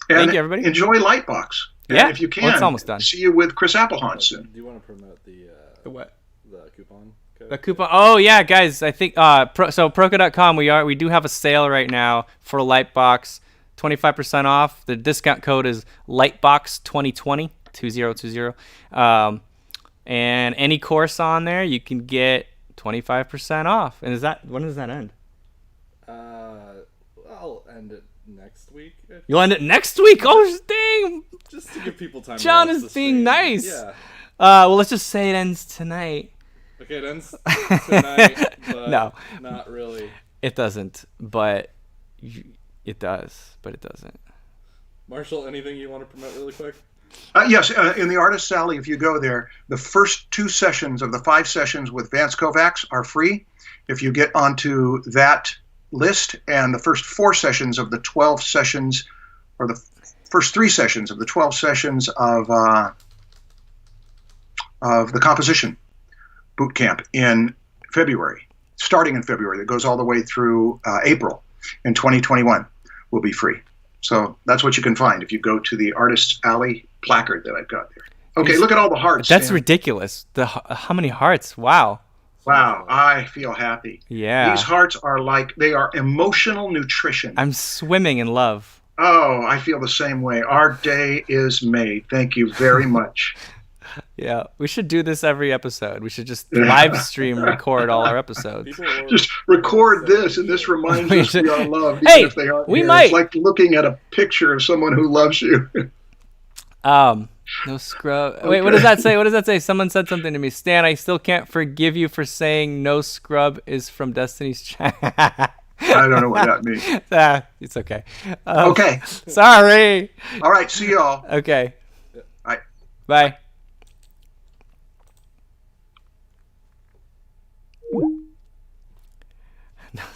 And thank you, everybody. Enjoy Lightbox. And if you can, it's almost done. See you with Chris Applehaunt soon. Do you want to promote the what? The coupon code? The coupon. Oh yeah, guys. I think so Proko.com. We do have a sale right now for Lightbox. 25% off. The discount code is Lightbox 2020 2020. And any course on there, you can get 25% off. And when does that end? I'll end it next week. You'll end it next week? Oh, dang! Just to give people time. John is being nice. Yeah. Well, let's just say it ends tonight. Okay, it ends tonight. But no, not really. It doesn't, but. It does, but it doesn't. Marshall, anything you want to promote really quick? Yes, in the Artist's Alley, if you go there, the first 2 sessions of the 5 sessions with Vance Kovacs are free. If you get onto that list, and the first 4 sessions of the 12 sessions, or the first 3 sessions of the 12 sessions of the composition boot camp in February, starting in February, that goes all the way through April in 2021. Will be free. So that's what you can find if you go to the Artist's Alley placard that I've got there. Okay, look at all the hearts. That's ridiculous. How many hearts? Wow. Wow, I feel happy. Yeah. These hearts are they are emotional nutrition. I'm swimming in love. Oh, I feel the same way. Our day is made. Thank you very much. Yeah, we should do this every episode. We should just live stream record all our episodes. Just record this, and this reminds us we are loved. Hey, if they aren't we here. might. It's like looking at a picture of someone who loves you. No scrub. Okay. Wait, what does that say? What does that say? Someone said something to me. Stan, I still can't forgive you for saying no scrub is from Destiny's Child. I don't know what that means. It's okay. Okay. Sorry. All right, see y'all. Okay. Bye. Bye.